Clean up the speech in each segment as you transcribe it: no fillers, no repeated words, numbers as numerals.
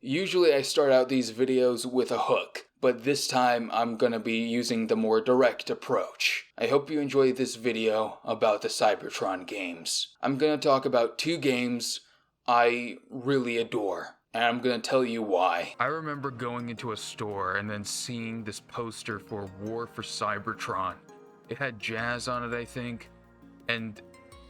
Usually I start out these videos with a hook, but this time I'm gonna be using the more direct approach. I hope you enjoy this video about the Cybertron games. I'm gonna talk about 2 games I really adore, and I'm gonna tell you why. I remember going into a store and then seeing this poster for War for Cybertron. It had jazz on it, I think, and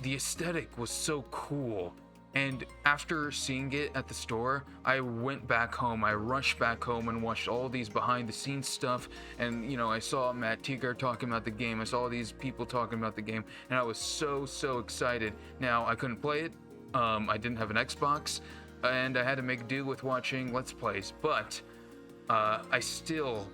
the aesthetic was so cool. And after seeing it at the store, I went back home. I rushed back home and watched all these behind the scenes stuff. And, I saw Matt Teagar talking about the game. I saw all these people talking about the game. And I was so excited. Now, I couldn't play it. I didn't have an Xbox. And I had to make do with watching Let's Plays. But I still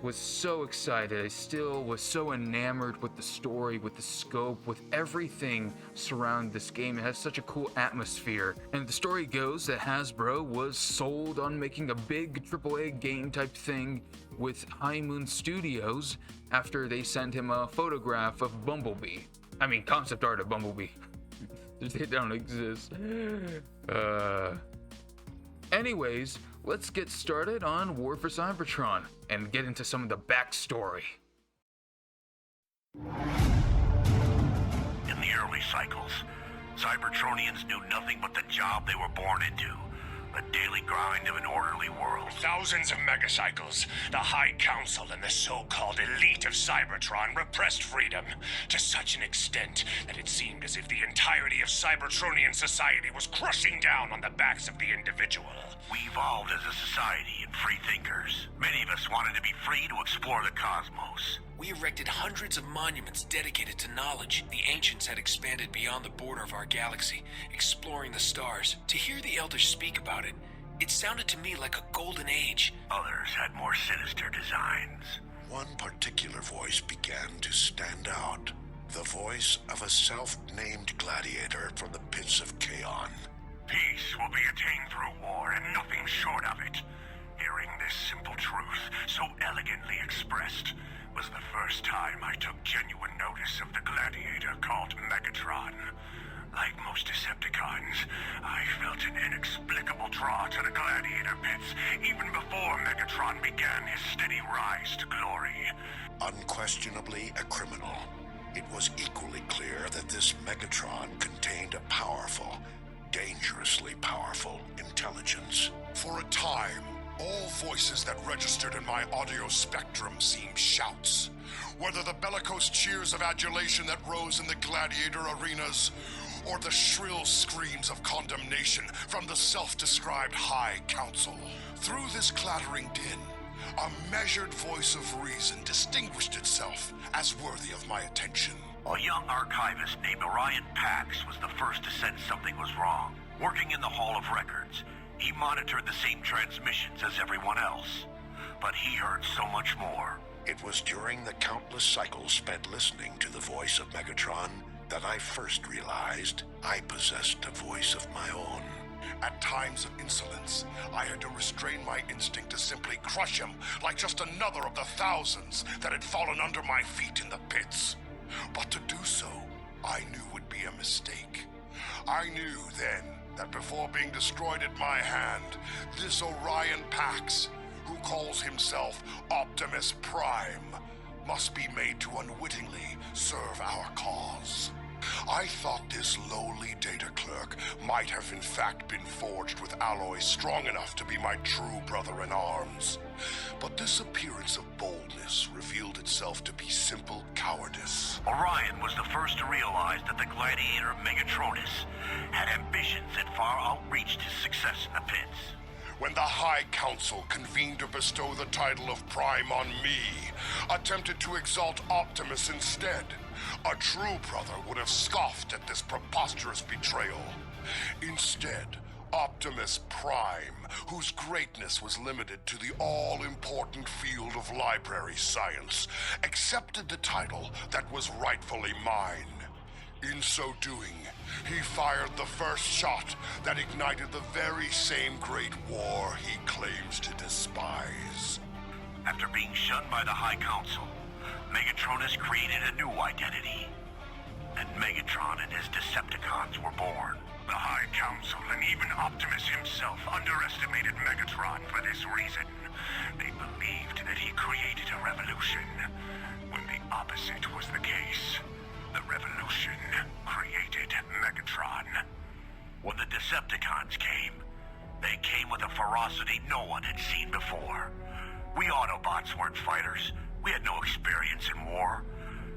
was so excited. I still was so enamored with the story, with the scope, with everything surrounding this game. It has such a cool atmosphere. And the story goes that Hasbro was sold on making a big AAA game type thing with High Moon Studios after they sent him a photograph of Bumblebee. I mean, concept art of Bumblebee. They don't exist. Anyways, let's get started on War for Cybertron and get into some of the backstory. In the early cycles, Cybertronians knew nothing but the job they were born into. The daily grind of an orderly world. Thousands of megacycles, the High Council and the so-called elite of Cybertron repressed freedom to such an extent that it seemed as if the entirety of Cybertronian society was crushing down on the backs of the individual. We evolved as a society and free thinkers. Many of us wanted to be free to explore the cosmos. We erected hundreds of monuments dedicated to knowledge. The ancients had expanded beyond the border of our galaxy, exploring the stars. To hear the elders speak about it, it sounded to me like a golden age. Others had more sinister designs. One particular voice began to stand out. The voice of a self-named gladiator from the pits of Chaon. Peace will be attained through war and nothing short of it. Hearing this simple truth, so elegantly expressed, was the first time I took genuine notice of the gladiator called Megatron. Like most Decepticons, I felt an inexplicable draw to the gladiator pits even before Megatron began his steady rise to glory. Unquestionably a criminal, it was equally clear that this Megatron contained a powerful, dangerously powerful intelligence. For a time, all voices that registered in my audio spectrum seemed shouts. Whether the bellicose cheers of adulation that rose in the gladiator arenas, or the shrill screams of condemnation from the self-described High Council. Through this clattering din, a measured voice of reason distinguished itself as worthy of my attention. A young archivist named Orion Pax was the first to sense something was wrong. Working in the Hall of Records, he monitored the same transmissions as everyone else, but he heard so much more. It was during the countless cycles spent listening to the voice of Megatron that I first realized I possessed a voice of my own. At times of insolence, I had to restrain my instinct to simply crush him like just another of the thousands that had fallen under my feet in the pits. But to do so, I knew would be a mistake. I knew then that before being destroyed at my hand, this Orion Pax, who calls himself Optimus Prime, must be made to unwittingly serve our cause. I thought this lowly data clerk might have in fact been forged with alloys strong enough to be my true brother in arms. But this appearance of boldness revealed itself to be simple cowardice. Orion was the first to realize that the gladiator Megatronus had ambitions that far outreached his success in the pits. When the High Council convened to bestow the title of Prime on me, attempted to exalt Optimus instead, a true brother would have scoffed at this preposterous betrayal. Instead, Optimus Prime, whose greatness was limited to the all-important field of library science, accepted the title that was rightfully mine. In so doing, he fired the first shot that ignited the very same great war he claims to despise. After being shunned by the High Council, Megatronus created a new identity. And Megatron and his Decepticons were born. The High Council and even Optimus himself underestimated Megatron for this reason. They believed that he created a revolution, when the opposite was the case. The revolution created Megatron. When the Decepticons came, they came with a ferocity no one had seen before. We Autobots weren't fighters. We had no experience in war.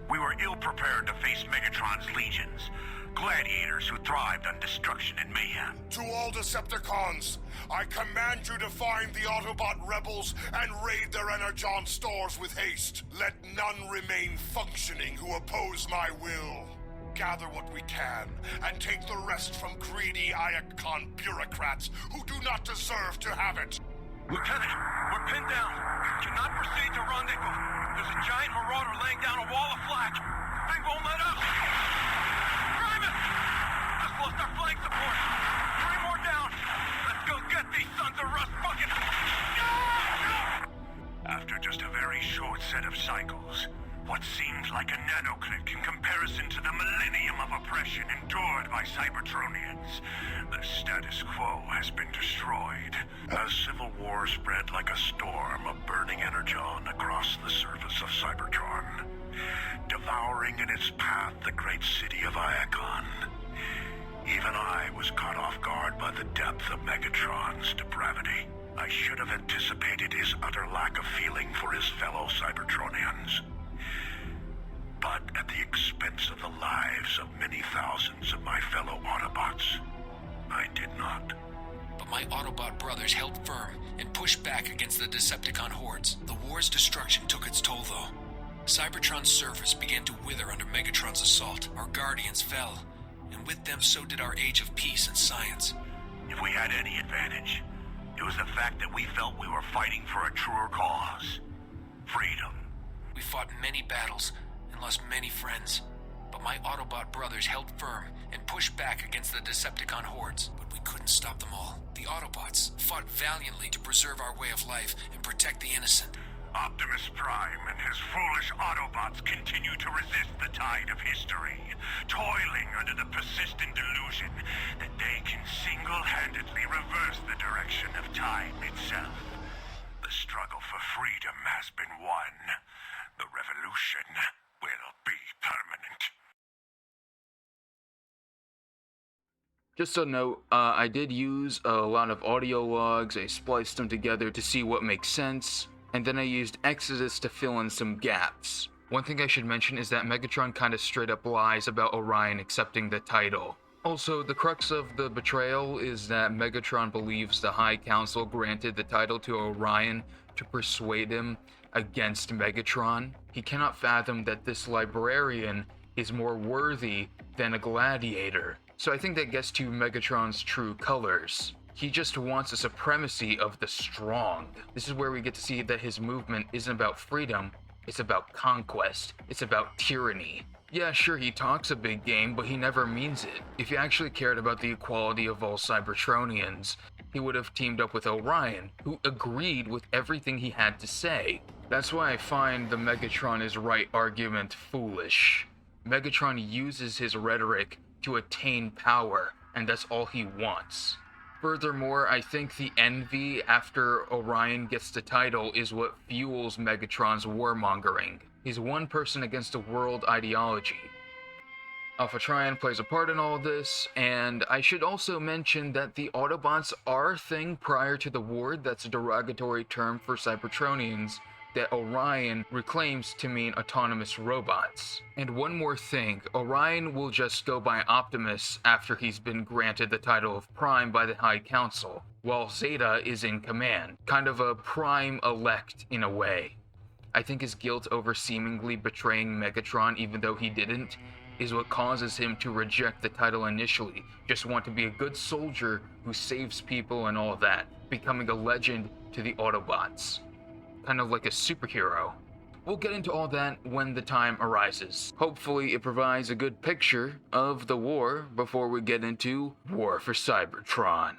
We were ill-prepared to face Megatron's legions, gladiators who thrived on destruction and mayhem. To all Decepticons, I command you to find the Autobot rebels and raid their Energon stores with haste. Let none remain functioning who oppose my will. Gather what we can, and take the rest from greedy Iacon bureaucrats who do not deserve to have it. Lieutenant, we're pinned down. Cannot proceed to rendezvous. There's a giant marauder laying down a wall of flak. Thing won't let up. Primus! Just lost our flank support. 3 more down. Let's go get these sons of rust buckets. After just a very short set of cycles, what seems like a nanoclick in comparison to the millennium of oppression endured by Cybertronians, the status quo has been destroyed. As civil war spread like a storm of burning energon across the surface of Cybertron, devouring in its path the great city of Iacon, even I was caught off guard by the depth of Megatron's depravity. I should have anticipated his utter lack of feeling for his fellow Cybertronians. But at the expense of the lives of many thousands of my fellow Autobots, I did not. But my Autobot brothers held firm and pushed back against the Decepticon hordes. The war's destruction took its toll, though. Cybertron's surface began to wither under Megatron's assault. Our guardians fell, and with them so did our age of peace and science. If we had any advantage, it was the fact that we felt we were fighting for a truer cause. Freedom. We fought many battles and lost many friends, but my Autobot brothers held firm and pushed back against the Decepticon hordes. But we couldn't stop them all. The Autobots fought valiantly to preserve our way of life and protect the innocent. Optimus Prime and his foolish Autobots continue to resist the tide of history, toiling under the persistent delusion that they can single-handedly reverse the direction of time itself. The struggle for freedom has been won. The revolution will be permanent. Just a note, I did use a lot of audio logs. I spliced them together to see what makes sense, and then I used Exodus to fill in some gaps. One thing I should mention is that Megatron kinda straight up lies about Orion accepting the title. Also, the crux of the betrayal is that Megatron believes the High Council granted the title to Orion to persuade him against Megatron. He cannot fathom that this librarian is more worthy than a gladiator. So I think that gets to Megatron's true colors. He just wants a supremacy of the strong. This is where we get to see that his movement isn't about freedom, it's about conquest, it's about tyranny. Yeah, sure, he talks a big game, but he never means it. If he actually cared about the equality of all Cybertronians, he would have teamed up with Orion, who agreed with everything he had to say. That's why I find the Megatron is right argument foolish. Megatron uses his rhetoric to attain power, and that's all he wants. Furthermore, I think the envy after Orion gets the title is what fuels Megatron's warmongering. He's one person against a world ideology. Alpha Trion plays a part in all this, and I should also mention that the Autobots are a thing prior to the war. That's a derogatory term for Cybertronians that Orion reclaims to mean autonomous robots. And one more thing, Orion will just go by Optimus after he's been granted the title of Prime by the High Council, while Zeta is in command, kind of a Prime elect in a way. I think his guilt over seemingly betraying Megatron even though he didn't, is what causes him to reject the title initially, just want to be a good soldier who saves people and all that, becoming a legend to the Autobots. Kind of like a superhero. We'll get into all that when the time arises. Hopefully it provides a good picture of the war before we get into War for Cybertron.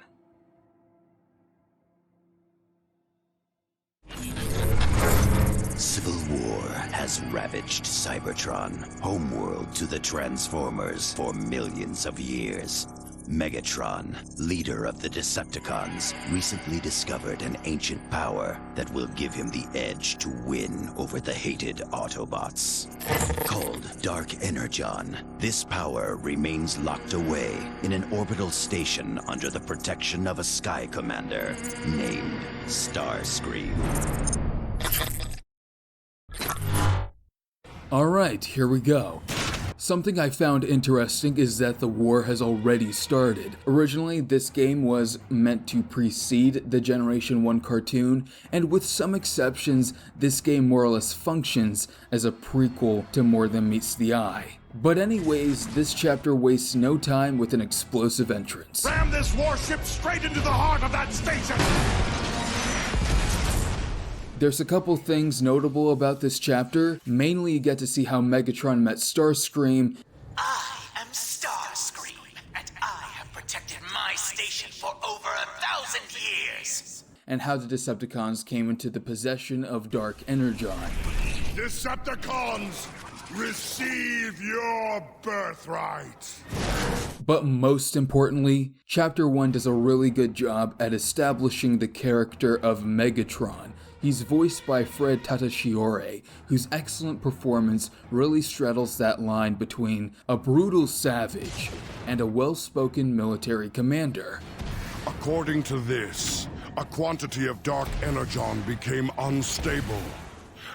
Civil war has ravaged Cybertron, homeworld to the Transformers, for millions of years. Megatron, leader of the Decepticons, recently discovered an ancient power that will give him the edge to win over the hated Autobots. Called Dark Energon, this power remains locked away in an orbital station under the protection of a sky commander named Starscream. Alright, here we go. Something I found interesting is that the war has already started. Originally, this game was meant to precede the Generation 1 cartoon, and with some exceptions, this game more or less functions as a prequel to More Than Meets the Eye. But anyways, this chapter wastes no time with an explosive entrance. Ram this warship straight into the heart of that station! There's a couple things notable about this chapter. Mainly, you get to see how Megatron met Starscream. I am Starscream, and I have protected my station for over 1,000 years. And how the Decepticons came into the possession of Dark Energon. Decepticons, receive your birthright! But most importantly, Chapter 1 does a really good job at establishing the character of Megatron. He's voiced by Fred Tatasciore, whose excellent performance really straddles that line between a brutal savage and a well-spoken military commander. According to this, a quantity of Dark Energon became unstable,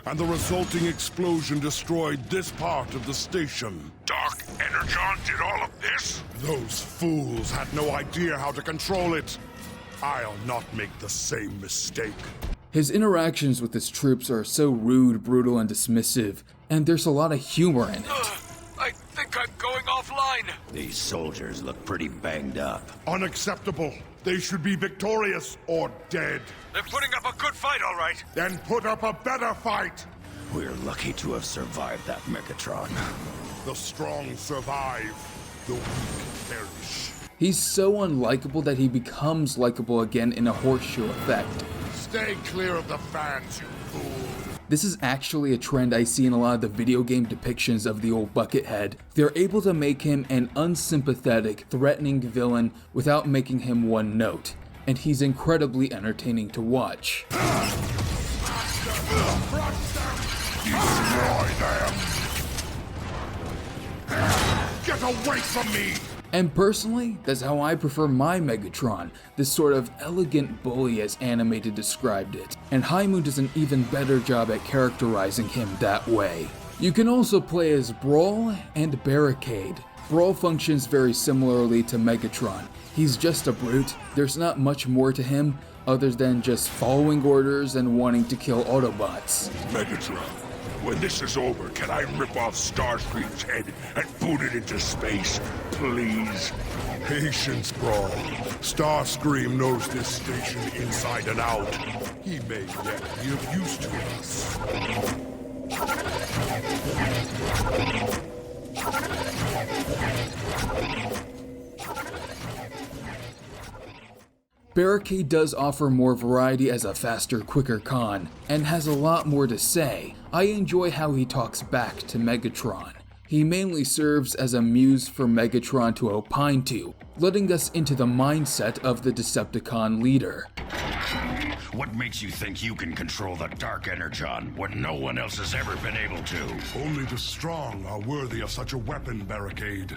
and the resulting explosion destroyed this part of the station. Dark Energon did all of this? Those fools had no idea how to control it. I'll not make the same mistake. His interactions with his troops are so rude, brutal, and dismissive, and there's a lot of humor in it. I think I'm going offline. These soldiers look pretty banged up. Unacceptable. They should be victorious or dead. They're putting up a good fight, all right. Then put up a better fight. We're lucky to have survived that Megatron. The strong survive, the weak perish. He's so unlikable that he becomes likable again in a horseshoe effect. Stay clear of the fans, you fool. This is actually a trend I see in a lot of the video game depictions of the old Buckethead. They're able to make him an unsympathetic, threatening villain without making him one note, and he's incredibly entertaining to watch. Destroy them! Get away from me! And personally, that's how I prefer my Megatron, this sort of elegant bully as Animated described it. And High Moon does an even better job at characterizing him that way. You can also play as Brawl and Barricade. Brawl functions very similarly to Megatron. He's just a brute, there's not much more to him other than just following orders and wanting to kill Autobots. Megatron, when this is over, can I rip off Starscream's head and boot it into space, please? Patience, Brawl. Starscream knows this station inside and out. He may yet be of use to us. Barricade does offer more variety as a faster, quicker con, and has a lot more to say. I enjoy how he talks back to Megatron. He mainly serves as a muse for Megatron to opine to, letting us into the mindset of the Decepticon leader. What makes you think you can control the Dark Energon when no one else has ever been able to? Only the strong are worthy of such a weapon, Barricade.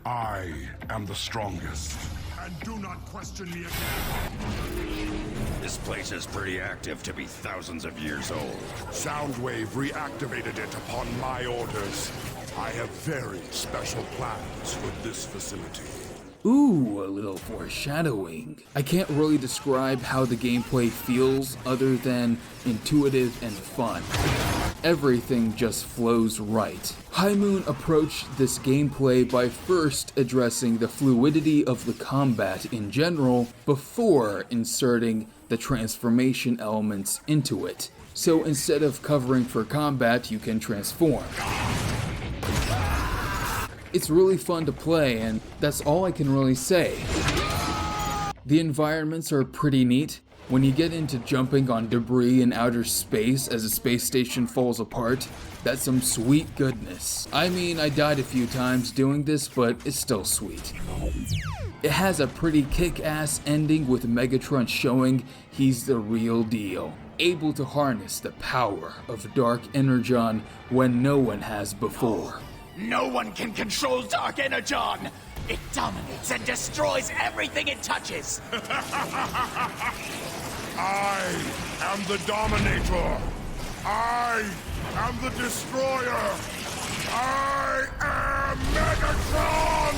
I am the strongest. And do not question me again. This place is pretty active to be thousands of years old. Soundwave reactivated it upon my orders. I have very special plans for this facility. Ooh, a little foreshadowing. I can't really describe how the gameplay feels other than intuitive and fun. Everything just flows right. High Moon approached this gameplay by first addressing the fluidity of the combat in general before inserting the transformation elements into it. So instead of covering for combat, you can transform. It's really fun to play, and that's all I can really say. The environments are pretty neat. When you get into jumping on debris in outer space as a space station falls apart, that's some sweet goodness. I mean, I died a few times doing this, but it's still sweet. It has a pretty kick-ass ending with Megatron showing he's the real deal, able to harness the power of Dark Energon when no one has before. No one can control Dark Energon! It dominates and destroys everything it touches! I am the Dominator. I am the Destroyer. I am Megatron!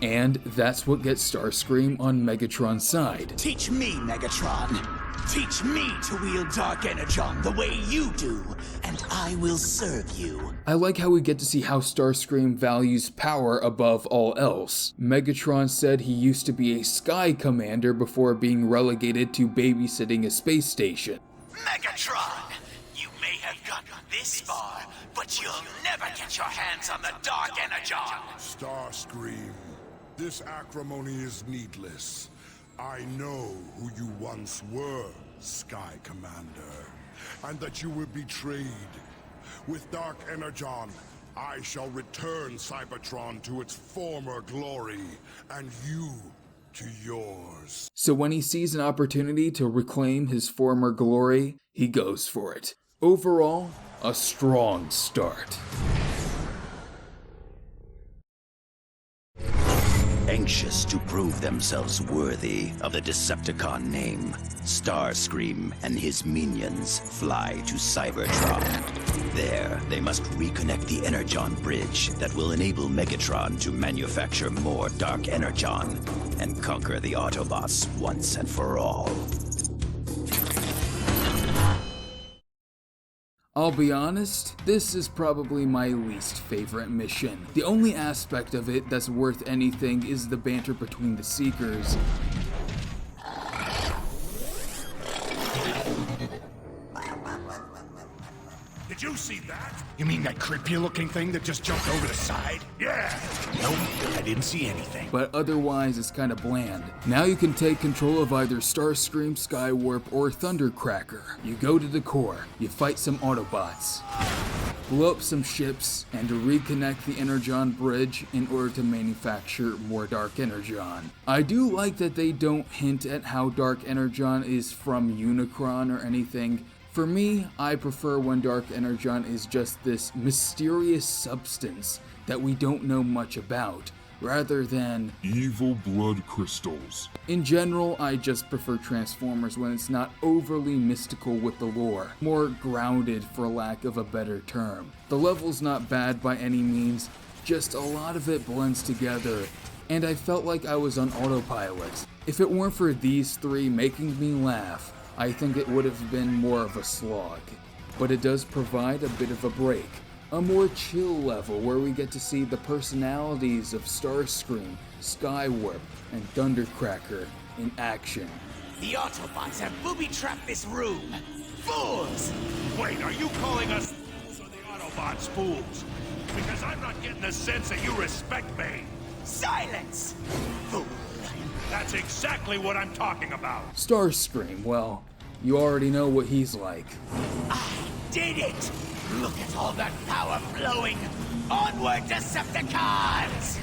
And that's what gets Starscream on Megatron's side. Teach me, Megatron. Teach me to wield Dark Energon the way you do, and I will serve you. I like how we get to see how Starscream values power above all else. Megatron said he used to be a sky commander before being relegated to babysitting a space station. Megatron! You may have gotten this far, but you'll never get your hands on the Dark Energon! Starscream, this acrimony is needless. I know who you once were, Sky Commander, and that you were betrayed. With Dark Energon, I shall return Cybertron to its former glory, and you to yours. So when he sees an opportunity to reclaim his former glory, he goes for it. Overall, a strong start. Anxious to prove themselves worthy of the Decepticon name, Starscream and his minions fly to Cybertron. There, they must reconnect the Energon bridge that will enable Megatron to manufacture more Dark Energon and conquer the Autobots once and for all. I'll be honest, this is probably my least favorite mission. The only aspect of it that's worth anything is the banter between the Seekers. Did you see that? You mean that creepy looking thing that just jumped over the side? Yeah! Nope, I didn't see anything. But otherwise it's kinda bland. Now you can take control of either Starscream, Skywarp, or Thundercracker. You go to the core, you fight some Autobots, blow up some ships, and to reconnect the Energon bridge in order to manufacture more Dark Energon. I do like that they don't hint at how Dark Energon is from Unicron or anything. For me, I prefer when Dark Energon is just this mysterious substance that we don't know much about, rather than evil blood crystals. In general, I just prefer Transformers when it's not overly mystical with the lore, more grounded for lack of a better term. The level's not bad by any means, just a lot of it blends together, and I felt like I was on autopilot. If it weren't for these three making me laugh, I think it would have been more of a slog. But it does provide a bit of a break, a more chill level where we get to see the personalities of Starscream, Skywarp, and Thundercracker in action. The Autobots have booby-trapped this room! Fools! Wait, are you calling us fools or the Autobots fools? Because I'm not getting the sense that you respect me. Silence! Fool! That's exactly what I'm talking about. Starscream, well, you already know what he's like. I did it! Look at all that power flowing! Onward, Decepticons!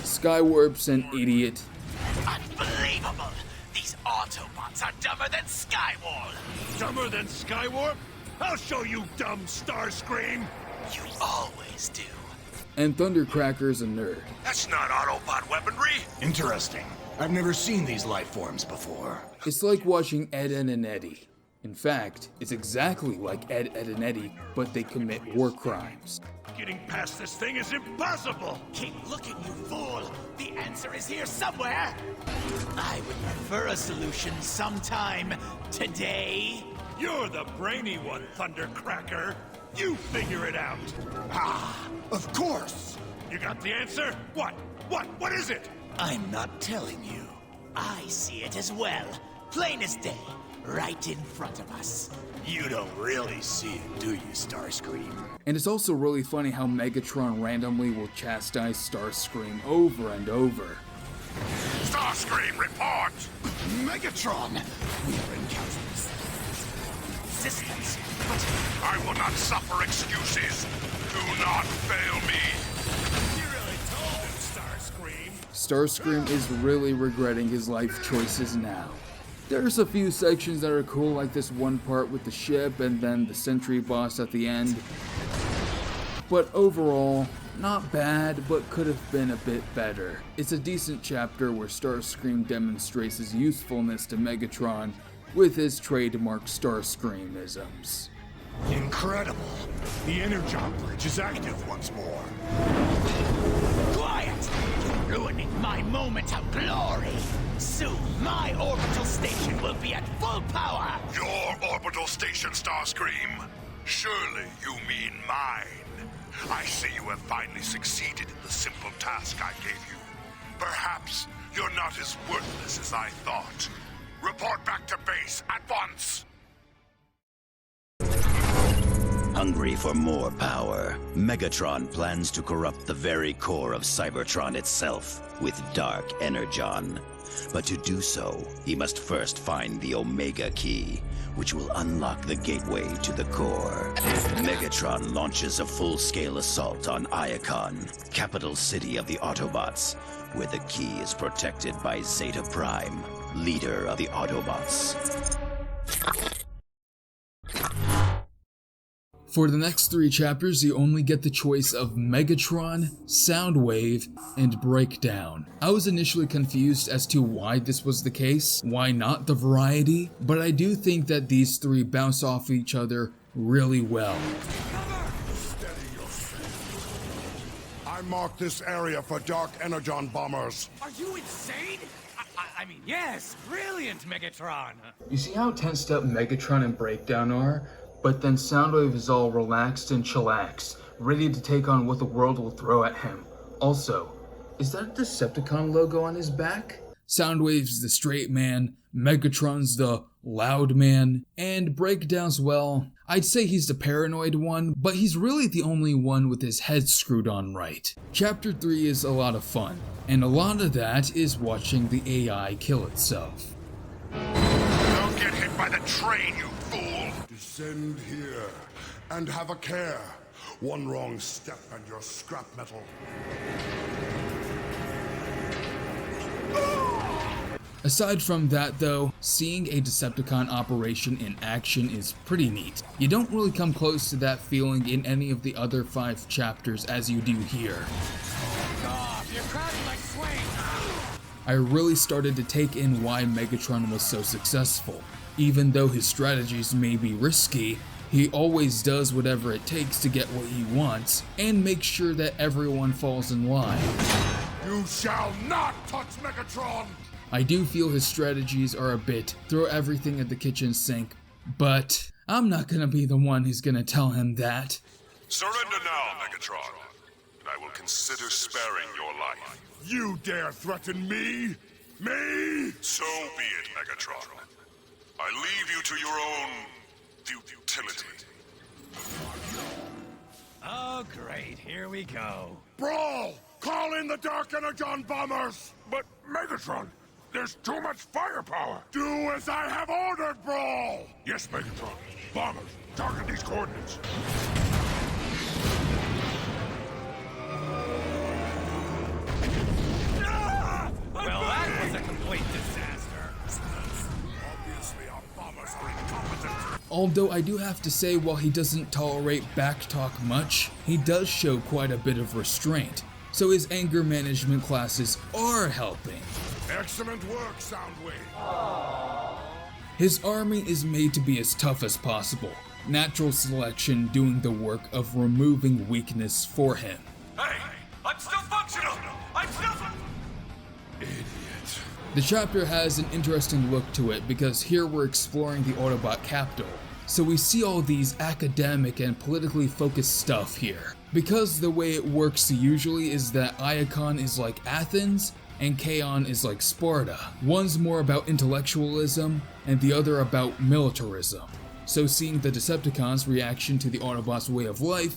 Skywarp's an idiot. Unbelievable! These Autobots are dumber than Skywarp! Dumber than Skywarp? I'll show you, dumb Starscream! You always do. And Thundercracker's a nerd. That's not Autobot weaponry! Interesting. I've never seen these life forms before. It's like watching Ed, Edd and Eddy. In fact, it's exactly like Ed, Edd and Eddy, but they commit war crimes. Getting past this thing is impossible! Keep looking, you fool! The answer is here somewhere! I would prefer a solution sometime today. You're the brainy one, Thundercracker! You figure it out! Ah, of course! You got the answer? What? What is it? I'm not telling you. I see it as well. Plain as day. Right in front of us. You don't really see it, do you, Starscream? And it's also really funny how Megatron randomly will chastise Starscream over and over. Starscream, report! Megatron! We are encountering resistance, but I will not suffer excuses. Do not fail me. You really told him, Starscream. Starscream is really regretting his life choices now. There's a few sections that are cool, like this one part with the ship and then the sentry boss at the end. But overall, not bad, but could have been a bit better. It's a decent chapter where Starscream demonstrates his usefulness to Megatron with his trademark Starscreamisms. Incredible. The Energon bridge is active once more. quiet! You're ruining my moment of glory! Soon, my orbital station will be at full power! Your orbital station, Starscream? Surely you mean mine. I see you have finally succeeded in the simple task I gave you. Perhaps you're not as worthless as I thought. Report back to base at once! Hungry for more power, Megatron plans to corrupt the very core of Cybertron itself with Dark Energon. But to do so, he must first find the Omega Key, which will unlock the gateway to the core. Megatron launches a full-scale assault on Iacon, capital city of the Autobots, where the key is protected by Zeta Prime, leader of the Autobots. For the next 3 chapters, you only get the choice of Megatron, Soundwave, and Breakdown. I was initially confused as to why this was the case, why not the variety, but I do think that these 3 bounce off each other really well. Steady yourself. I marked this area for Dark Energon bombers. Are you insane? I mean, yes, brilliant, Megatron. You see how tensed up Megatron and Breakdown are? But then Soundwave is all relaxed and chillaxed, ready to take on what the world will throw at him. Also, is that a Decepticon logo on his back? Soundwave's the straight man, Megatron's the loud man, and Breakdown's, well, I'd say he's the paranoid one, but he's really the only one with his head screwed on right. Chapter 3 is a lot of fun, and a lot of that is watching the AI kill itself. Don't get hit by the train, you fool! Descend here and have a care. One wrong step and you're scrap metal. Aside from that though, seeing a Decepticon operation in action is pretty neat. You don't really come close to that feeling in any of the other 5 chapters as you do here. You're crowding like Swain. I really started to take in why Megatron was so successful. Even though his strategies may be risky, he always does whatever it takes to get what he wants, and makes sure that everyone falls in line. You shall not touch Megatron! I do feel his strategies are a bit throw everything at the kitchen sink, but I'm not gonna be the one who's gonna tell him that. Surrender now, Megatron, and I will consider sparing your life. You dare threaten me? Me? So be it, Megatron. I leave you to your own futility. Oh, great. Here we go. Brawl! Call in the Dark Energon bombers! But, Megatron, there's too much firepower. Do as I have ordered, Brawl! Yes, Megatron. Bombers, target these coordinates. Well, that was a complete disaster. Obviously, our bombers are incompetent. Although I do have to say, while he doesn't tolerate backtalk much, he does show quite a bit of restraint, so his anger management classes are helping. Excellent work, Soundwave. His army is made to be as tough as possible, natural selection doing the work of removing weakness for him. Hey, I'm still functional! I'm still... Idiot. The chapter has an interesting look to it because here we're exploring the Autobot capital, so we see all these academic and politically focused stuff here. Because the way it works usually is that Iacon is like Athens and Chaon is like Sparta. One's more about intellectualism and the other about militarism. So seeing the Decepticons' reaction to the Autobots' way of life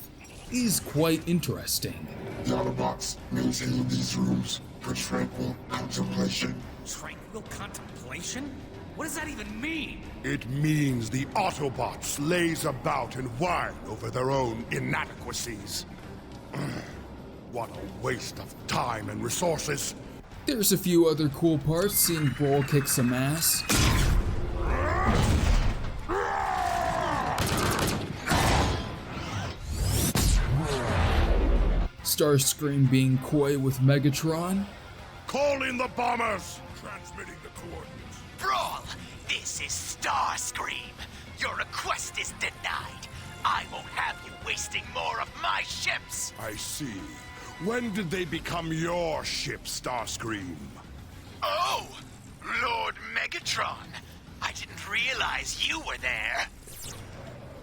is quite interesting. The Autobots maintain these rooms for tranquil contemplation. Tranquil contemplation? What does that even mean? It means the Autobots laze about and whine over their own inadequacies. What a waste of time and resources. There's a few other cool parts, seeing Brawl kick some ass. Starscream being coy with Megatron. Call in the bombers! Transmitting the coordinates. Brawl, this is Starscream. Your request is denied. I won't have you wasting more of my ships. I see. When did they become your ship, Starscream? Oh, Lord Megatron. I didn't realize you were there.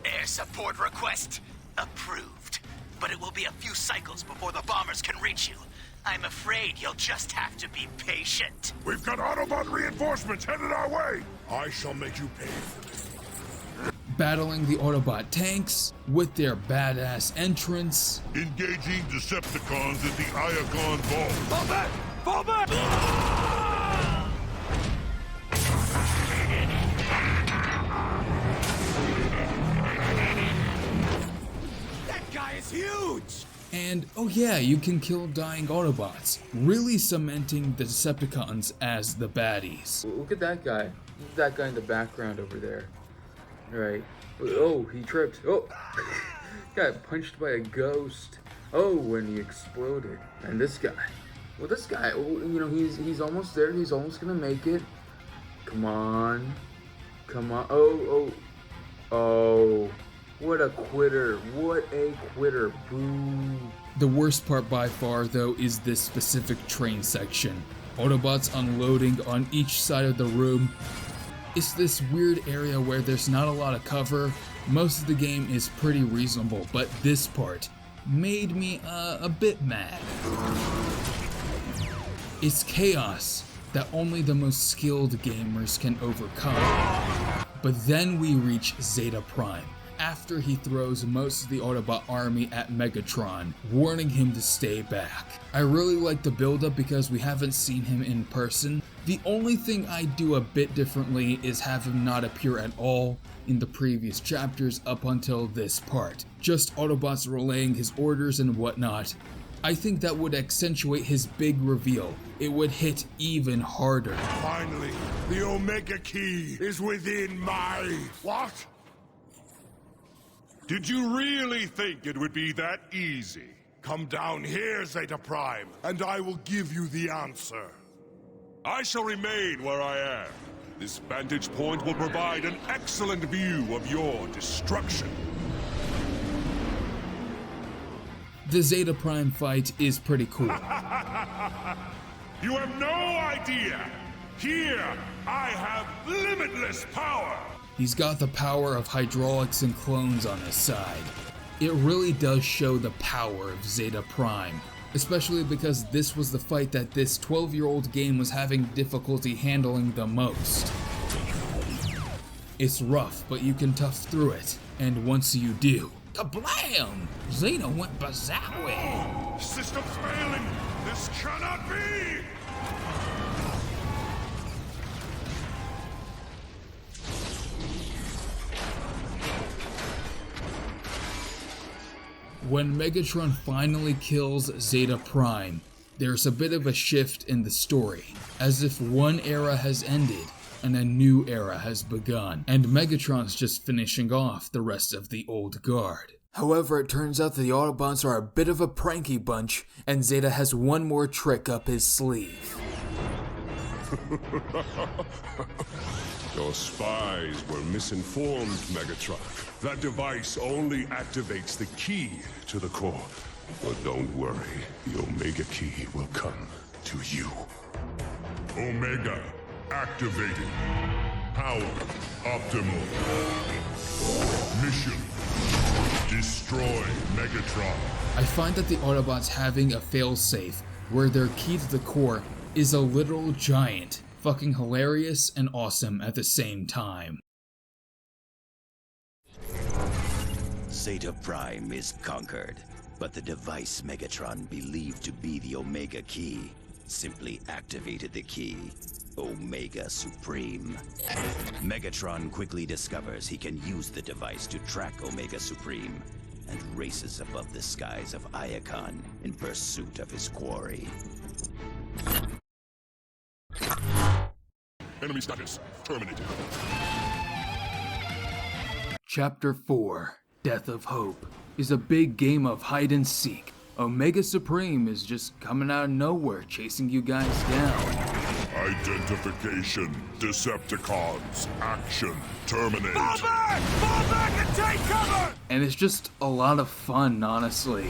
Air support request approved. But it will be a few cycles before the bombers can reach you. I'm afraid you'll just have to be patient. We've got Autobot reinforcements headed our way! I shall make you pay for this. Battling the Autobot tanks with their badass entrance. Engaging Decepticons at the Iacon Vault. Fall back! Fall back! Is huge! And oh yeah, you can kill dying Autobots, really cementing the Decepticons as the baddies. Look at that guy. Look at that guy in the background over there. Right. Oh, he tripped. Oh! Got punched by a ghost. Oh, when he exploded. And this guy. Well, this guy, you know, he's almost there. He's almost gonna make it. Come on. Come on. Oh. What a quitter. What a quitter. Boo. The worst part by far, though, is this specific train section. Autobots unloading on each side of the room. It's this weird area where there's not a lot of cover. Most of the game is pretty reasonable, but this part made me a bit mad. It's chaos that only the most skilled gamers can overcome. But then we reach Zeta Prime, after he throws most of the Autobot army at Megatron, warning him to stay back. I really like the build-up because we haven't seen him in person. The only thing I do a bit differently is have him not appear at all in the previous chapters up until this part. Just Autobots relaying his orders and whatnot. I think that would accentuate his big reveal. It would hit even harder. Finally, the Omega Key is within my... What? Did you really think it would be that easy? Come down here, Zeta Prime, and I will give you the answer. I shall remain where I am. This vantage point will provide an excellent view of your destruction. The Zeta Prime fight is pretty cool. You have no idea! Here, I have limitless power! He's got the power of hydraulics and clones on his side. It really does show the power of Zeta Prime, especially because this was the fight that this 12-year-old game was having difficulty handling the most. It's rough, but you can tough through it, and once you do, kablam! Zeta went bazowie! System's failing! This cannot be! When Megatron finally kills Zeta Prime, there's a bit of a shift in the story, as if one era has ended and a new era has begun, and Megatron's just finishing off the rest of the old guard. However, it turns out the Autobots are a bit of a pranky bunch, and Zeta has one more trick up his sleeve. Your spies were misinformed, Megatron. That device only activates the key to the core. But don't worry, the Omega Key will come to you. Omega activated. Power optimal. Mission: destroy Megatron. I find that the Autobots having a failsafe where their key to the core is a literal giant, fucking hilarious and awesome at the same time. Zeta Prime is conquered, But the device Megatron believed to be the Omega Key simply activated the key, Omega Supreme. Megatron quickly discovers he can use the device to track Omega Supreme and races above the skies of Iacon in pursuit of his quarry. Enemy status terminated. Chapter 4, Death of Hope, is a big game of hide and seek. Omega Supreme is just coming out of nowhere, chasing you guys down. Identification, Decepticons, action, terminate. Fall back and take cover! And it's just a lot of fun, honestly.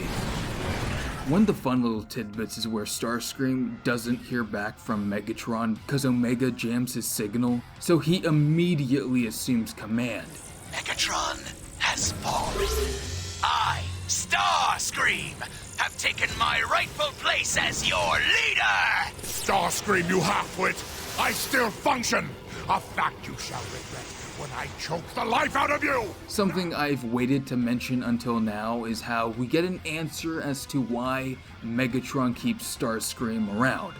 One of the fun little tidbits is where Starscream doesn't hear back from Megatron because Omega jams his signal, so he immediately assumes command. Megatron has fallen. I, Starscream, have taken my rightful place as your leader! Starscream, you half-wit! I still function! A fact you shall regret when I choke the life out of you! Something I've waited to mention until now is how we get an answer as to why Megatron keeps Starscream around.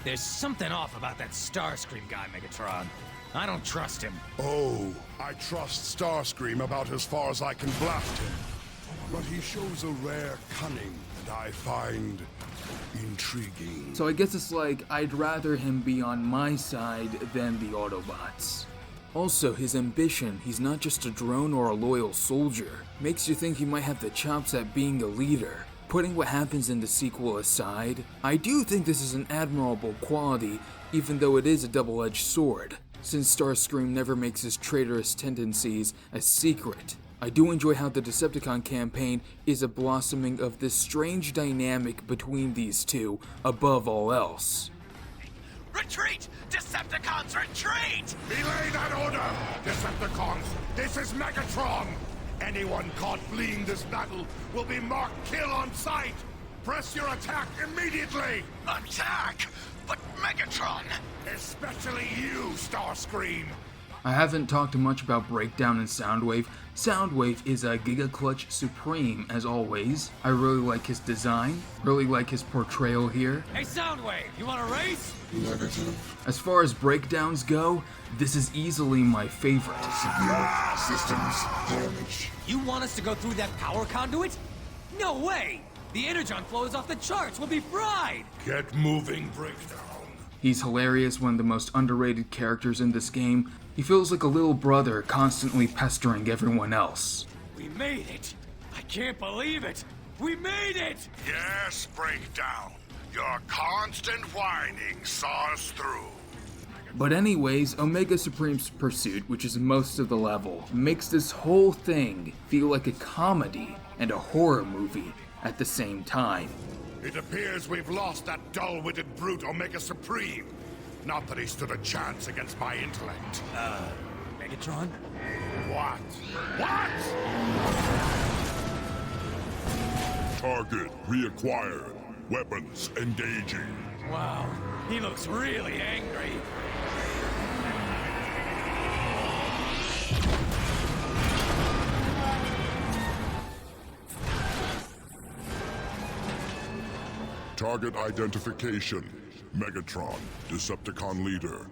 There's something off about that Starscream guy, Megatron. I don't trust him. Oh, I trust Starscream about as far as I can blast him. But he shows a rare cunning that I find intriguing. So I guess it's like, I'd rather him be on my side than the Autobots. Also, his ambition, he's not just a drone or a loyal soldier, makes you think he might have the chops at being a leader. Putting what happens in the sequel aside, I do think this is an admirable quality, even though it is a double-edged sword, since Starscream never makes his traitorous tendencies a secret. I do enjoy how the Decepticon campaign is a blossoming of this strange dynamic between these two, above all else. Retreat! Decepticons, retreat! Belay that order, Decepticons! This is Megatron! Anyone caught fleeing this battle will be marked kill on sight! Press your attack immediately! Attack? But Megatron! Especially you, Starscream! I haven't talked much about Breakdown and Soundwave. Soundwave is a Giga Clutch Supreme, as always. I really like his design, really like his portrayal here. Hey, Soundwave, you want to race? As far as breakdowns go, this is easily my favorite. Systems damage. You want us to go through that power conduit? No way! The Energon flow is off the charts, we'll be fried! Get moving, Breakdown. He's hilarious, one of the most underrated characters in this game. He feels like a little brother constantly pestering everyone else. We made it! I can't believe it! We made it! Yes, Breakdown. Your constant whining saw us through. But anyways, Omega Supreme's pursuit, which is most of the level, makes this whole thing feel like a comedy and a horror movie at the same time. It appears we've lost that dull-witted brute Omega Supreme. Not that he stood a chance against my intellect. Megatron? What? What? Target reacquired. Weapons engaging. Wow, he looks really angry. Target identification. Megatron, Decepticon leader.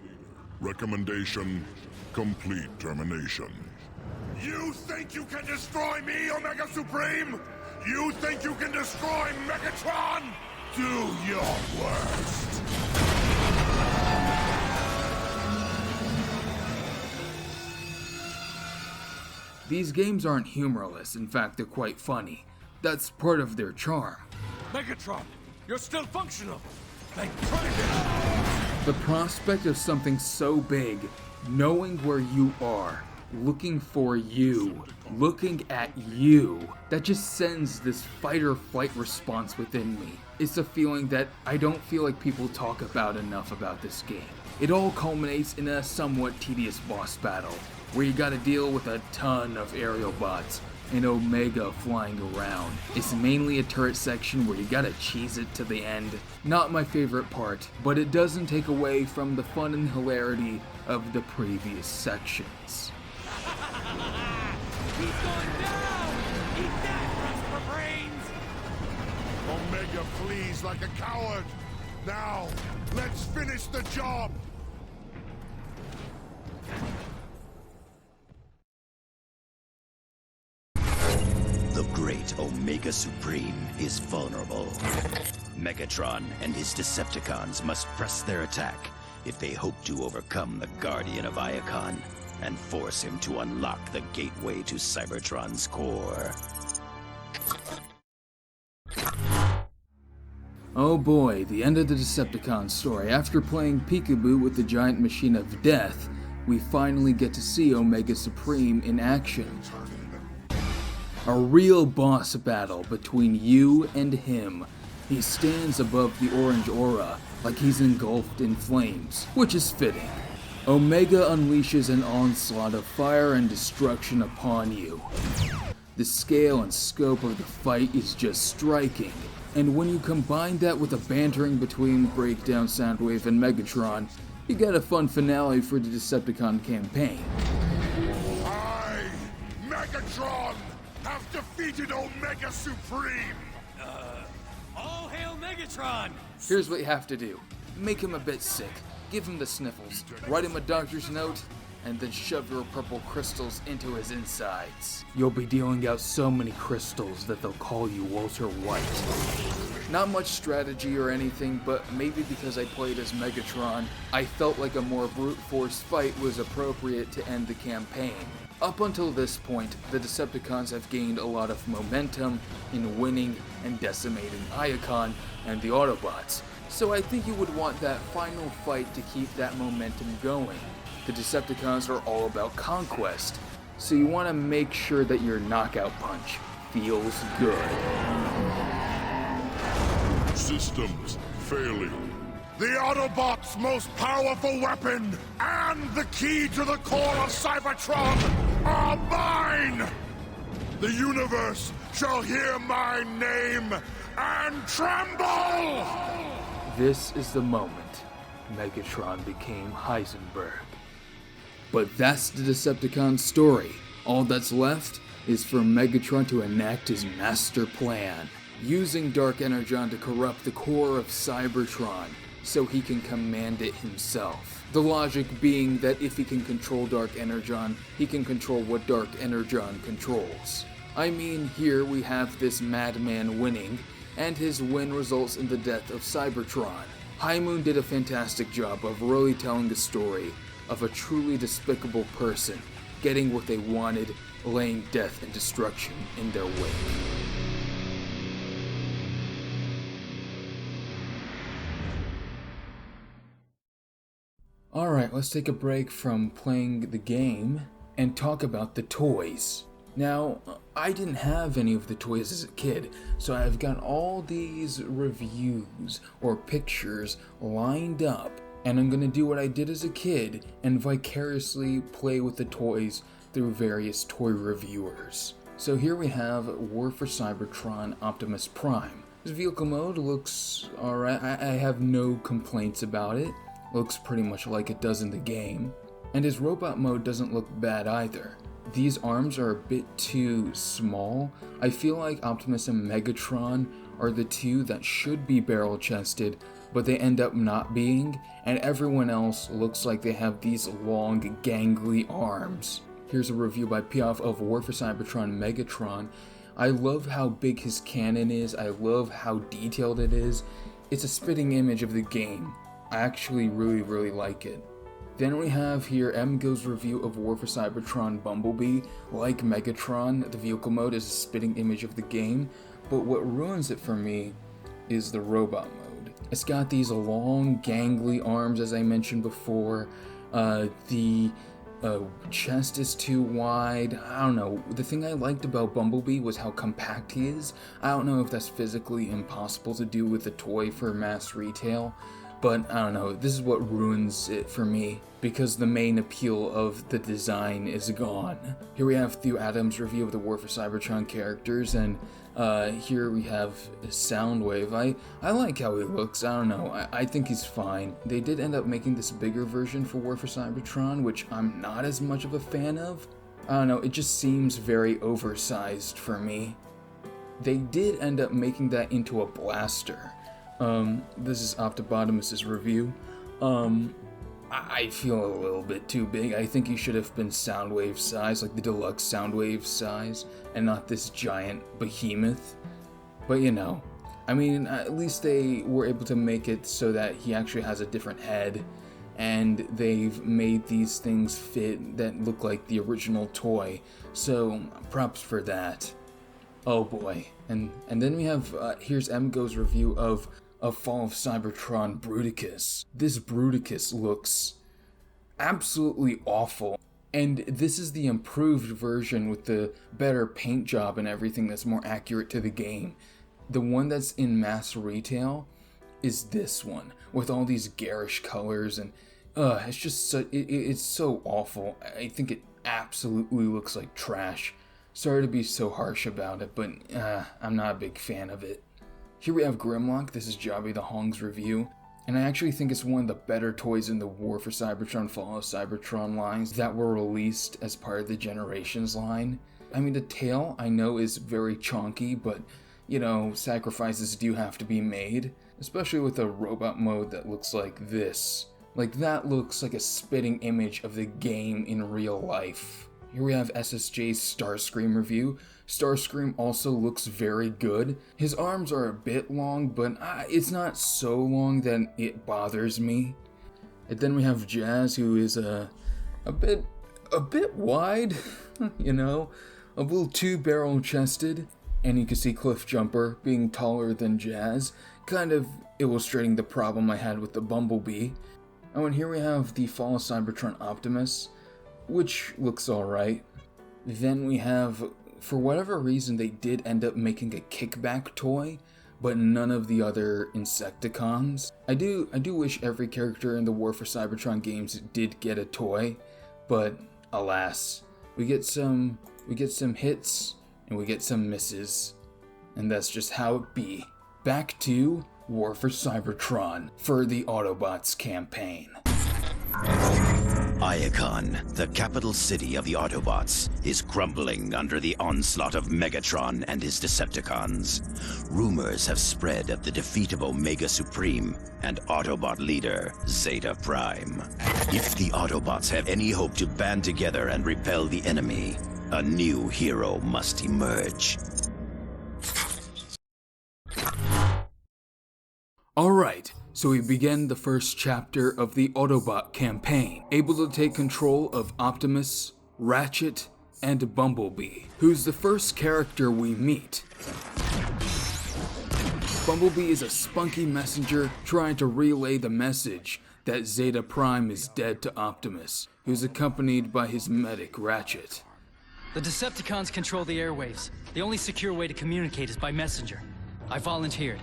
Recommendation, complete termination. You think you can destroy me, Omega Supreme? You think you can destroy Megatron? Do your worst. These games aren't humorless, in fact they're quite funny. That's part of their charm. Megatron, you're still functional! Thank goodness! The prospect of something so big, knowing where you are, looking for you, looking at you, that just sends this fight or flight response within me. It's a feeling that I don't feel like people talk about enough about this game. It all culminates in a somewhat tedious boss battle, where you gotta deal with a ton of aerial bots and Omega flying around. It's mainly a turret section where you gotta cheese it to the end. Not my favorite part, but it doesn't take away from the fun and hilarity of the previous sections. He's going down! Eat that, rest for brains! Omega flees like a coward. Now, let's finish the job! The great Omega Supreme is vulnerable. Megatron and his Decepticons must press their attack if they hope to overcome the Guardian of Iacon and force him to unlock the gateway to Cybertron's core. Oh boy, the end of the Decepticon story. After playing peekaboo with the giant machine of death, we finally get to see Omega Supreme in action. A real boss battle between you and him. He stands above the orange aura like he's engulfed in flames, which is fitting. Omega unleashes an onslaught of fire and destruction upon you. The scale and scope of the fight is just striking, and when you combine that with the bantering between Breakdown, Soundwave, and Megatron, you get a fun finale for the Decepticon campaign. I, Megatron, have defeated Omega Supreme! All hail Megatron! Here's what you have to do. Make him a bit sick, give him the sniffles, write him a doctor's note, and then shove your purple crystals into his insides. You'll be dealing out so many crystals that they'll call you Walter White. Not much strategy or anything, but maybe because I played as Megatron, I felt like a more brute force fight was appropriate to end the campaign. Up until this point, the Decepticons have gained a lot of momentum in winning and decimating Iacon and the Autobots, so I think you would want that final fight to keep that momentum going. The Decepticons are all about conquest, so you want to make sure that your knockout punch feels good. Systems failing. The Autobots' most powerful weapon and the key to the core of Cybertron are mine! The universe shall hear my name and tremble! This is the moment Megatron became Heisenberg. But that's the Decepticon story. All that's left is for Megatron to enact his master plan, using Dark Energon to corrupt the core of Cybertron so he can command it himself. The logic being that if he can control Dark Energon, he can control what Dark Energon controls. I mean, here we have this madman winning, and his win results in the death of Cybertron. High Moon did a fantastic job of really telling the story of a truly despicable person getting what they wanted, laying death and destruction in their wake. Alright, let's take a break from playing the game and talk about the toys. Now, I didn't have any of the toys as a kid, so I've got all these reviews or pictures lined up, and I'm gonna do what I did as a kid and vicariously play with the toys through various toy reviewers. So here we have War for Cybertron Optimus Prime. His vehicle mode looks alright, I have no complaints about it. Looks pretty much like it does in the game. And his robot mode doesn't look bad either. These arms are a bit too small. I feel like Optimus and Megatron are the two that should be barrel-chested, but they end up not being, and everyone else looks like they have these long, gangly arms. Here's a review by Peaugh of War for Cybertron Megatron. I love how big his cannon is, I love how detailed it is. It's a spitting image of the game. I actually really like it. Then we have here MGo's review of War for Cybertron Bumblebee. Like Megatron, the vehicle mode is a spitting image of the game, but what ruins it for me is the robot mode. It's got these long, gangly arms, as I mentioned before. The chest is too wide. I don't know. The thing I liked about Bumblebee was how compact he is. I don't know if that's physically impossible to do with a toy for mass retail, but I don't know, this is what ruins it for me, because the main appeal of the design is gone. Here we have Thew Adams' review of the War for Cybertron characters, and here we have Soundwave. I like how he looks, I don't know, I think he's fine. They did end up making this bigger version for War for Cybertron, which I'm not as much of a fan of. I don't know, it just seems very oversized for me. they did end up making that into a blaster. This is Optibotimus' review. I feel a little bit too big. I think he should have been Soundwave size, like the deluxe Soundwave size, and not this giant behemoth. But you know, I mean, at least they were able to make it so that he actually has a different head, and they've made these things fit that look like the original toy, so props for that. Oh boy. And then we have, here's MGo's review of Fall of Cybertron Bruticus. This Bruticus looks absolutely awful, and this is the improved version with the better paint job and everything that's more accurate to the game. The one that's in mass retail is this one, with all these garish colors, and it's just so, it's so awful. I think it absolutely looks like trash. Sorry to be so harsh about it, but I'm not a big fan of it. Here we have Grimlock. This is JobbyTheHong's review, and I actually think it's one of the better toys in the War for Cybertron, Fall of Cybertron lines that were released as part of the Generations line. I mean, the tail, I know, is very chonky, but, you know, sacrifices do have to be made, especially with a robot mode that looks like this. Like, that looks like a spitting image of the game in real life. Here we have SSJ's Starscream review. Starscream also looks very good. His arms are a bit long, but it's not so long that it bothers me. And then we have Jazz, who is a bit wide, you know, a little too barrel-chested. And you can see Cliffjumper being taller than Jazz, kind of illustrating the problem I had with the Bumblebee. Oh, and here we have the Fall of Cybertron Optimus, which looks alright. Then we have, for whatever reason, they did end up making a kickback toy, but none of the other Insecticons. I do wish every character in the War for Cybertron games did get a toy, but alas, we get some hits and we get some misses, and that's just how it be. Back to War for Cybertron for the Autobots campaign. Iacon, the capital city of the Autobots, is crumbling under the onslaught of Megatron and his Decepticons. Rumors have spread of the defeat of Omega Supreme and Autobot leader Zeta Prime. If the Autobots have any hope to band together and repel the enemy, a new hero must emerge. Alright, so we begin the first chapter of the Autobot campaign, able to take control of Optimus, Ratchet, and Bumblebee, who's the first character we meet. Bumblebee is a spunky messenger trying to relay the message that Zeta Prime is dead to Optimus, who's accompanied by his medic Ratchet. The Decepticons control the airwaves. The only secure way to communicate is by messenger. I volunteered.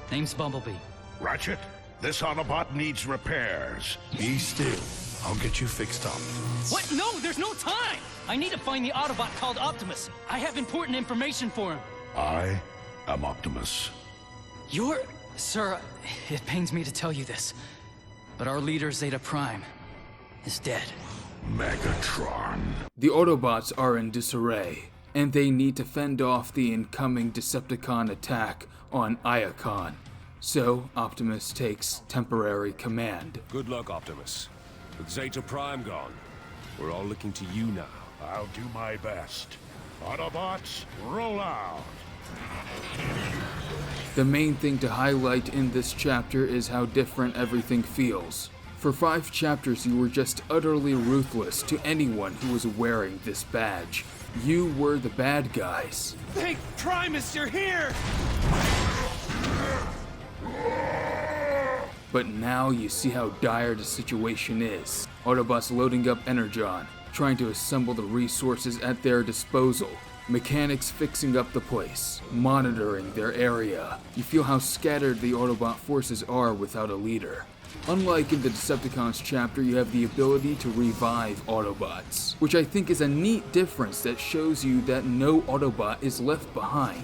Name's Bumblebee. Ratchet, this Autobot needs repairs. Be still. I'll get you fixed up. What? No, there's no time! I need to find the Autobot called Optimus. I have important information for him. I am Optimus. You're... Sir, it pains me to tell you this, but our leader, Zeta Prime, is dead. Megatron. The Autobots are in disarray, and they need to fend off the incoming Decepticon attack on Iacon. So, Optimus takes temporary command. Good luck, Optimus. With Zeta Prime gone, we're all looking to you now. I'll do my best. Autobots, roll out. The main thing to highlight in this chapter is how different everything feels. For 5 chapters, you were just utterly ruthless to anyone who was wearing this badge. You were the bad guys. Thank Primus you're here! But now you see how dire the situation is. Autobots loading up Energon, trying to assemble the resources at their disposal. Mechanics fixing up the place, monitoring their area. You feel how scattered the Autobot forces are without a leader. Unlike in the Decepticons chapter, you have the ability to revive Autobots, which I think is a neat difference that shows you that no Autobot is left behind.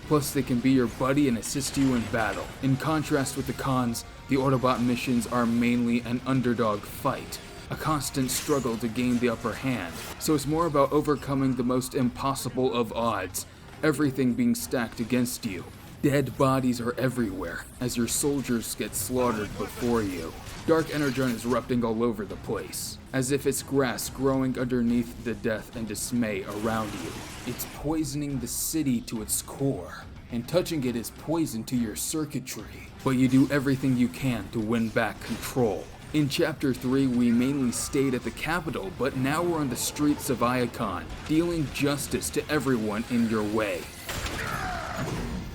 Plus, they can be your buddy and assist you in battle. In contrast with the cons, the Autobot missions are mainly an underdog fight, a constant struggle to gain the upper hand. So it's more about overcoming the most impossible of odds, everything being stacked against you. Dead bodies are everywhere, as your soldiers get slaughtered before you. Dark Energon is erupting all over the place, as if it's grass growing underneath the death and dismay around you. It's poisoning the city to its core, and touching it is poison to your circuitry. But you do everything you can to win back control. In Chapter 3, we mainly stayed at the capital, but now we're on the streets of Iacon, dealing justice to everyone in your way.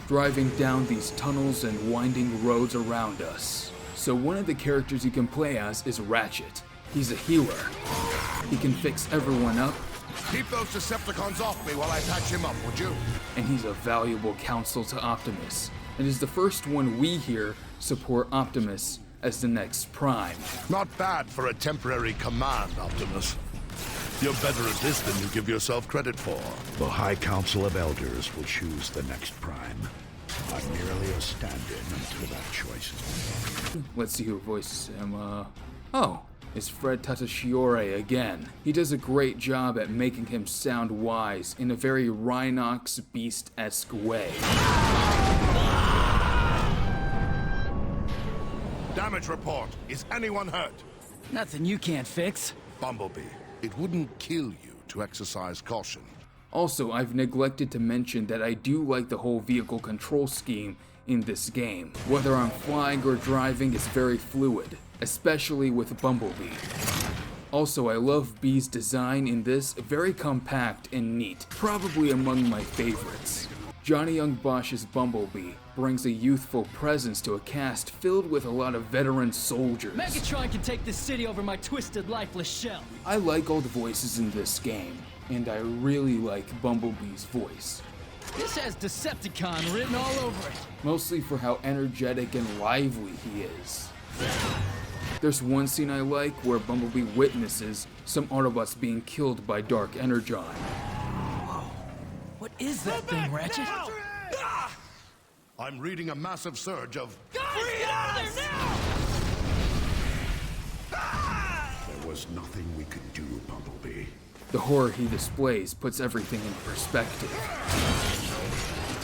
Driving down these tunnels and winding roads around us. So one of the characters you can play as is Ratchet. He's a healer. He can fix everyone up. Keep those Decepticons off me while I patch him up, would you? And he's a valuable counsel to Optimus, and is the first one we hear support Optimus as the next Prime. Not bad for a temporary command, Optimus. You're better at this than you give yourself credit for. The High Council of Elders will choose the next Prime. I'm merely a stand-in until that choice is made. Let's see who voices him. Oh, it's Fred Tatasciore again. He does a great job at making him sound wise in a very Rhinox Beast-esque way. Damage report. Is anyone hurt? Nothing you can't fix. Bumblebee, it wouldn't kill you to exercise caution. Also, I've neglected to mention that I do like the whole vehicle control scheme in this game. Whether I'm flying or driving is very fluid, especially with Bumblebee. Also, I love Bee's design in this, very compact and neat, probably among my favorites. Johnny Young Bosch's Bumblebee brings a youthful presence to a cast filled with a lot of veteran soldiers. Megatron can take this city over my twisted, lifeless shell. I like all the voices in this game, and I really like Bumblebee's voice. This has Decepticon written all over it. Mostly for how energetic and lively he is. There's one scene I like where Bumblebee witnesses some Autobots being killed by Dark Energon. What is that thing, Ratchet? I'm reading a massive surge of... There was nothing we could do, Bumblebee. The horror he displays puts everything in perspective.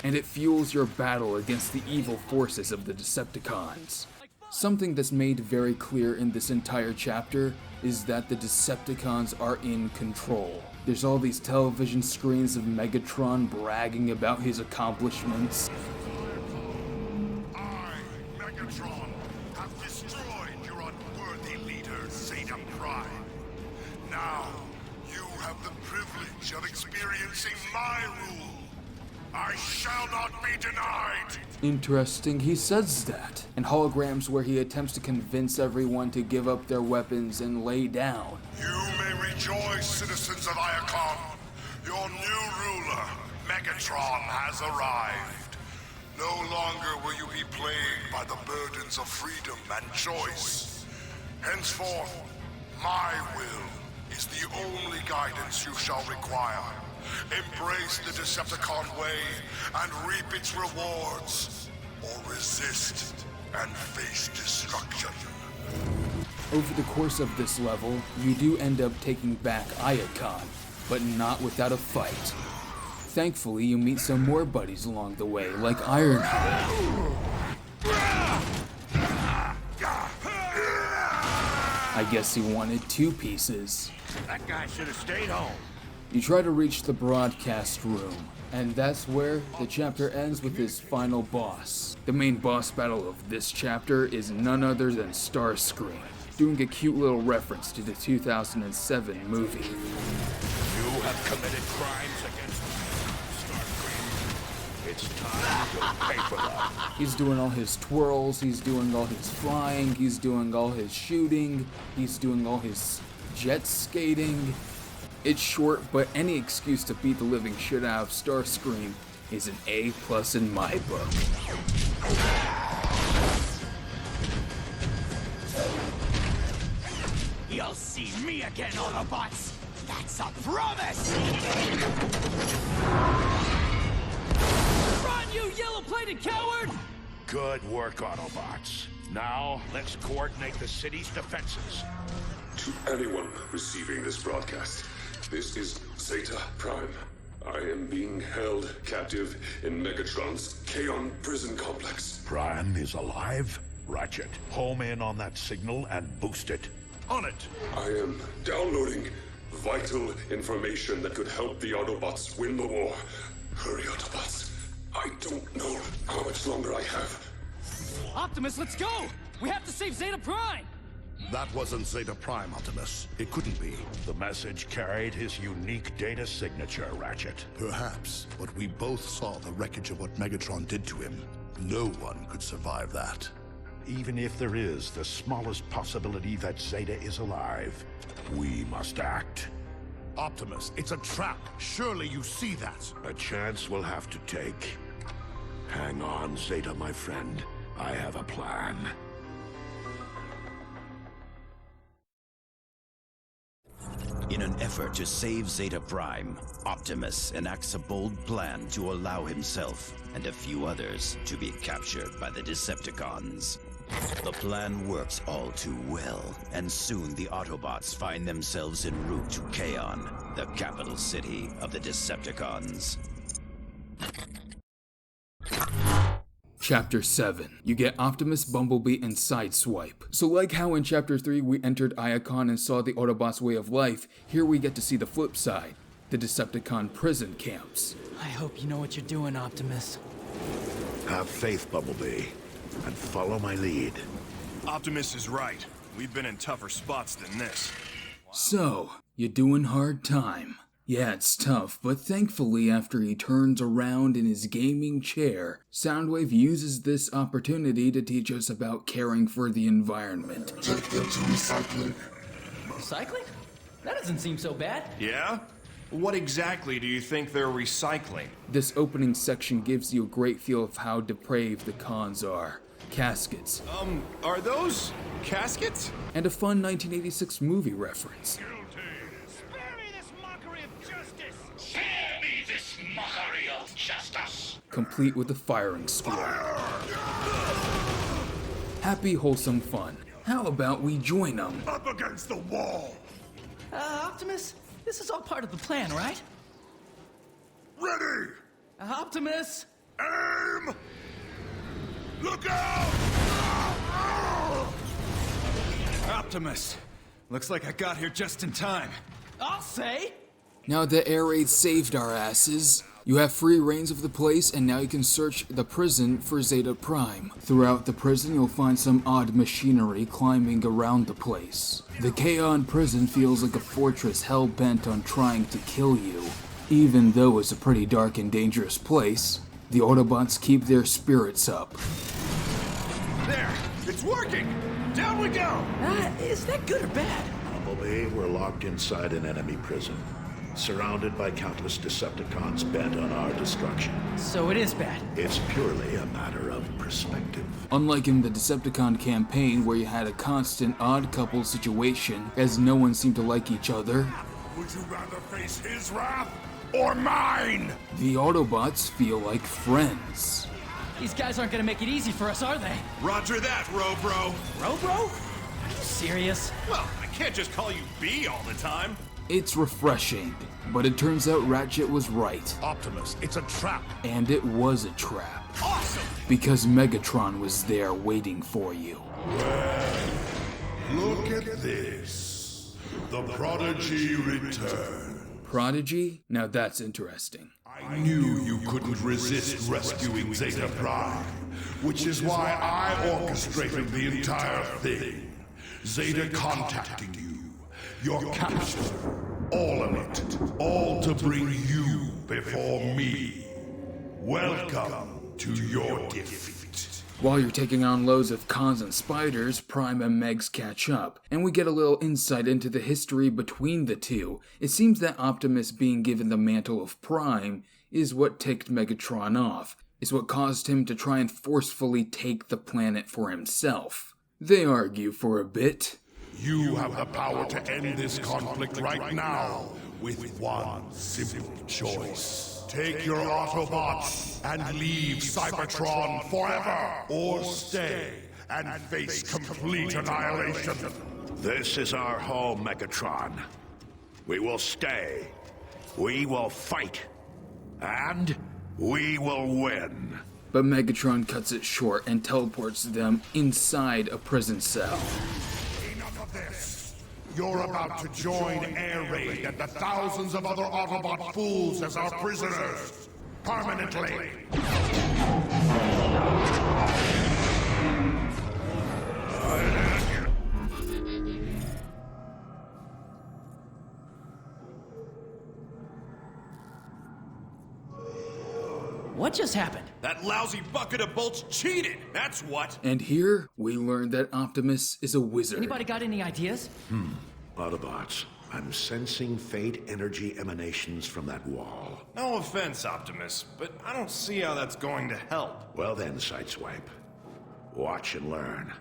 And it fuels your battle against the evil forces of the Decepticons. Something that's made very clear in this entire chapter is that the Decepticons are in control. There's all these television screens of Megatron bragging about his accomplishments. I, Megatron, have destroyed your unworthy leader, Zeta Prime. Now, you have the privilege of experiencing my rule. I shall not be denied. Interesting, he says that. And holograms where he attempts to convince everyone to give up their weapons and lay down. You may rejoice, citizens of Iacon. Your new ruler, Megatron, has arrived. No longer will you be plagued by the burdens of freedom and choice. Henceforth, my will is the only guidance you shall require. Embrace the Decepticon way and reap its rewards, or resist and face destruction. Over the course of this level, you do end up taking back Iacon, but not without a fight. Thankfully, you meet some more buddies along the way, like Ironhide. I guess he wanted two pieces. That guy should have stayed home. You try to reach the broadcast room, and that's where the chapter ends with his final boss. The main boss battle of this chapter is none other than Starscream, doing a cute little reference to the 2007 movie. You have committed crimes against Starscream. It's time to pay for them. He's doing all his twirls, he's doing all his flying, he's doing all his shooting, he's doing all his jet skating. It's short, but any excuse to beat the living shit out of Starscream is an A+ in my book. You'll see me again, Autobots! That's a promise! Run, you yellow-plated coward! Good work, Autobots. Now, let's coordinate the city's defenses. To anyone receiving this broadcast, this is Zeta Prime. I am being held captive in Megatron's Chaon prison complex. Prime is alive? Ratchet, home in on that signal and boost it. On it! I am downloading vital information that could help the Autobots win the war. Hurry, Autobots. I don't know how much longer I have. Optimus, let's go! We have to save Zeta Prime! That wasn't Zeta Prime, Optimus. It couldn't be. The message carried his unique data signature, Ratchet. Perhaps, but we both saw the wreckage of what Megatron did to him. No one could survive that. Even if there is the smallest possibility that Zeta is alive, we must act. Optimus, it's a trap. Surely you see that. A chance we'll have to take. Hang on, Zeta, my friend. I have a plan. In an effort to save Zeta Prime, Optimus enacts a bold plan to allow himself and a few others to be captured by the Decepticons. The plan works all too well, and soon the Autobots find themselves en route to Chaon, the capital city of the Decepticons. Chapter 7. You get Optimus, Bumblebee, and Sideswipe. So like how in Chapter 3 we entered Iacon and saw the Autobots' way of life, here we get to see the flip side, the Decepticon prison camps. I hope you know what you're doing, Optimus. Have faith, Bumblebee, and follow my lead. Optimus is right. We've been in tougher spots than this. So, you doing hard time? Yeah, it's tough, but thankfully after he turns around in his gaming chair, Soundwave uses this opportunity to teach us about caring for the environment. Take them to recycling. Recycling? That doesn't seem so bad. Yeah? What exactly do you think they're recycling? This opening section gives you a great feel of how depraved the cons are. Caskets. Are those caskets? And a fun 1986 movie reference. Spare me this mockery of justice! Spare me this mockery of justice! Complete with a firing squad. Happy, wholesome fun. How about we join them? Up against the wall! Optimus, this is all part of the plan, right? Ready! Optimus! Aim! Look out! Optimus. Looks like I got here just in time. I'll say! Now that air raid saved our asses, you have free reins of the place, and now you can search the prison for Zeta Prime. Throughout the prison, you'll find some odd machinery climbing around the place. The Chaon prison feels like a fortress hell-bent on trying to kill you. Even though it's a pretty dark and dangerous place, the Autobots keep their spirits up. There! It's working! Down we go! Is that good or bad? Bumblebee, we're locked inside an enemy prison, surrounded by countless Decepticons bent on our destruction. So it is bad. It's purely a matter of perspective. Unlike in the Decepticon campaign, where you had a constant odd couple situation, as no one seemed to like each other, Would you rather face his wrath or mine? the Autobots feel like friends. These guys aren't gonna make it easy for us, are they? Roger that, Robro. Robro? Are you serious? Well, I can't just call you B all the time. It's refreshing, but it turns out Ratchet was right. Optimus, it's a trap. And it was a trap. Awesome! Because Megatron was there waiting for you. Look at this. The Prodigy return. Prodigy? Now that's interesting. I knew you couldn't resist rescuing Zeta Prime, which is why I orchestrated the entire thing. Zeta contacting you, your capture, all of it, all to bring you before me. Welcome to your defeat. While you're taking on loads of cons and spiders, Prime and Megs catch up, and we get a little insight into the history between the two. It seems that Optimus being given the mantle of Prime is what ticked Megatron off, is what caused him to try and forcefully take the planet for himself. They argue for a bit. You have the power to end this conflict right now with one simple choice. Take your Autobots and leave Cybertron forever, or stay and face complete annihilation. This is our home, Megatron. We will stay. We will fight. And we will win. But Megatron cuts it short and teleports them inside a prison cell. Enough of this. You're about to join Air Raid and the thousands of other Autobot fools as our prisoners. Permanently. What just happened? That lousy bucket of bolts cheated, that's what! And here, we learn that Optimus is a wizard. Anybody got any ideas? Autobots, I'm sensing fate energy emanations from that wall. No offense, Optimus, but I don't see how that's going to help. Well then, Sideswipe. Watch and learn.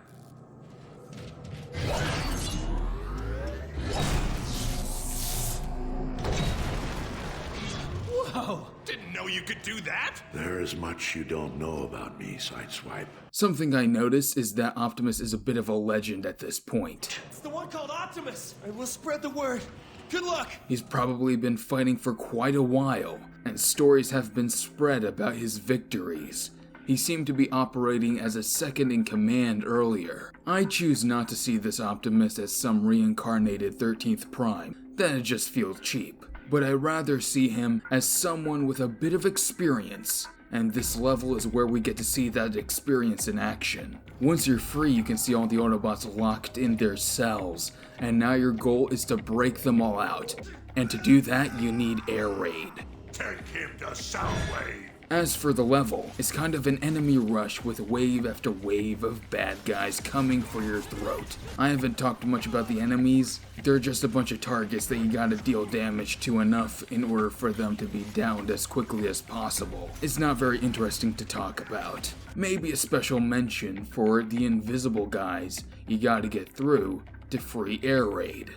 Whoa! Didn't know you could do that? There is much you don't know about me, Sideswipe. Something I noticed is that Optimus is a bit of a legend at this point. It's the one called Optimus! I will spread the word. Good luck! He's probably been fighting for quite a while, and stories have been spread about his victories. He seemed to be operating as a second in command earlier. I choose not to see this Optimus as some reincarnated 13th Prime. That just feels cheap. But I'd rather see him as someone with a bit of experience, and this level is where we get to see that experience in action. Once you're free, you can see all the Autobots locked in their cells, and now your goal is to break them all out. And to do that, you need Air Raid. Take him to Soundwave. As for the level, it's kind of an enemy rush with wave after wave of bad guys coming for your throat. I haven't talked much about the enemies. They're just a bunch of targets that you gotta deal damage to enough in order for them to be downed as quickly as possible. It's not very interesting to talk about. Maybe a special mention for the invisible guys you gotta get through to free Air Raid.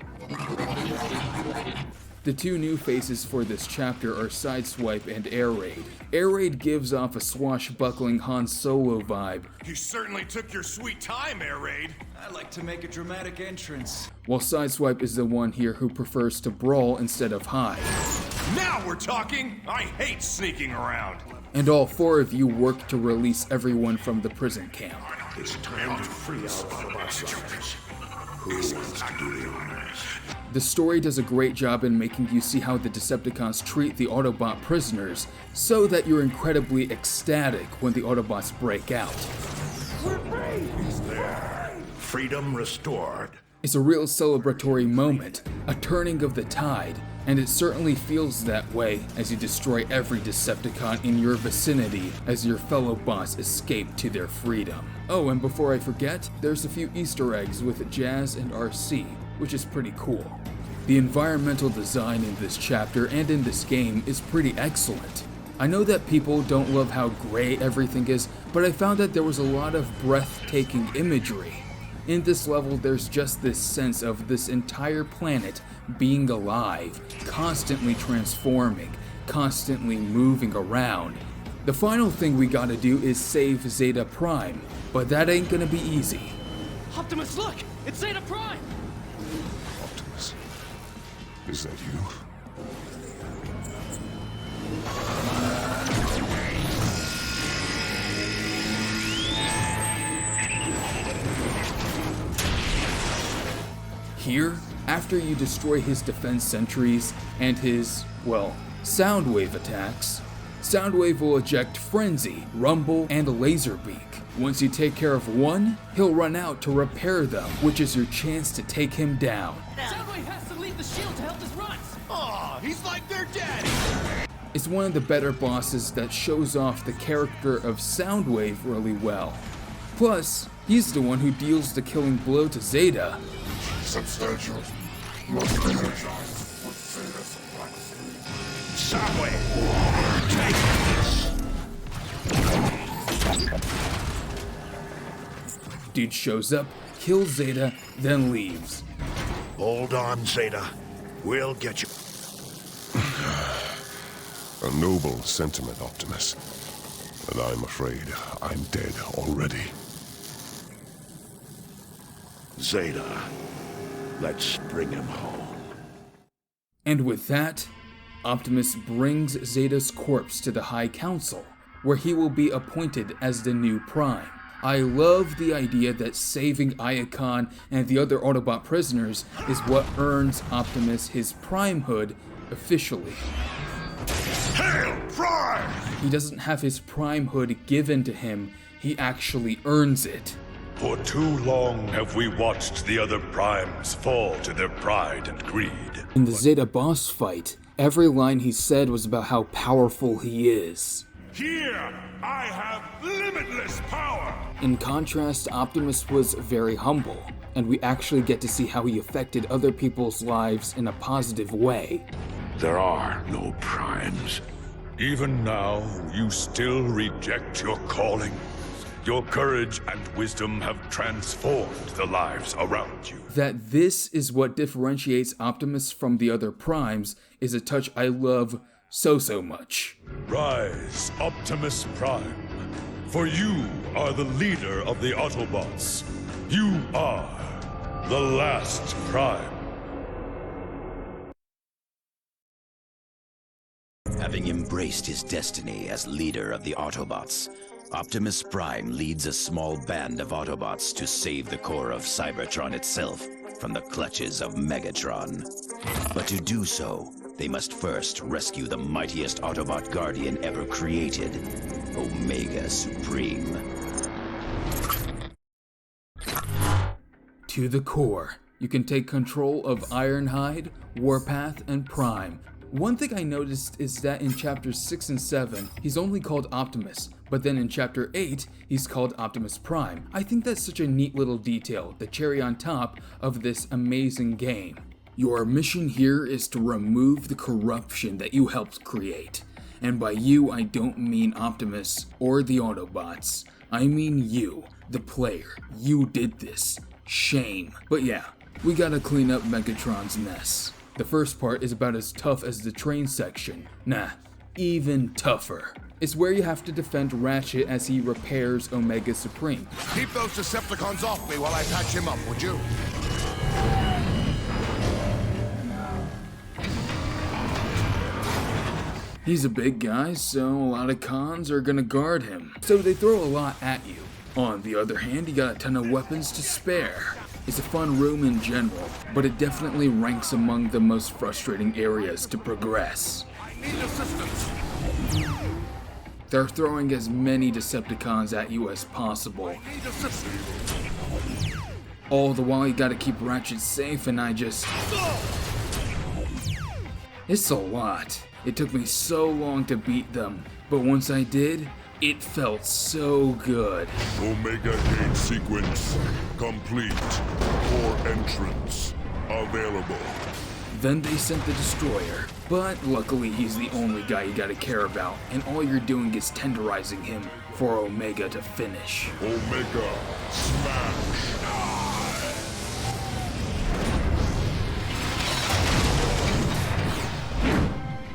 The two new faces for this chapter are Sideswipe and Air Raid. Air Raid gives off a swashbuckling Han Solo vibe, You certainly took your sweet time, Air Raid. I like to make a dramatic entrance. while Sideswipe is the one here who prefers to brawl instead of hide. Now we're talking! I hate sneaking around. And all four of you work to release everyone from the prison camp. It's time to free our Autobot soldiers. Who wants to do the honors? The story does a great job in making you see how the Decepticons treat the Autobot prisoners, so that you're incredibly ecstatic when the Autobots break out. He's there. Freedom restored. It's a real celebratory moment, a turning of the tide, and it certainly feels that way as you destroy every Decepticon in your vicinity as your fellow bots escape to their freedom. Oh, and before I forget, there's a few Easter eggs with Jazz and RC, which is pretty cool. The environmental design in this chapter and in this game is pretty excellent. I know that people don't love how gray everything is, but I found that there was a lot of breathtaking imagery. In this level, there's just this sense of this entire planet being alive, constantly transforming, constantly moving around. The final thing we gotta do is save Zeta Prime, but that ain't gonna be easy. Optimus, look! It's Zeta Prime! Optimus, is that you? Here, after you destroy his defense sentries and his, well, Soundwave attacks, Soundwave will eject Frenzy, Rumble, and Laserbeak. Once you take care of one, he'll run out to repair them, which is your chance to take him down. Soundwave has to leave the shield to help his runs! Aw, he's like their daddy. It's one of the better bosses that shows off the character of Soundwave really well. Plus, he's the one who deals the killing blow to Zeta. Substantial. Must energize with Zeta's Soundwave, take this. Dude shows up, kills Zeta, then leaves. Hold on, Zeta. We'll get you. A noble sentiment, Optimus. And I'm afraid I'm dead already. Zeta, let's bring him home. And with that, Optimus brings Zeta's corpse to the High Council, where he will be appointed as the new Prime. I love the idea that saving Iacon and the other Autobot prisoners is what earns Optimus his Primehood officially. Hail, Prime! He doesn't have his Primehood given to him, he actually earns it. For too long have we watched the other Primes fall to their pride and greed. In the Zeta boss fight, every line he said was about how powerful he is. Here, I have limitless power! In contrast, Optimus was very humble, and we actually get to see how he affected other people's lives in a positive way. There are no Primes. Even now, you still reject your calling. Your courage and wisdom have transformed the lives around you. That this is what differentiates Optimus from the other Primes is a touch I love so much. Rise, Optimus Prime, for you are the leader of the Autobots. You are the last Prime. Having embraced his destiny as leader of the Autobots, Optimus Prime leads a small band of Autobots to save the core of Cybertron itself from the clutches of Megatron. But to do so, they must first rescue the mightiest Autobot guardian ever created, Omega Supreme. To the core, you can take control of Ironhide, Warpath, and Prime. One thing I noticed is that in chapters 6 and 7, he's only called Optimus, but then in chapter 8, he's called Optimus Prime. I think that's such a neat little detail, the cherry on top of this amazing game. Your mission here is to remove the corruption that you helped create. And by you, I don't mean Optimus or the Autobots. I mean you, the player. You did this. Shame. But yeah, we gotta clean up Megatron's mess. The first part is about as tough as the train section. Nah, even tougher. It's where you have to defend Ratchet as he repairs Omega Supreme. Keep those Decepticons off me while I patch him up, would you? He's a big guy, so a lot of cons are gonna guard him. So they throw a lot at you. On the other hand, you got a ton of weapons to spare. It's a fun room in general, but it definitely ranks among the most frustrating areas to progress. I need assistance. They're throwing as many Decepticons at you as possible. I need assistance. All the while you gotta keep Ratchet safe, and it's a lot. It took me so long to beat them, but once I did, it felt so good. Omega Gate sequence complete. Core entrance available. Then they sent the destroyer, but luckily he's the only guy you gotta care about, and all you're doing is tenderizing him for Omega to finish. Omega smash.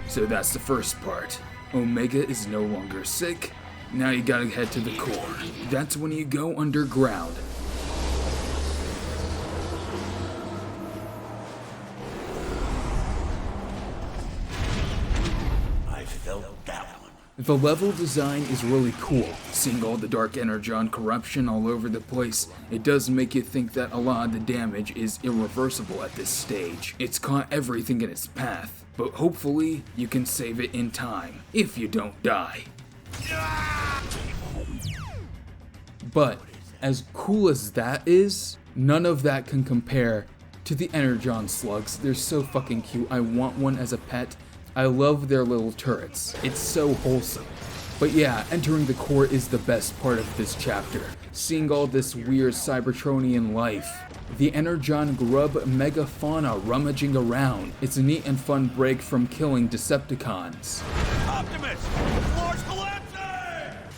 So that's the first part. Omega is no longer sick. Now you gotta head to the core. That's when you go underground. I felt that one. The level design is really cool. Seeing all the dark Energon corruption all over the place, it does make you think that a lot of the damage is irreversible at this stage. It's caught everything in its path, but hopefully you can save it in time, if you don't die. But as cool as that is, none of that can compare to the Energon slugs. They're so fucking cute. I want one as a pet. I love their little turrets. It's so wholesome. But yeah, entering the core is the best part of this chapter. Seeing all this weird Cybertronian life. The Energon grub megafauna rummaging around. It's a neat and fun break from killing Decepticons. Optimus! Floor's collapsing!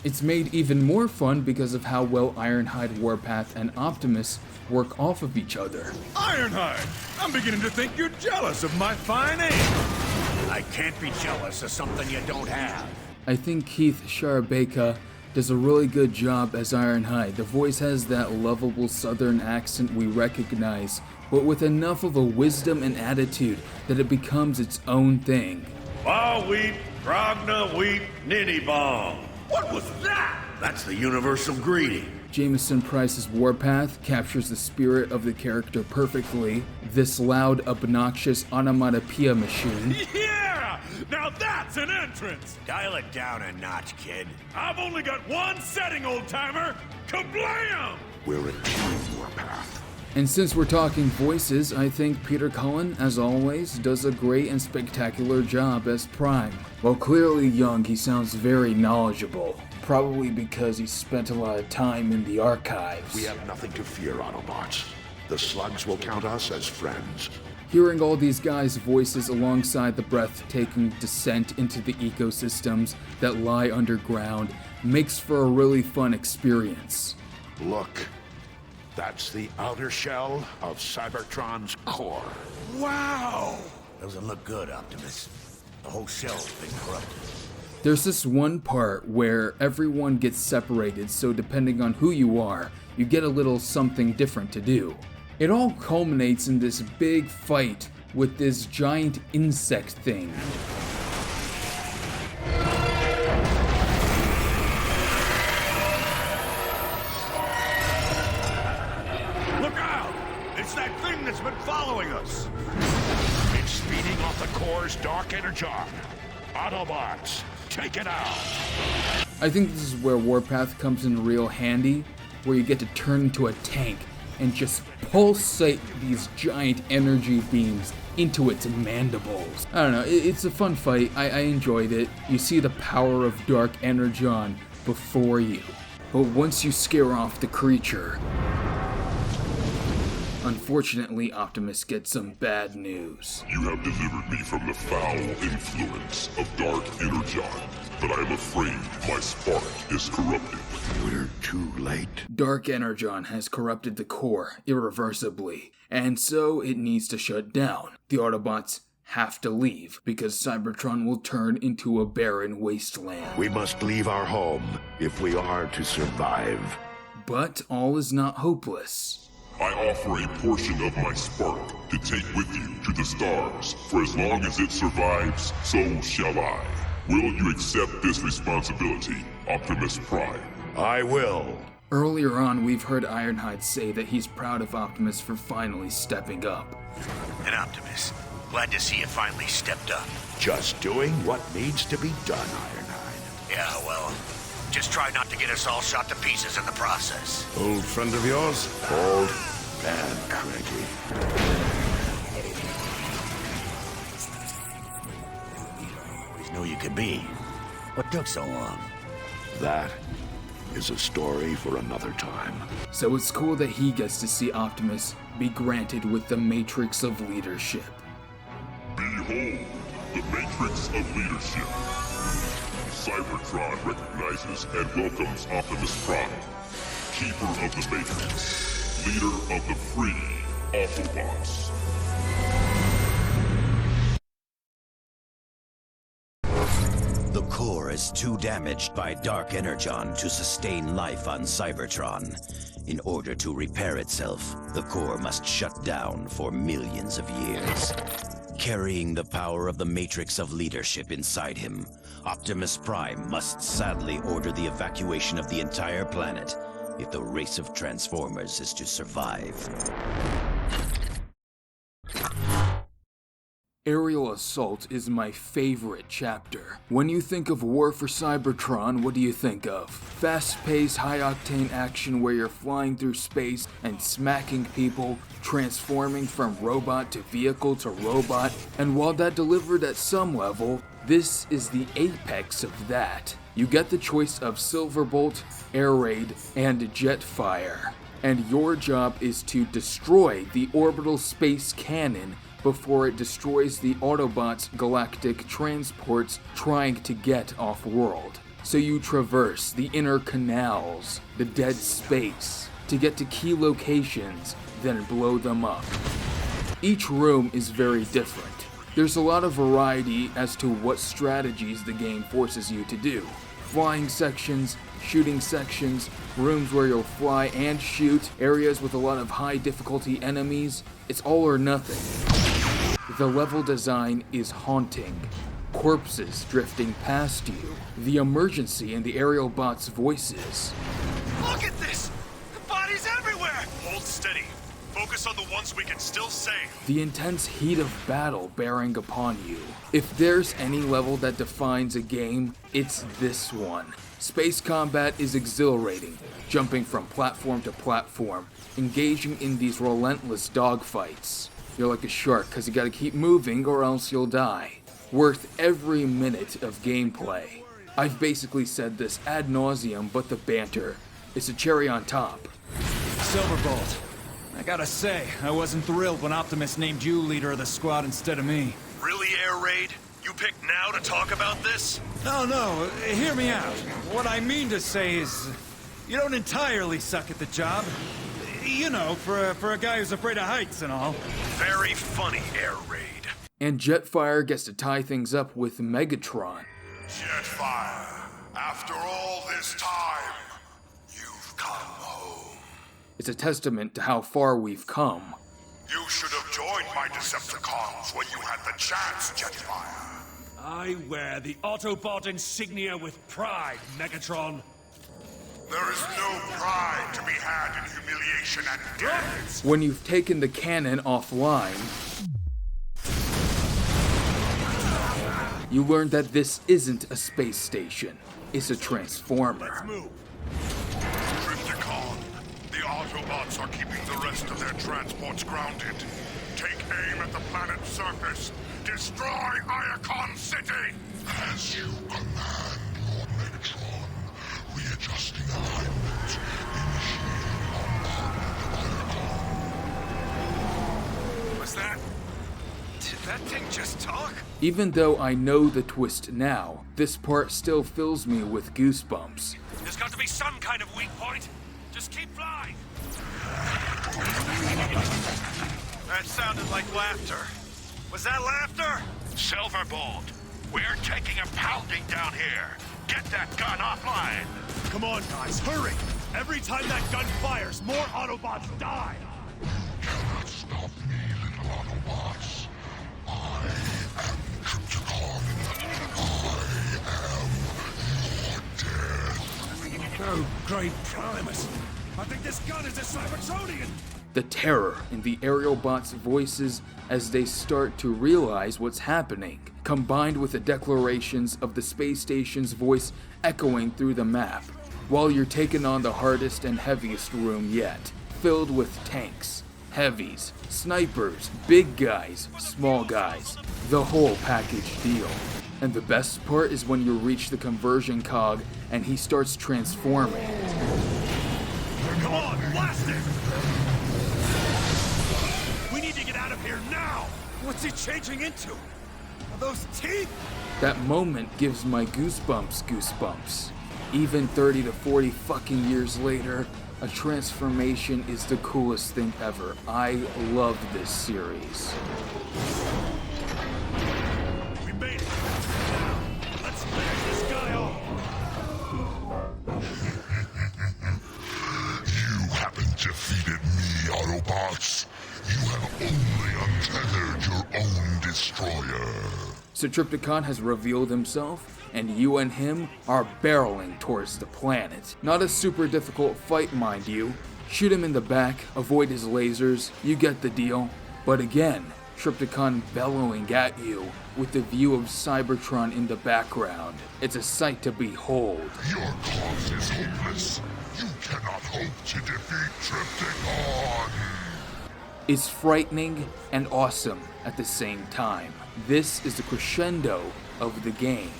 It's made even more fun because of how well Ironhide, Warpath, and Optimus work off of each other. Ironhide! I'm beginning to think you're jealous of my fine aim! I can't be jealous of something you don't have. I think Keith Sharbeka does a really good job as Ironhide. The voice has that lovable southern accent we recognize, but with enough of a wisdom and attitude that it becomes its own thing. Ba weep, Grogna weep, Nitty Bong. What was that? That's the universal greeting. Jameson Price's Warpath captures the spirit of the character perfectly. This loud, obnoxious onomatopoeia machine. Yeah! Now that's an entrance! Dial it down a notch, kid. I've only got one setting, old-timer! Kablam! We're a team, Warpath. And since we're talking voices, I think Peter Cullen, as always, does a great and spectacular job as Prime. While clearly young, he sounds very knowledgeable. Probably because he spent a lot of time in the archives. We have nothing to fear, Autobots. The slugs will count us as friends. Hearing all these guys' voices alongside the breathtaking descent into the ecosystems that lie underground makes for a really fun experience. Look, that's the outer shell of Cybertron's core. Wow! Doesn't look good, Optimus. The whole shell's been corrupted. There's this one part where everyone gets separated, so depending on who you are, you get a little something different to do. It all culminates in this big fight with this giant insect thing. Look out! It's that thing that's been following us! It's speeding off the core's dark energon. Autobots, take it out! I think this is where Warpath comes in real handy, where you get to turn into a tank and just pulsate these giant energy beams into its mandibles. I don't know, it's a fun fight. I enjoyed it. You see the power of Dark Energon before you. But once you scare off the creature, unfortunately, Optimus gets some bad news. You have delivered me from the foul influence of Dark Energon, but I am afraid my spark is corrupted. We're too late. Dark Energon has corrupted the core irreversibly, and so it needs to shut down. The Autobots have to leave, because Cybertron will turn into a barren wasteland. We must leave our home if we are to survive. But all is not hopeless. I offer a portion of my spark to take with you to the stars. For as long as it survives, so shall I. Will you accept this responsibility, Optimus Prime? I will. Earlier on, we've heard Ironhide say that he's proud of Optimus for finally stepping up. And Optimus, glad to see you finally stepped up. Just doing what needs to be done, Ironhide. Yeah, well, just try not to get us all shot to pieces in the process. Old friend of yours? Old and cranky. Always knew you could be. What took so long? That is a story for another time. So it's cool that he gets to see Optimus be granted with the Matrix of Leadership. Behold, the Matrix of Leadership. Cybertron recognizes and welcomes Optimus Prime, Keeper of the Matrix, Leader of the Free Autobots. The core is too damaged by Dark Energon to sustain life on Cybertron. In order to repair itself, the core must shut down for millions of years. Carrying the power of the Matrix of Leadership inside him, Optimus Prime must sadly order the evacuation of the entire planet if the race of Transformers is to survive. Aerial Assault is my favorite chapter. When you think of War for Cybertron, what do you think of? Fast-paced, high-octane action where you're flying through space and smacking people, transforming from robot to vehicle to robot, and while that delivered at some level, this is the apex of that. You get the choice of Silverbolt, Air Raid, and Jetfire, and your job is to destroy the orbital space cannon before it destroys the Autobots' galactic transports trying to get off-world. So you traverse the inner canals, the dead space, to get to key locations, then blow them up. Each room is very different. There's a lot of variety as to what strategies the game forces you to do. Flying sections, shooting sections, rooms where you'll fly and shoot, areas with a lot of high difficulty enemies. It's all or nothing. The level design is haunting. corpses drifting past you, the emergency in the aerial bots' voices. Look at this! The bodies everywhere! Hold steady. Focus on the ones we can still save. The intense heat of battle bearing upon you. If there's any level that defines a game, it's this one. Space combat is exhilarating, jumping from platform to platform, engaging in these relentless dogfights. You're like a shark because you gotta keep moving or else you'll die. Worth every minute of gameplay. I've basically said this ad nauseum, but the banter is a cherry on top. Silverbolt, I gotta say, I wasn't thrilled when Optimus named you leader of the squad instead of me. Really, Air Raid? You picked now to talk about this? No, hear me out. What I mean to say is, you don't entirely suck at the job. You know, for a guy who's afraid of heights and all. Very funny, Air Raid. And Jetfire gets to tie things up with Megatron. Jetfire, after all this time, you've come home. It's a testament to how far we've come. You should have joined my Decepticons when you had the chance, Jetfire. I wear the Autobot insignia with pride, Megatron. There is no pride to be had in humiliation and death. When you've taken the cannon offline, you learn that this isn't a space station, it's a transformer. Let's move. Trypticon, the Autobots are keeping the rest of their transports grounded. Take aim at the planet's surface. Destroy Iacon City! As you command, Lord Megatron. Readjusting alignment. Initiating bombardment of Iacon. Was that... Did that thing just talk? Even though I know the twist now, this part still fills me with goosebumps. There's got to be some kind of weak point. Just keep flying. That sounded like laughter. Was that laughter? Silverbolt, we're taking a pounding down here. Get that gun offline. Come on, guys, hurry! Every time that gun fires, more Autobots die! You cannot stop me, little Autobots. I am Trypticon. I am your death. Oh, great Primus! I think this gun is a Cybertronian! The terror in the aerial bots' voices as they start to realize what's happening, combined with the declarations of the space station's voice echoing through the map, while you're taking on the hardest and heaviest room yet, filled with tanks, heavies, snipers, big guys, small guys, the whole package deal. And the best part is when you reach the conversion cog and he starts transforming. Come on, blast it! We need to get out of here now! What's he changing into? Are those teeth? That moment gives my goosebumps. Even 30 to 40 fucking years later, a transformation is the coolest thing ever. I love this series. We made it! Now, let's finish this guy off! You haven't defeated me, Autobots. You have only untethered your own destroyer. So Trypticon has revealed himself, and you and him are barreling towards the planet. Not a super difficult fight, mind you. Shoot him in the back, avoid his lasers, you get the deal. But again, Trypticon bellowing at you with the view of Cybertron in the background. It's a sight to behold. Your cause is hopeless. You cannot hope to defeat Trypticon. It's frightening and awesome at the same time. This is the crescendo of the game,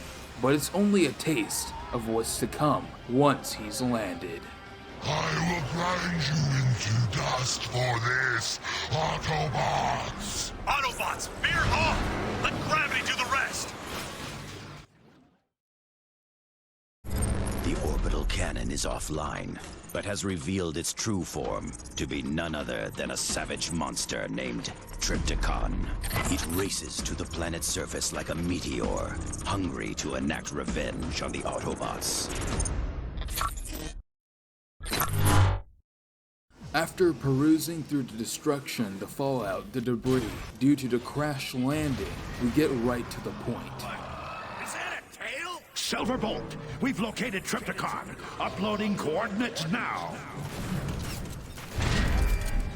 but it's only a taste of what's to come once he's landed. I will grind you into dust for this, Autobots! Autobots, veer off! Let gravity do the rest! The orbital cannon is offline, but has revealed its true form to be none other than a savage monster named Trypticon. It races to the planet's surface like a meteor, hungry to enact revenge on the Autobots. After perusing through the destruction, the fallout, the debris, due to the crash landing, we get right to the point. Silverbolt, we've located Trypticon. Uploading coordinates now.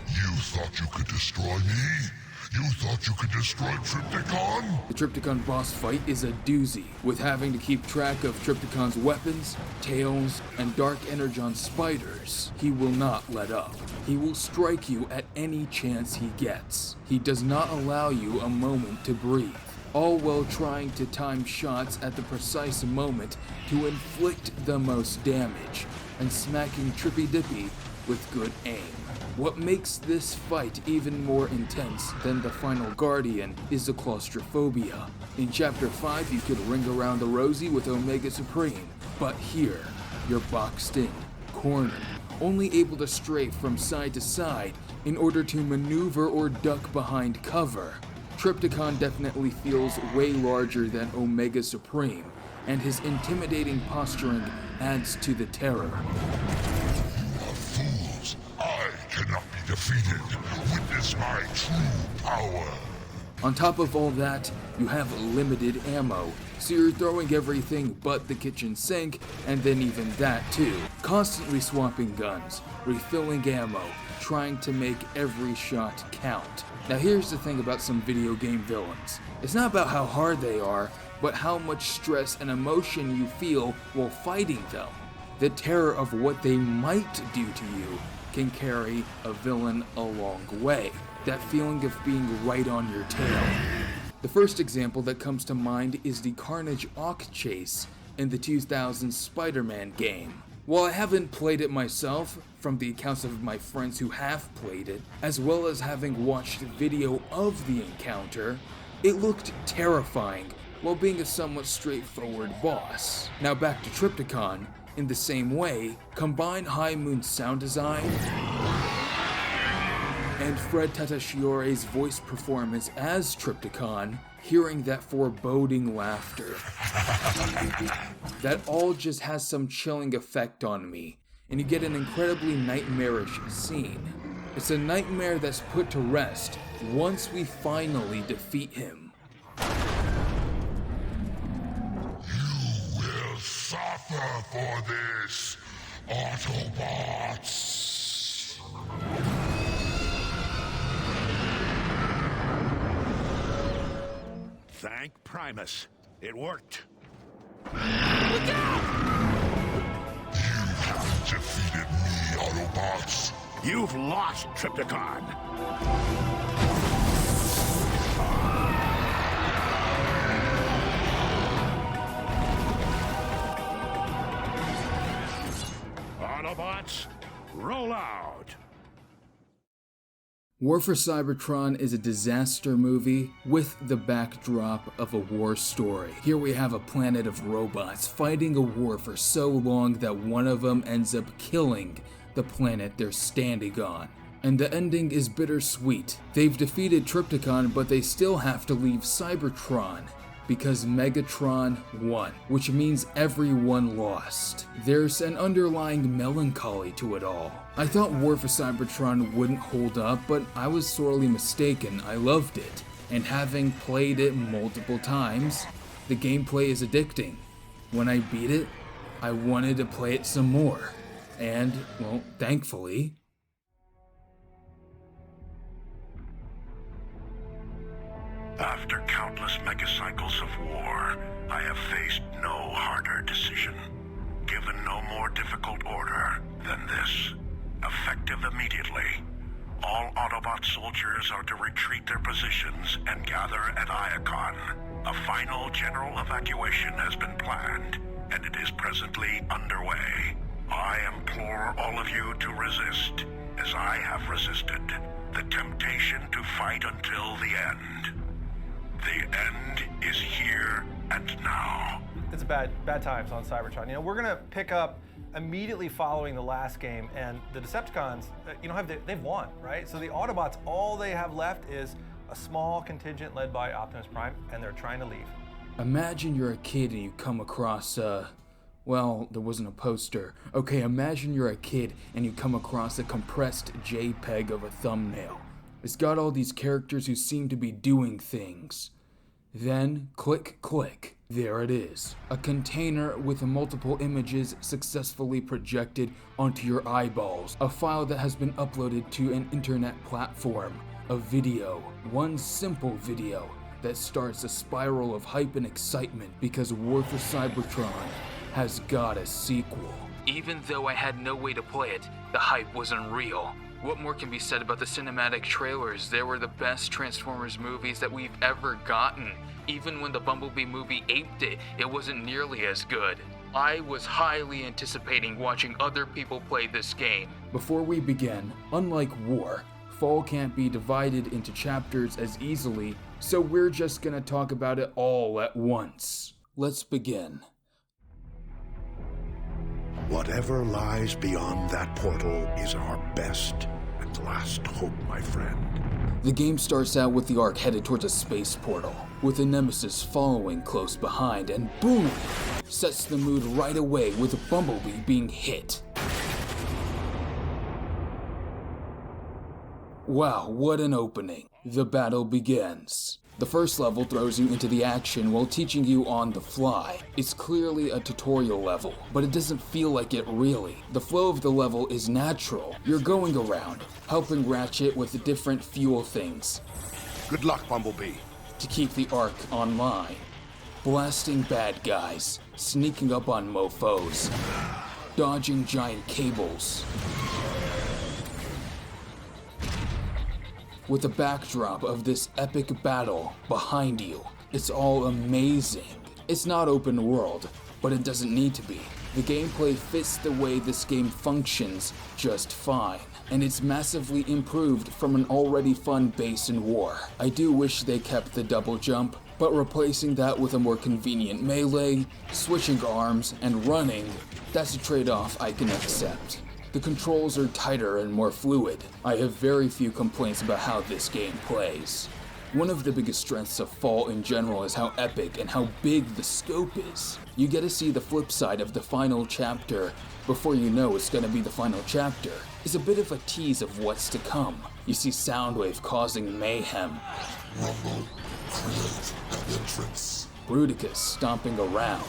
You thought you could destroy me? You thought you could destroy Trypticon? The Trypticon boss fight is a doozy, with having to keep track of Trypticon's weapons, tails, and dark energon spiders. He will not let up. He will strike you at any chance he gets. He does not allow you a moment to breathe, all while trying to time shots at the precise moment to inflict the most damage, and smacking Trippy Dippy with good aim. What makes this fight even more intense than the final Guardian is the claustrophobia. In Chapter 5 you could ring around the rosy with Omega Supreme, but here, you're boxed in, cornered, only able to strafe from side to side in order to maneuver or duck behind cover. Trypticon definitely feels way larger than Omega Supreme, and his intimidating posturing adds to the terror. Cannot be defeated. Witness my true power. On top of all that, you have limited ammo, so you're throwing everything but the kitchen sink, and then even that too. Constantly swapping guns, refilling ammo, trying to make every shot count. Now here's the thing about some video game villains. It's not about how hard they are, but how much stress and emotion you feel while fighting them. The terror of what they might do to you can carry a villain a long way. That feeling of being right on your tail. The first example that comes to mind is the Carnage Awk chase in the 2000 Spider-Man game. While I haven't played it myself, from the accounts of my friends who have played it, as well as having watched video of the encounter, it looked terrifying while being a somewhat straightforward boss. Now back to Trypticon. In the same way, combine High Moon's sound design and Fred Tatashiore's voice performance as Trypticon, hearing that foreboding laughter. That all just has some chilling effect on me, and you get an incredibly nightmarish scene. It's a nightmare that's put to rest once we finally defeat him. Suffer for this, Autobots! Thank Primus. It worked. Look out! You have defeated me, Autobots. You've lost, Trypticon. Autobots, roll out! War for Cybertron is a disaster movie with the backdrop of a war story. Here we have a planet of robots fighting a war for so long that one of them ends up killing the planet they're standing on. And the ending is bittersweet. They've defeated Trypticon, but they still have to leave Cybertron, because Megatron won, which means everyone lost. There's an underlying melancholy to it all. I thought War for Cybertron wouldn't hold up, but I was sorely mistaken. I loved it, and having played it multiple times, the gameplay is addicting. When I beat it, I wanted to play it some more, and, well, thankfully, after countless megacycles of war, I have faced no harder decision, given no more difficult order than this. Effective immediately, all Autobot soldiers are to retreat their positions and gather at Iacon. A final general evacuation has been planned, and it is presently underway. I implore all of you to resist, as I have resisted, the temptation to fight until the end. The end is here and now. It's bad times on Cybertron. You know, we're gonna pick up immediately following the last game, and the Decepticons, they've won, right? So the Autobots, all they have left is a small contingent led by Optimus Prime, and they're trying to leave. Imagine you're a kid and you come across well, there wasn't a poster. Okay, imagine you're a kid and you come across a compressed JPEG of a thumbnail. It's got all these characters who seem to be doing things. Then, click, click. There it is, a container with multiple images successfully projected onto your eyeballs, a file that has been uploaded to an internet platform, a video, one simple video that starts a spiral of hype and excitement because War for Cybertron has got a sequel. Even though I had no way to play it, the hype was unreal. What more can be said about the cinematic trailers? They were the best Transformers movies that we've ever gotten. Even when the Bumblebee movie aped it, it wasn't nearly as good. I was highly anticipating watching other people play this game. Before we begin, unlike War, Fall can't be divided into chapters as easily, so we're just gonna talk about it all at once. Let's begin. Whatever lies beyond that portal is our best and last hope, my friend. The game starts out with the Ark headed towards a space portal, with a nemesis following close behind, and boom! Sets the mood right away with Bumblebee being hit. Wow, what an opening. The battle begins. The first level throws you into the action while teaching you on the fly. It's clearly a tutorial level, but it doesn't feel like it really. The flow of the level is natural. You're going around, helping Ratchet with the different fuel things. Good luck, Bumblebee. To keep the Ark online. Blasting bad guys, sneaking up on mofos, dodging giant cables. With the backdrop of this epic battle behind you, it's all amazing. It's not open world, but it doesn't need to be. The gameplay fits the way this game functions just fine, and it's massively improved from an already fun base in War. I do wish they kept the double jump, but replacing that with a more convenient melee, switching arms, and running, that's a trade-off I can accept. The controls are tighter and more fluid. I have very few complaints about how this game plays. One of the biggest strengths of Fall in general is how epic and how big the scope is. You get to see the flip side of the final chapter before you know it's gonna be the final chapter. It's a bit of a tease of what's to come. You see Soundwave causing mayhem. Bruticus stomping around.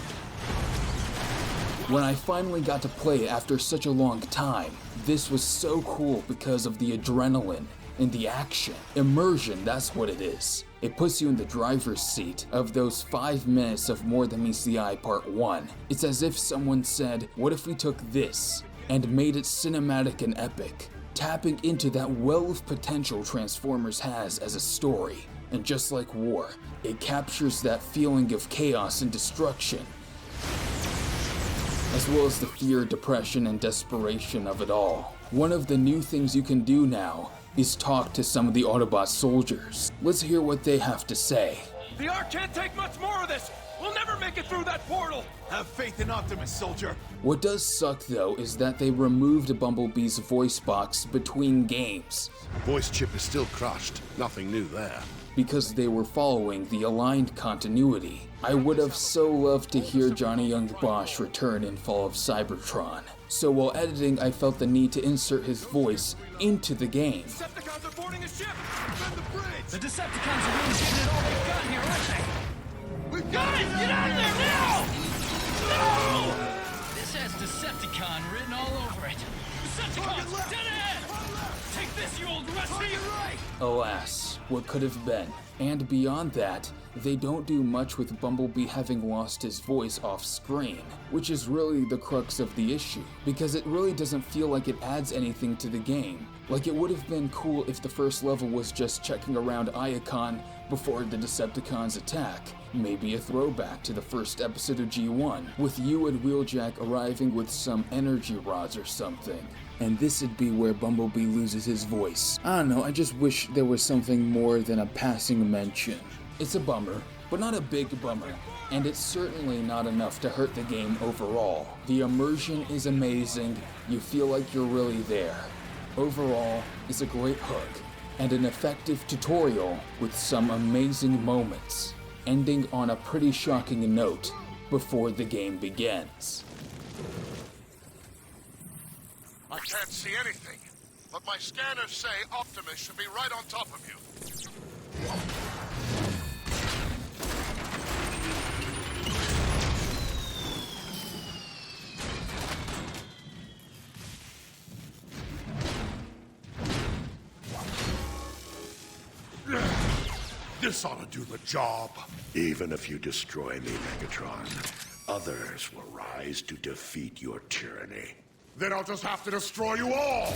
When I finally got to play it after such a long time, this was so cool because of the adrenaline and the action. Immersion, that's what it is. It puts you in the driver's seat of those 5 minutes of More Than Meets the Eye Part 1. It's as if someone said, what if we took this and made it cinematic and epic, tapping into that well of potential Transformers has as a story. And just like War, it captures that feeling of chaos and destruction, as well as the fear, depression, and desperation of it all. One of the new things you can do now is talk to some of the Autobot soldiers. Let's hear what they have to say. The Ark can't take much more of this! We'll never make it through that portal! Have faith in Optimus, soldier! What does suck though is that they removed Bumblebee's voice box between games. Voice chip is still crushed. Nothing new there. Because they were following the aligned continuity. I would have so loved to hear Johnny Young Bosch return in Fall of Cybertron. So while editing, I felt the need to insert his voice into the game. Decepticons are boarding a ship! Defend the bridge! The Decepticons are really giving it all they've got here, aren't they? We've got it! Get out of there now! No! This has Decepticon written all over it. Decepticons, dead ahead! Take this, you old rusty! Alas, what could have been. And beyond that, they don't do much with Bumblebee having lost his voice off screen, which is really the crux of the issue, because it really doesn't feel like it adds anything to the game. Like it would have been cool if the first level was just checking around Iacon before the Decepticons attack. Maybe a throwback to the first episode of G1, with you and Wheeljack arriving with some energy rods or something. And this would be where Bumblebee loses his voice. I don't know, I just wish there was something more than a passing mention. It's a bummer, but not a big bummer, and it's certainly not enough to hurt the game overall. The immersion is amazing, you feel like you're really there. Overall, it's a great hook, and an effective tutorial with some amazing moments, ending on a pretty shocking note before the game begins. I can't see anything, but my scanners say Optimus should be right on top of you. This ought to do the job. Even if you destroy me, Megatron, others will rise to defeat your tyranny. Then I'll just have to destroy you all!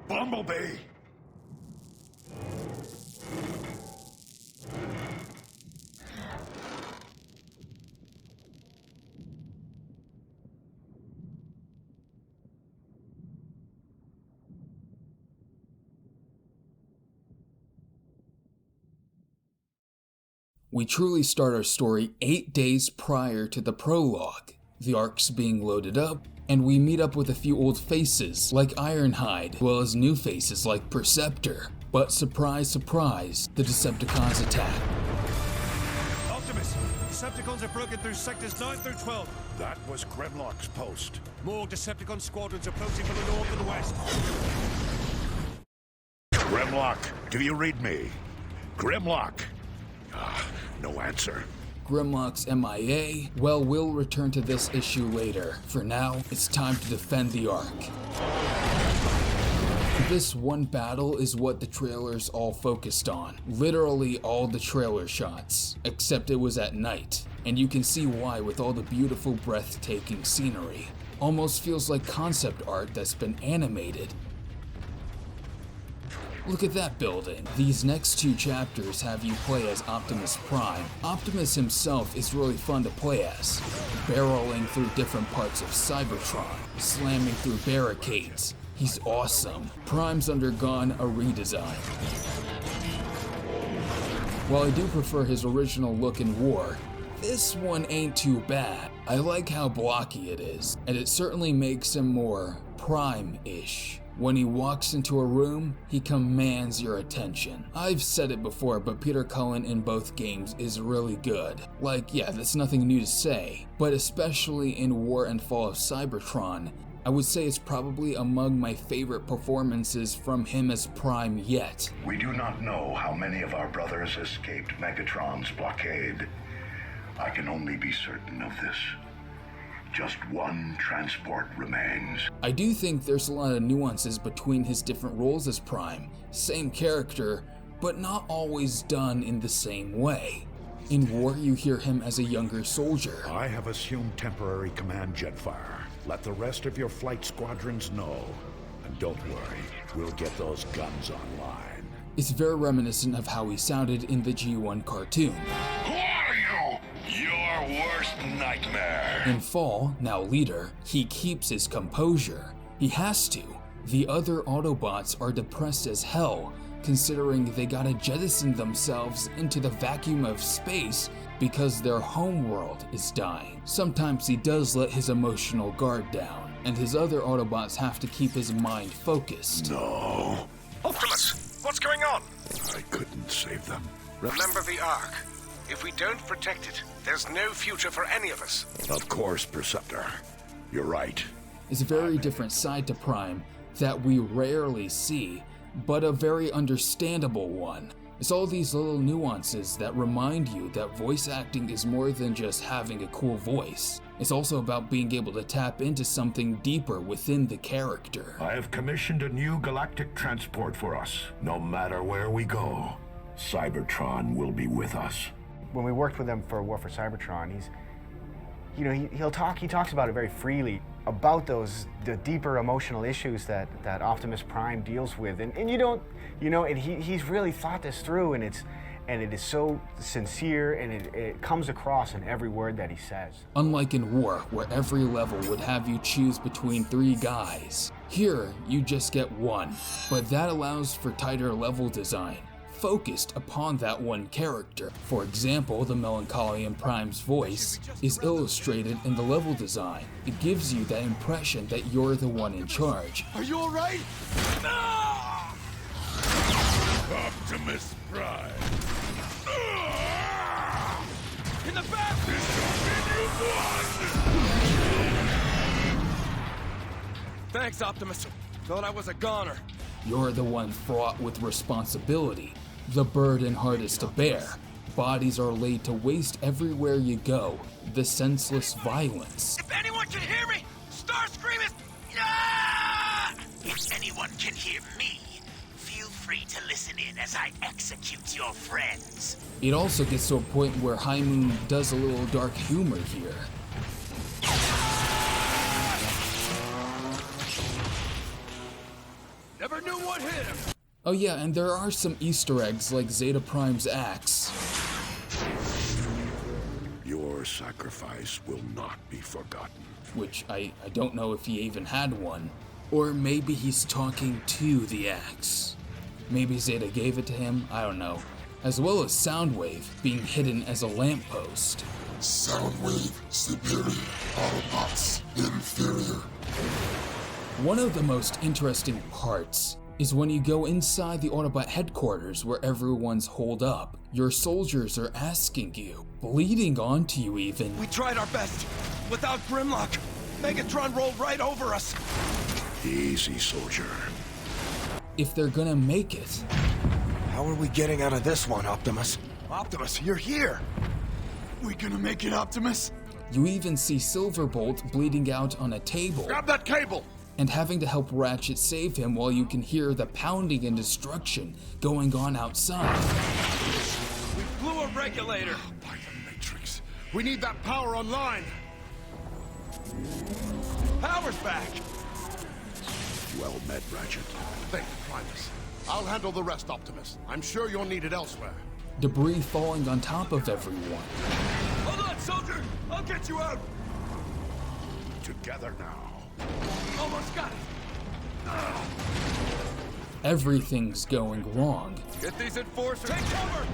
Bumblebee! We truly start our story 8 days prior to the prologue. The arc's being loaded up, and we meet up with a few old faces like Ironhide, as well as new faces like Perceptor. But surprise, surprise, the Decepticons attack. Optimus, Decepticons have broken through sectors 9 through 12. That was Grimlock's post. More Decepticon squadrons approaching from the north and west. Grimlock, do you read me? Grimlock! No answer. Grimlock's MIA? Well, we'll return to this issue later. For now, it's time to defend the Ark. This one battle is what the trailers all focused on. Literally all the trailer shots. Except it was at night. And you can see why with all the beautiful, breathtaking scenery. Almost feels like concept art that's been animated. Look at that building. These next 2 chapters have you play as Optimus Prime. Optimus himself is really fun to play as, barreling through different parts of Cybertron, slamming through barricades. He's awesome. Prime's undergone a redesign. While I do prefer his original look in War, this one ain't too bad. I like how blocky it is, and it certainly makes him more Prime-ish. When he walks into a room, he commands your attention. I've said it before, but Peter Cullen in both games is really good. Like, yeah, that's nothing new to say, but especially in War and Fall of Cybertron, I would say it's probably among my favorite performances from him as Prime yet. We do not know how many of our brothers escaped Megatron's blockade. I can only be certain of this. Just one transport remains. I do think there's a lot of nuances between his different roles as Prime. Same character, but not always done in the same way. In War, you hear him as a younger soldier. I have assumed temporary command Jetfire. Let the rest of your flight squadrons know. And don't worry, we'll get those guns online. It's very reminiscent of how he sounded in the G1 cartoon. Who are you? Your worst nightmare. In Fall, now leader, he keeps his composure. He has to. The other Autobots are depressed as hell, considering they gotta jettison themselves into the vacuum of space because their homeworld is dying. Sometimes he does let his emotional guard down, and his other Autobots have to keep his mind focused. No. Optimus, what's going on? I couldn't save them. Remember the Ark. If we don't protect it, there's no future for any of us. Of course, Perceptor. You're right. It's a very different side to Prime that we rarely see, but a very understandable one. It's all these little nuances that remind you that voice acting is more than just having a cool voice. It's also about being able to tap into something deeper within the character. I have commissioned a new galactic transport for us. No matter where we go, Cybertron will be with us. When we worked with him for War for Cybertron, he talks about it very freely, about the deeper emotional issues that Optimus Prime deals with, and he's really thought this through, and it is so sincere, and it comes across in every word that he says. Unlike in War, where every level would have you choose between 3 guys, here you just get 1, but that allows for tighter level design, focused upon that one character. For example, the melancholy in Prime's voice is illustrated in the level design. It gives you that impression that you're the one in charge. Are you alright? Optimus Prime. In the back! Thanks, Optimus. Thought I was a goner. You're the one fraught with responsibility. The burden hardest to bear. Bodies are laid to waste everywhere you go. The senseless violence. If anyone can hear me, Starscream is... Ah! If anyone everyone can hear me, feel free to listen in as I execute your friends. It also gets to a point where High Moon does a little dark humor here. Never knew what hit him. Oh yeah, and there are some Easter eggs like Zeta Prime's axe. Your sacrifice will not be forgotten. Which I don't know if he even had one. Or maybe he's talking to the axe. Maybe Zeta gave it to him, I don't know. As well as Soundwave being hidden as a lamppost. Soundwave superior, Autobots inferior. One of the most interesting parts is when you go inside the Autobot headquarters where everyone's holed up. Your soldiers are asking you, bleeding onto you even. We tried our best. Without Grimlock, Megatron rolled right over us. Easy, soldier. If they're gonna make it. How are we getting out of this one, Optimus? Optimus, you're here. We gonna make it, Optimus? You even see Silverbolt bleeding out on a table. Grab that cable! And having to help Ratchet save him while you can hear the pounding and destruction going on outside. We blew a regulator. By the Matrix. We need that power online. Power's back. Well met, Ratchet. Thank you, Primus. I'll handle the rest, Optimus. I'm sure you'll need it elsewhere. Debris falling on top of everyone. Hold on, soldier! I'll get you out! Together now. Almost got it! Everything's going wrong. Get these enforcers! Take cover!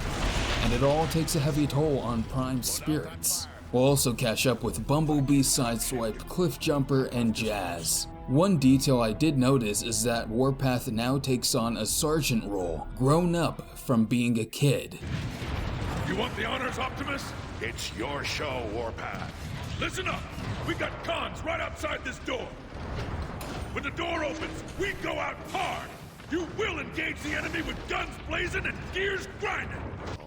And it all takes a heavy toll on Prime's spirits. We'll also catch up with Bumblebee, Sideswipe, Cliffjumper, and Jazz. One detail I did notice is that Warpath now takes on a sergeant role, grown up from being a kid. You want the honors, Optimus? It's your show, Warpath. Listen up! We got cons right outside this door. When the door opens, we go out hard. You will engage the enemy with guns blazing and gears grinding.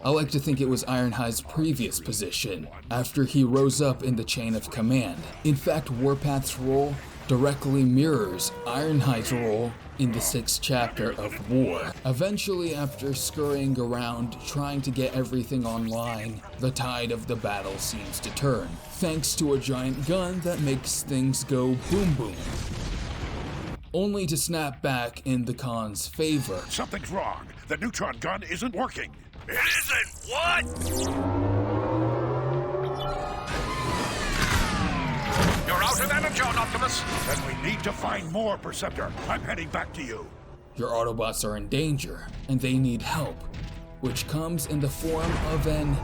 I like to think it was Ironhide's previous position, after he rose up in the chain of command. In fact, Warpath's role directly mirrors Ironhide's role in the 6th chapter of War. Eventually, after scurrying around trying to get everything online, the tide of the battle seems to turn, thanks to a giant gun that makes things go boom boom. Only to snap back in the Khan's favor. Something's wrong. The neutron gun isn't working. It isn't? What? You're out of Energon, Optimus! Then we need to find more, Perceptor. I'm heading back to you. Your Autobots are in danger, and they need help, which comes in the form of an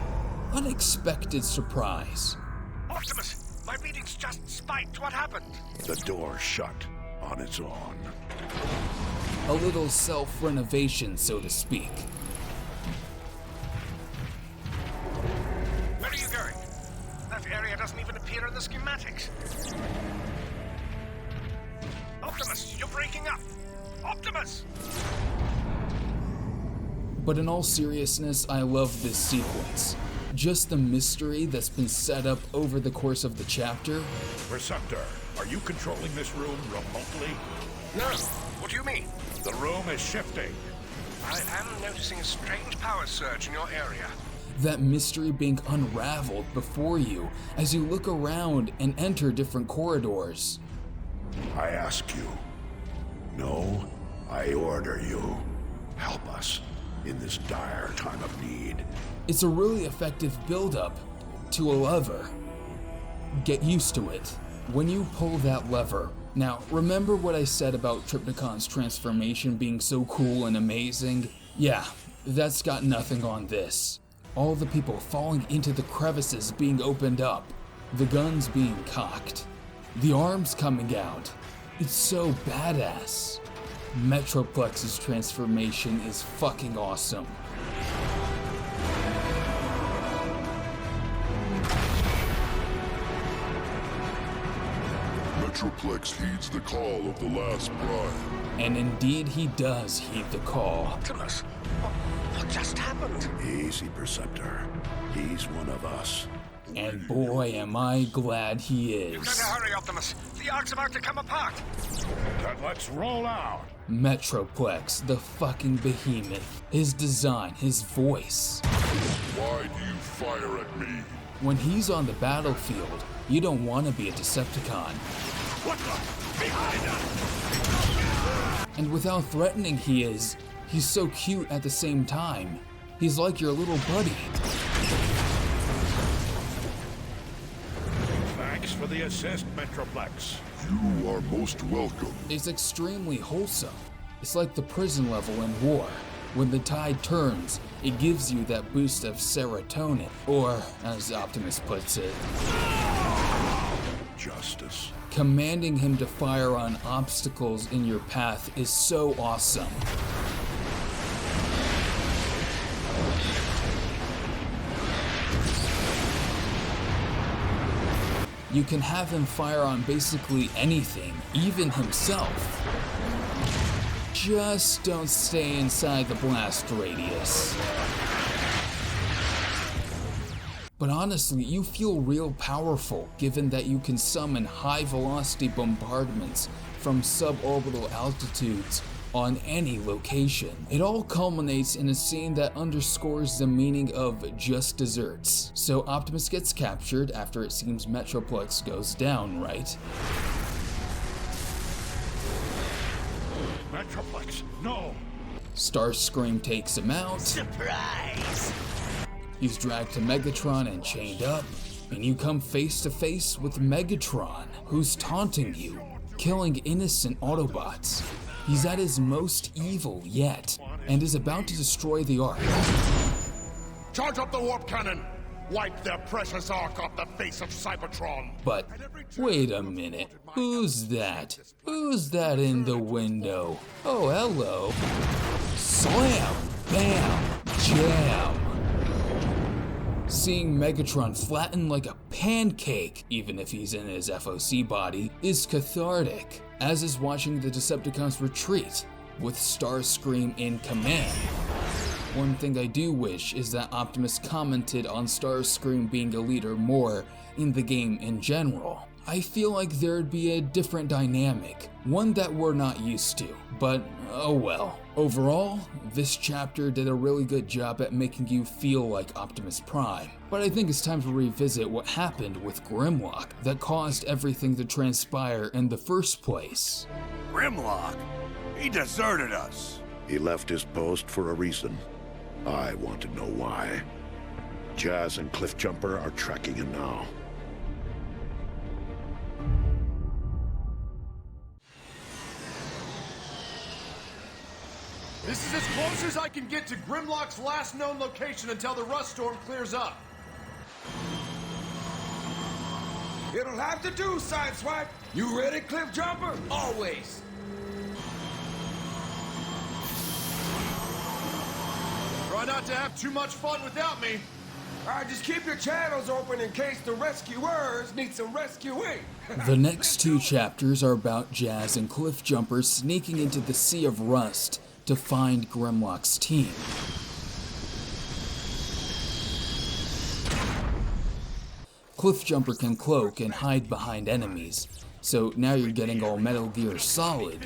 unexpected surprise. Optimus, my readings just spiked. What happened? The door shut on its own. A little self-renovation, so to speak. Where are you going? That area doesn't even appear in the schematics. Optimus, you're breaking up! Optimus! But in all seriousness, I love this sequence. Just the mystery that's been set up over the course of the chapter. Perceptor, are you controlling this room remotely? No. What do you mean? The room is shifting. I am noticing a strange power surge in your area. That mystery being unraveled before you as you look around and enter different corridors. I ask you. No, I order you. Help us in this dire time of need. It's a really effective build-up to a lever. Get used to it. When you pull that lever, now remember what I said about Trypticon's transformation being so cool and amazing? Yeah, that's got nothing on this. All the people falling into the crevices being opened up, the guns being cocked, the arms coming out. It's so badass. Metroplex's transformation is fucking awesome. Metroplex heeds the call of the last Prime. And indeed he does heed the call. Optimus, what just happened? Easy, Perceptor. He's one of us. And boy, am I glad he You better is. hurry, Optimus. The the ark's about to come apart. Then let's roll out. Metroplex, the fucking behemoth. His design, his voice. Why do you fire at me? When he's on the battlefield, you don't want to be a Decepticon. What the? Behind us! And with how threatening he is, he's so cute at the same time. He's like your little buddy. Thanks for the assist, Metroplex. You are most welcome. It's extremely wholesome. It's like the prison level in war. When the tide turns, it gives you that boost of serotonin, or, as Optimus puts it, justice. Commanding him to fire on obstacles in your path is so awesome. You can have him fire on basically anything, even himself. Just don't stay inside the blast radius. But honestly, you feel real powerful, given that you can summon high-velocity bombardments from suborbital altitudes on any location. It all culminates in a scene that underscores the meaning of just desserts. So Optimus gets captured after it seems Metroplex goes down, right? Metroplex, no! Starscream takes him out. Surprise! He's dragged to Megatron and chained up, and you come face to face with Megatron, who's taunting you, killing innocent Autobots. He's at his most evil yet, and is about to destroy the Ark. Charge up the warp cannon! Wipe their precious Ark off the face of Cybertron! But, wait a minute, who's that? Who's that in the window? Oh, hello. Slam! Bam! Jam! Seeing Megatron flatten like a pancake, even if he's in his FOC body, is cathartic, as is watching the Decepticons retreat, with Starscream in command. One thing I do wish is that Optimus commented on Starscream being a leader more in the game in general. I feel like there'd be a different dynamic, one that we're not used to, but oh well. Overall, this chapter did a really good job at making you feel like Optimus Prime, but I think it's time to revisit what happened with Grimlock that caused everything to transpire in the first place. Grimlock? He deserted us. He left his post for a reason. I want to know why. Jazz and Cliffjumper are tracking him now. This is as close as I can get to Grimlock's last known location until the rust storm clears up. It'll have to do, Sideswipe. You ready, Cliffjumper? Always. Try not to have too much fun without me. All right, just keep your channels open in case the rescuers need some rescuing. The next two chapters are about Jazz and Cliffjumper sneaking into the Sea of Rust to find Grimlock's team. Cliffjumper can cloak and hide behind enemies, so now you're getting all Metal Gear Solid.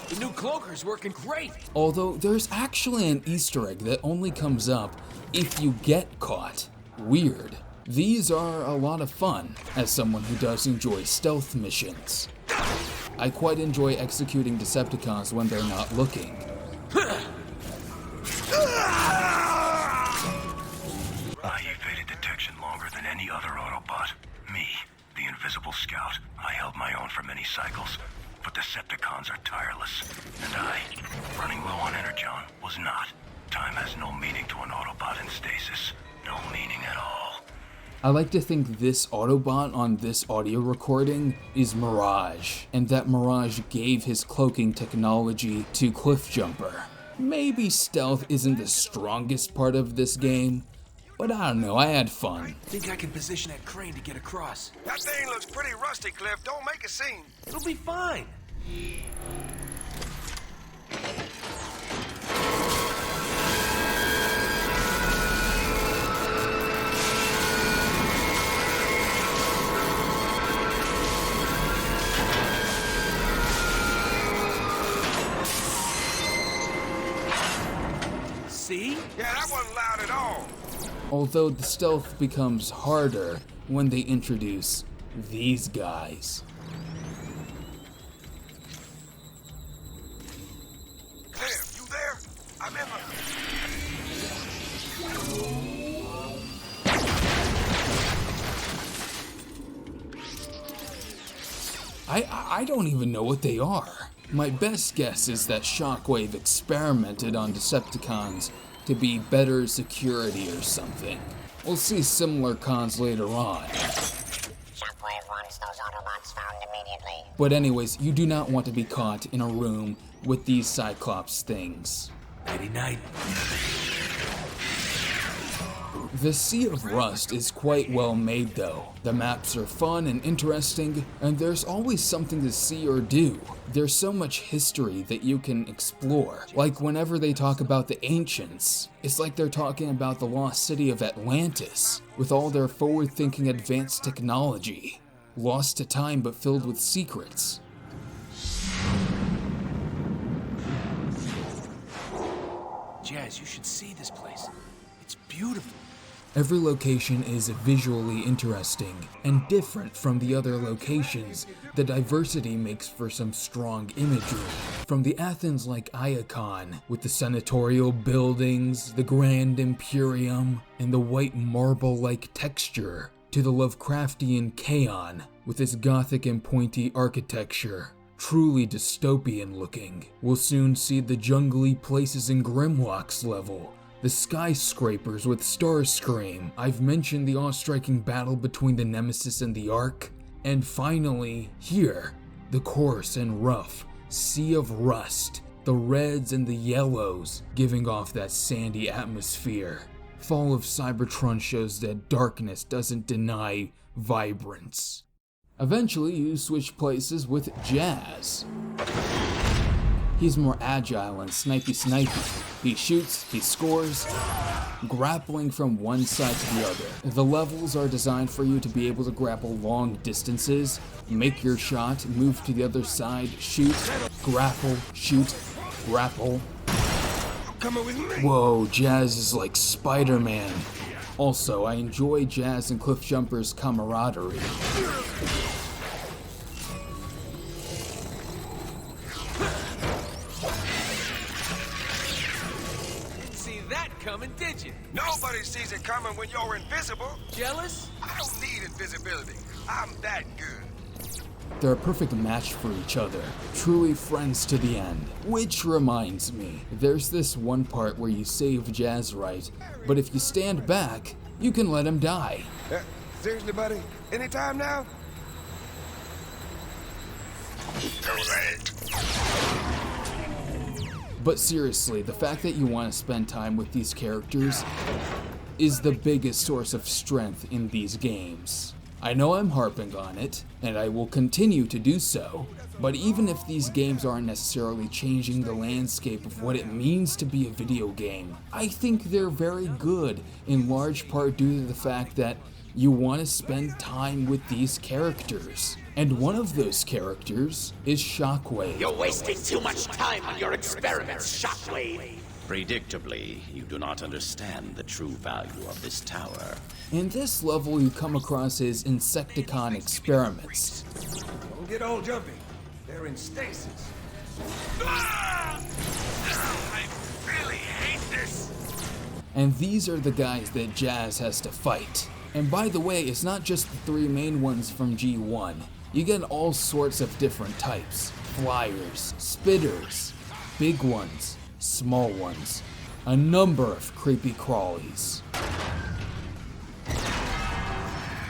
The new cloaker's working great. Although there's actually an Easter egg that only comes up if you get caught. Weird. These are a lot of fun, as someone who does enjoy stealth missions. I quite enjoy executing Decepticons when they're not looking. I evaded detection longer than any other Autobot. Me, the Invisible Scout, I held my own for many cycles. But Decepticons are tireless, and I, running low on Energon, was not. Time has no meaning to an Autobot in stasis. No meaning at all. I like to think this Autobot on this audio recording is Mirage, and that Mirage gave his cloaking technology to Cliffjumper. Maybe stealth isn't the strongest part of this game, but I don't know, I had fun. Think I can position that crane to get across. That thing looks pretty rusty, Cliff. Don't make a scene. It'll be fine. Yeah, that wasn't loud at all. Although the stealth becomes harder when they introduce these guys. Clem, you there? I'm in I don't even know what they are. My best guess is that Shockwave experimented on Decepticons to be better security or something. We'll see similar cons later on. But anyways, you do not want to be caught in a room with these Cyclops things. Nighty-night. The Sea of Rust is quite well made though. The maps are fun and interesting, and there's always something to see or do. There's so much history that you can explore. Like whenever they talk about the ancients, it's like they're talking about the lost city of Atlantis, with all their forward-thinking advanced technology. Lost to time but filled with secrets. Jazz, you should see this place. It's beautiful. Every location is visually interesting and different from the other locations. The diversity makes for some strong imagery. From the Athens-like Iacon, with the senatorial buildings, the Grand Imperium, and the white marble-like texture, to the Lovecraftian Chaon, with its gothic and pointy architecture. Truly dystopian looking. We'll soon see the jungly places in Grimlock's level, the skyscrapers with Starscream. I've mentioned the awe-striking battle between the Nemesis and the Ark. And finally, here, the coarse and rough Sea of Rust, the reds and the yellows giving off that sandy atmosphere. Fall of Cybertron shows that darkness doesn't deny vibrance. Eventually, you switch places with Jazz. He's more agile and snipey. He shoots, he scores, grappling from one side to the other. The levels are designed for you to be able to grapple long distances, make your shot, move to the other side, shoot, grapple, shoot, grapple. Coming with me. Whoa, Jazz is like Spider-Man. Also, I enjoy Jazz and Cliffjumper's camaraderie. Coming, did you? Nobody sees it coming when you're invisible. Jealous? I don't need invisibility. I'm that good. They're a perfect match for each other, truly friends to the end. Which reminds me, there's this one part where you save Jazz right, but if you stand back, you can let him die. Seriously, buddy? Anytime now? Too late. But seriously, the fact that you want to spend time with these characters is the biggest source of strength in these games. I know I'm harping on it, and I will continue to do so, but even if these games aren't necessarily changing the landscape of what it means to be a video game, I think they're very good, in large part due to the fact that you want to spend time with these characters. And one of those characters is Shockwave. You're wasting too much time on your experiments, Shockwave. Predictably, you do not understand the true value of this tower. In this level, you come across his Insecticon experiments. Don't get all jumpy. They're in stasis. I really hate this. And these are the guys that Jazz has to fight. And by the way, it's not just the three main ones from G1. You get all sorts of different types. Flyers, spitters, big ones, small ones, a number of creepy crawlies.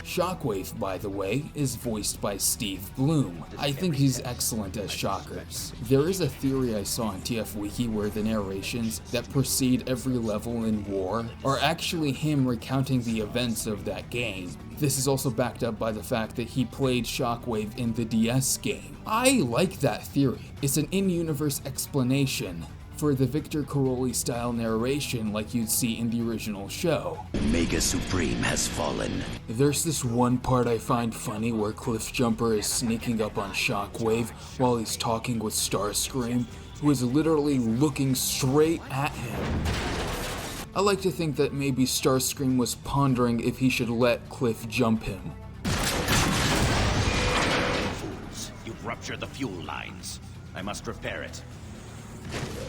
Shockwave, by the way, is voiced by Steve Bloom. I think he's excellent as Shockers. There is a theory I saw on TF Wiki where the narrations that precede every level in War are actually him recounting the events of that game. This is also backed up by the fact that he played Shockwave in the DS game. I like that theory. It's an in-universe explanation for the Victor Caroli style narration like you'd see in the original show. Mega Supreme has fallen. There's this one part I find funny where Cliffjumper is sneaking up on Shockwave while he's talking with Starscream, who is literally looking straight at him. I like to think that maybe Starscream was pondering if he should let Cliff jump him. Fools, you've ruptured the fuel lines. I must repair it.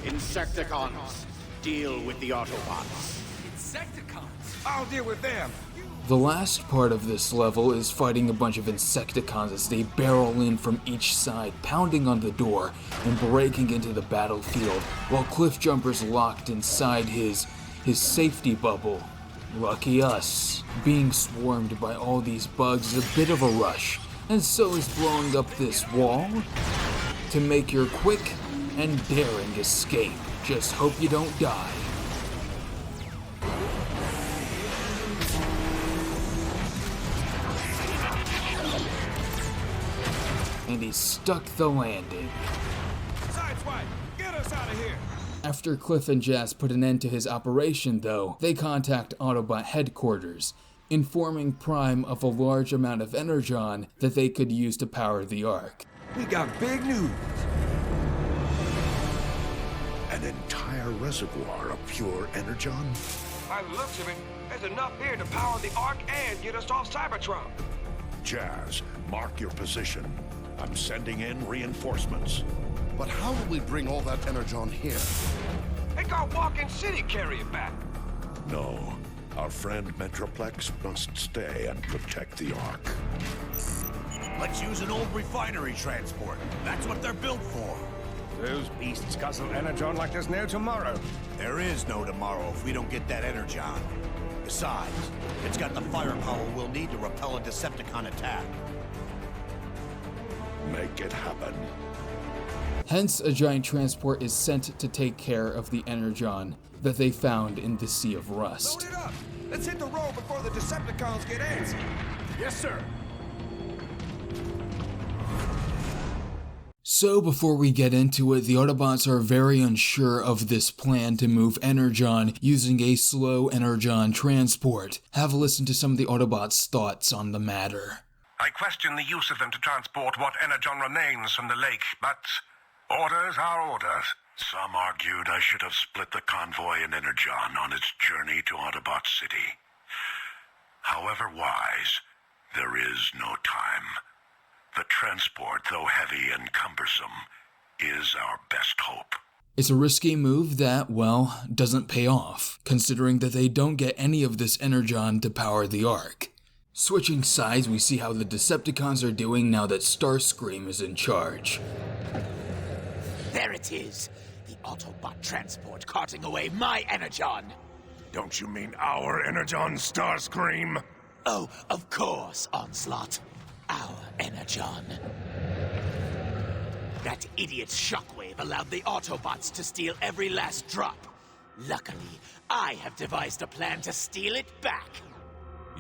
Insecticons, deal with the Autobots. Insecticons? I'll deal with them. The last part of this level is fighting a bunch of Insecticons as they barrel in from each side, pounding on the door and breaking into the battlefield, while Cliffjumper's locked inside his safety bubble. Lucky us. Being swarmed by all these bugs is a bit of a rush, and so is blowing up this wall to make your quick and daring escape. Just hope you don't die. And he stuck the landing. Sideswipe, get us out of here! After Cliff and Jazz put an end to his operation, though, they contact Autobot headquarters, informing Prime of a large amount of Energon that they could use to power the Ark. We got big news. An entire reservoir of pure Energon? By the looks of it, there's enough here to power the Ark and get us off Cybertron. Jazz, mark your position. I'm sending in reinforcements. But how will we bring all that Energon here? They got Walking City carry it back. No. Our friend Metroplex must stay and protect the Ark. Let's use an old refinery transport. That's what they're built for. Those beasts guzzle Energon like there's no tomorrow. There is no tomorrow if we don't get that Energon. Besides, it's got the firepower we'll need to repel a Decepticon attack. Make it happen. Hence, a giant transport is sent to take care of the Energon that they found in the Sea of Rust. Load it up! Let's hit the road before the Decepticons get antsy. Yes, sir. So before we get into it, the Autobots are very unsure of this plan to move Energon using a slow Energon transport. Have a listen to some of the Autobots' thoughts on the matter. I question the use of them to transport what Energon remains from the lake, but orders are orders. Some argued I should have split the convoy in Energon on its journey to Autobot City. However wise, there is no time. The transport, though heavy and cumbersome, is our best hope. It's a risky move that, well, doesn't pay off, considering that they don't get any of this Energon to power the Ark. Switching sides, we see how the Decepticons are doing now that Starscream is in charge. There it is. The Autobot transport carting away my Energon. Don't you mean our Energon, Starscream? Oh, of course, Onslaught. Our Energon. That idiot's shockwave allowed the Autobots to steal every last drop. Luckily, I have devised a plan to steal it back.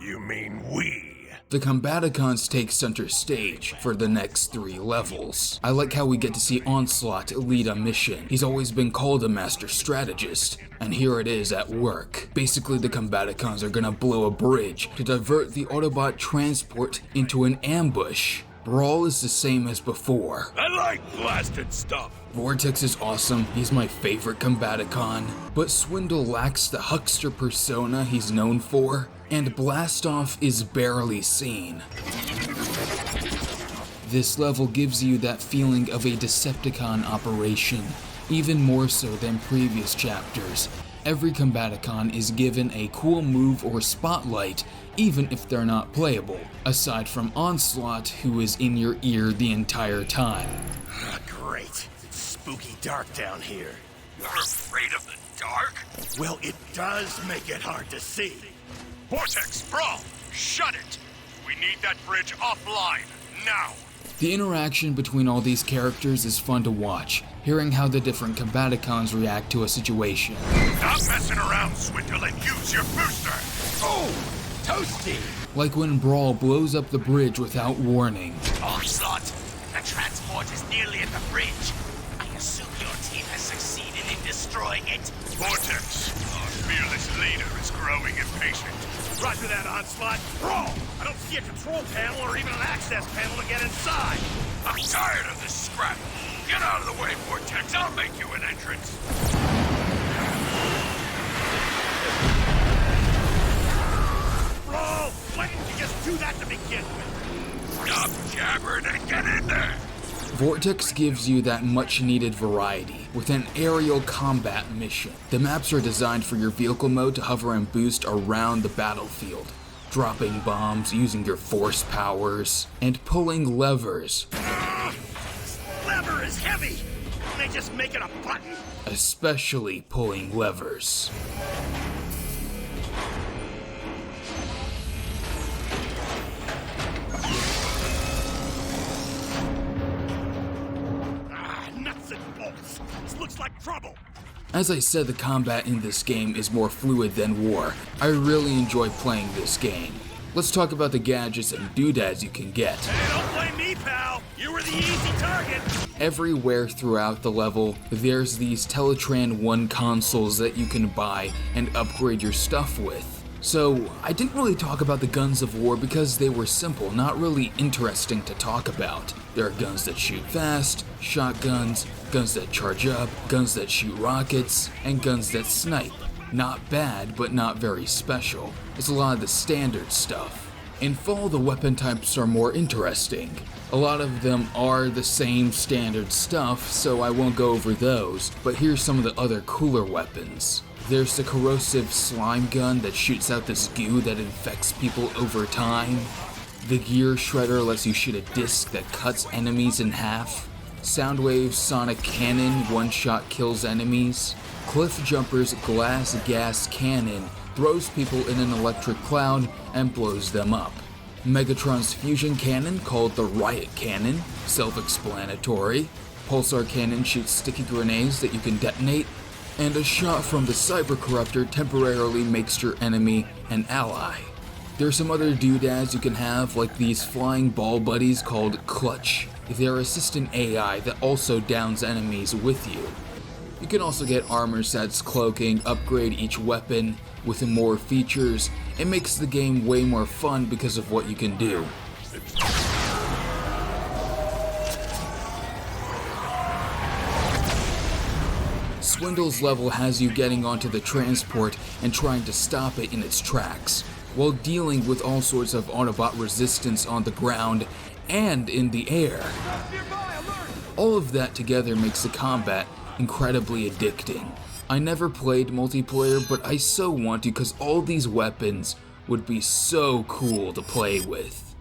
You mean we? The Combaticons take center stage for the next 3 levels. I like how we get to see Onslaught lead a mission. He's always been called a master strategist, and here it is at work. Basically, the Combaticons are gonna blow a bridge to divert the Autobot transport into an ambush. Brawl is the same as before. I like blasted stuff. Vortex is awesome, he's my favorite Combaticon, but Swindle lacks the huckster persona he's known for, and Blastoff is barely seen. This level gives you that feeling of a Decepticon operation, even more so than previous chapters. Every Combaticon is given a cool move or spotlight, even if they're not playable, aside from Onslaught, who is in your ear the entire time. Great. It's spooky dark down here. You're afraid of the dark? Well, it does make it hard to see. Vortex, Brawl, shut it! We need that bridge offline, now! The interaction between all these characters is fun to watch, hearing how the different Combaticons react to a situation. Stop messing around, Swindle, and use your booster! Oh! Toasty! Like when Brawl blows up the bridge without warning. Onslaught! The transport is nearly at the bridge. I assume your team has succeeded in destroying it. Vortex, our fearless leader is growing impatient. Roger that, Onslaught. Brawl! I don't see a control panel or even an access panel to get inside. I'm tired of this scrap. Get out of the way, Vortex. I'll make you an entrance. do that to begin with? Stop jabbering and get in there! Vortex gives you that much-needed variety with an aerial combat mission. The maps are designed for your vehicle mode to hover and boost around the battlefield, dropping bombs, using your force powers, and pulling levers. This lever is heavy! Can they just make it a button? Especially pulling levers. Nuts and bolts! This looks like trouble! As I said, the combat in this game is more fluid than war. I really enjoy playing this game. Let's talk about the gadgets and doodads you can get. Hey, don't blame me, pal! You were the easy target! Everywhere throughout the level, there's these Teletran 1 consoles that you can buy and upgrade your stuff with. So, I didn't really talk about the guns of war because they were simple, not really interesting to talk about. There are guns that shoot fast, shotguns, guns that charge up, guns that shoot rockets, and guns that snipe. Not bad, but not very special. It's a lot of the standard stuff. In Fall, the weapon types are more interesting. A lot of them are the same standard stuff, so I won't go over those, but here's some of the other cooler weapons. There's the corrosive slime gun that shoots out this goo that infects people over time. The gear shredder lets you shoot a disc that cuts enemies in half. Soundwave's sonic cannon one-shot kills enemies. Cliff Jumper's glass gas cannon throws people in an electric cloud and blows them up. Megatron's fusion cannon, called the Riot Cannon, self-explanatory. Pulsar cannon shoots sticky grenades that you can detonate. And a shot from the Cyber Corruptor temporarily makes your enemy an ally. There's some other doodads you can have, like these flying ball buddies called Clutch. They're assistant AI that also downs enemies with you. You can also get armor sets, cloaking, upgrade each weapon with more features. It makes the game way more fun because of what you can do. Swindle's level has you getting onto the transport and trying to stop it in its tracks, while dealing with all sorts of Autobot resistance on the ground and in the air. All of that together makes the combat incredibly addicting. I never played multiplayer, but I so want to because all these weapons would be so cool to play with.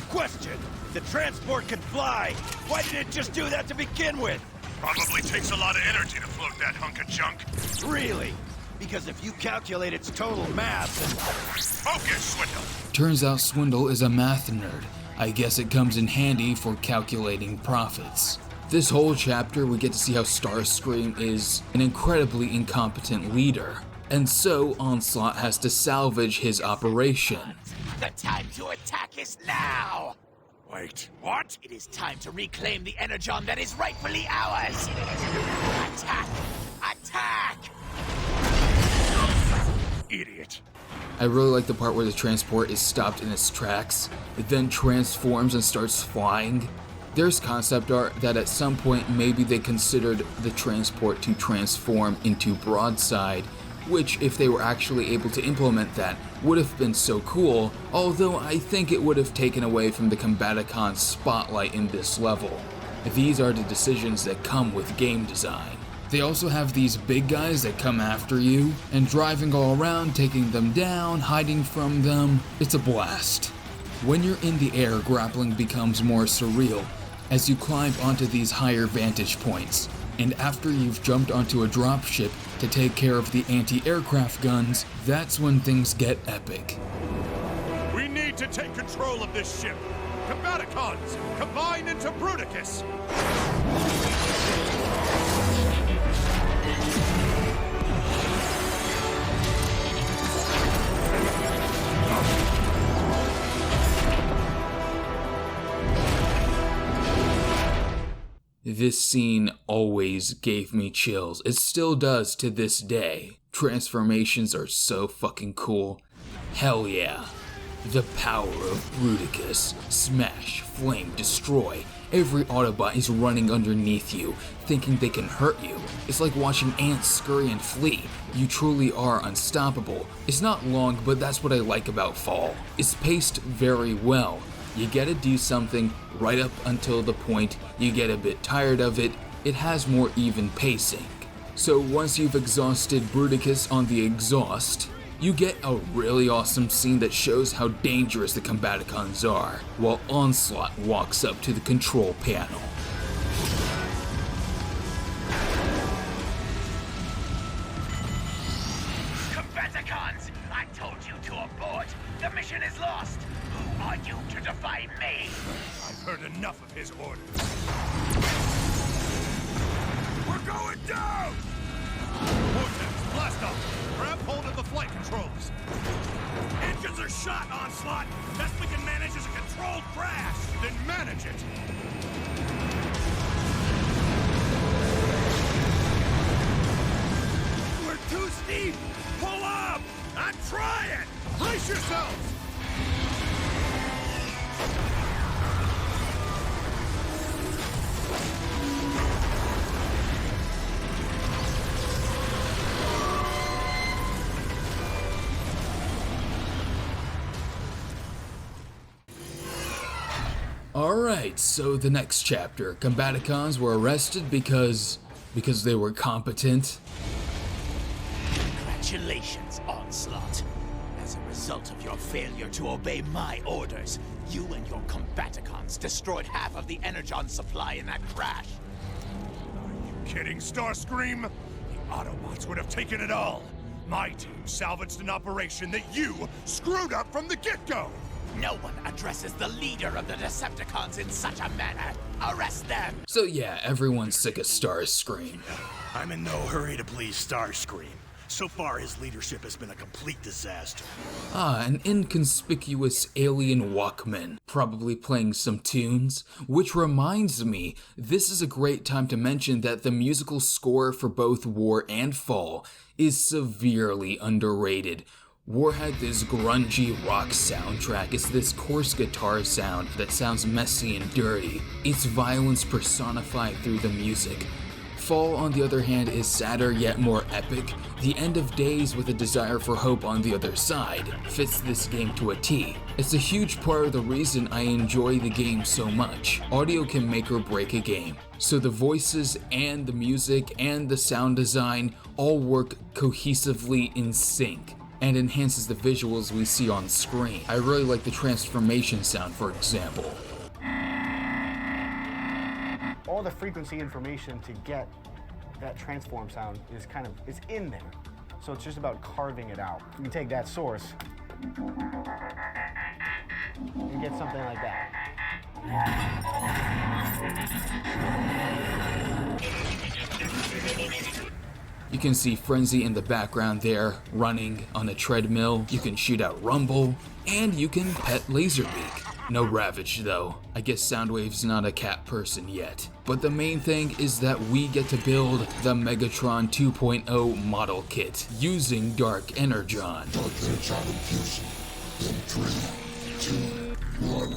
Question! The transport can fly! Why did it just do that to begin with? Probably takes a lot of energy to float that hunk of junk. Really? Because if you calculate its total mass and... Focus, Swindle! Turns out Swindle is a math nerd. I guess it comes in handy for calculating profits. This whole chapter, we get to see how Starscream is an incredibly incompetent leader. And so, Onslaught has to salvage his operation. The time to attack is now! Wait, what? It is time to reclaim the Energon that is rightfully ours! Attack! Attack! Idiot. I really like the part where the transport is stopped in its tracks. It then transforms and starts flying. There's concept art that at some point maybe they considered the transport to transform into Broadside, which, if they were actually able to implement that, would have been so cool, although I think it would have taken away from the Combaticon spotlight in this level. These are the decisions that come with game design. They also have these big guys that come after you, and driving all around, taking them down, hiding from them, it's a blast. When you're in the air, grappling becomes more surreal, as you climb onto these higher vantage points. And after you've jumped onto a dropship to take care of the anti-aircraft guns, that's when things get epic. We need to take control of this ship. Combaticons, combine into Bruticus. This scene always gave me chills. It still does to this day. Transformations are so fucking cool. Hell yeah. The power of Bruticus. Smash, flame, destroy. Every Autobot is running underneath you, thinking they can hurt you. It's like watching ants scurry and flee. You truly are unstoppable. It's not long, but that's what I like about Fall. It's paced very well. You gotta do something right up until the point you get a bit tired of it. It has more even pacing. So once you've exhausted Bruticus on the exhaust, you get a really awesome scene that shows how dangerous the Combaticons are, while Onslaught walks up to the control panel. Combaticons! I told you to abort! The mission is lost! Who are you to defy me? I've heard enough of his orders. We're going down! Vortex, blast off! Grab hold of the flight controls. Engines are shot, Onslaught! Best we can manage is a controlled crash! Then manage it! We're too steep! Pull up! I'm trying! Brace yourselves! Alright, so the next chapter. Combaticons were arrested because they were competent. Congratulations, Onslaught. As a result of your failure to obey my orders, you and your Combaticons destroyed half of the Energon supply in that crash. Kidding, Starscream? The Autobots would have taken it all. My team salvaged an operation that you screwed up from the get-go. No one addresses the leader of the Decepticons in such a manner. Arrest them! So yeah, everyone's sick of Starscream. I'm in no hurry to please Starscream. So far, his leadership has been a complete disaster. An inconspicuous alien Walkman, probably playing some tunes. Which reminds me, this is a great time to mention that the musical score for both War and Fall is severely underrated. War had this grungy rock soundtrack. It's this coarse guitar sound that sounds messy and dirty. It's violence personified through the music. Fall, on the other hand, is sadder yet more epic. The end of days with a desire for hope on the other side fits this game to a T. It's a huge part of the reason I enjoy the game so much. Audio can make or break a game, so the voices and the music and the sound design all work cohesively in sync and enhances the visuals we see on screen. I really like the transformation sound, for example. All the frequency information to get that transform sound is it's in there. So it's just about carving it out. You take that source and get something like that. You can see Frenzy in the background there, running on a treadmill. You can shoot out Rumble, and you can pet Laserbeak. No Ravage though. I guess Soundwave's not a cat person yet. But the main thing is that we get to build the Megatron 2.0 model kit using Dark Energon. Dark Energon infusion in 3, 2, 1.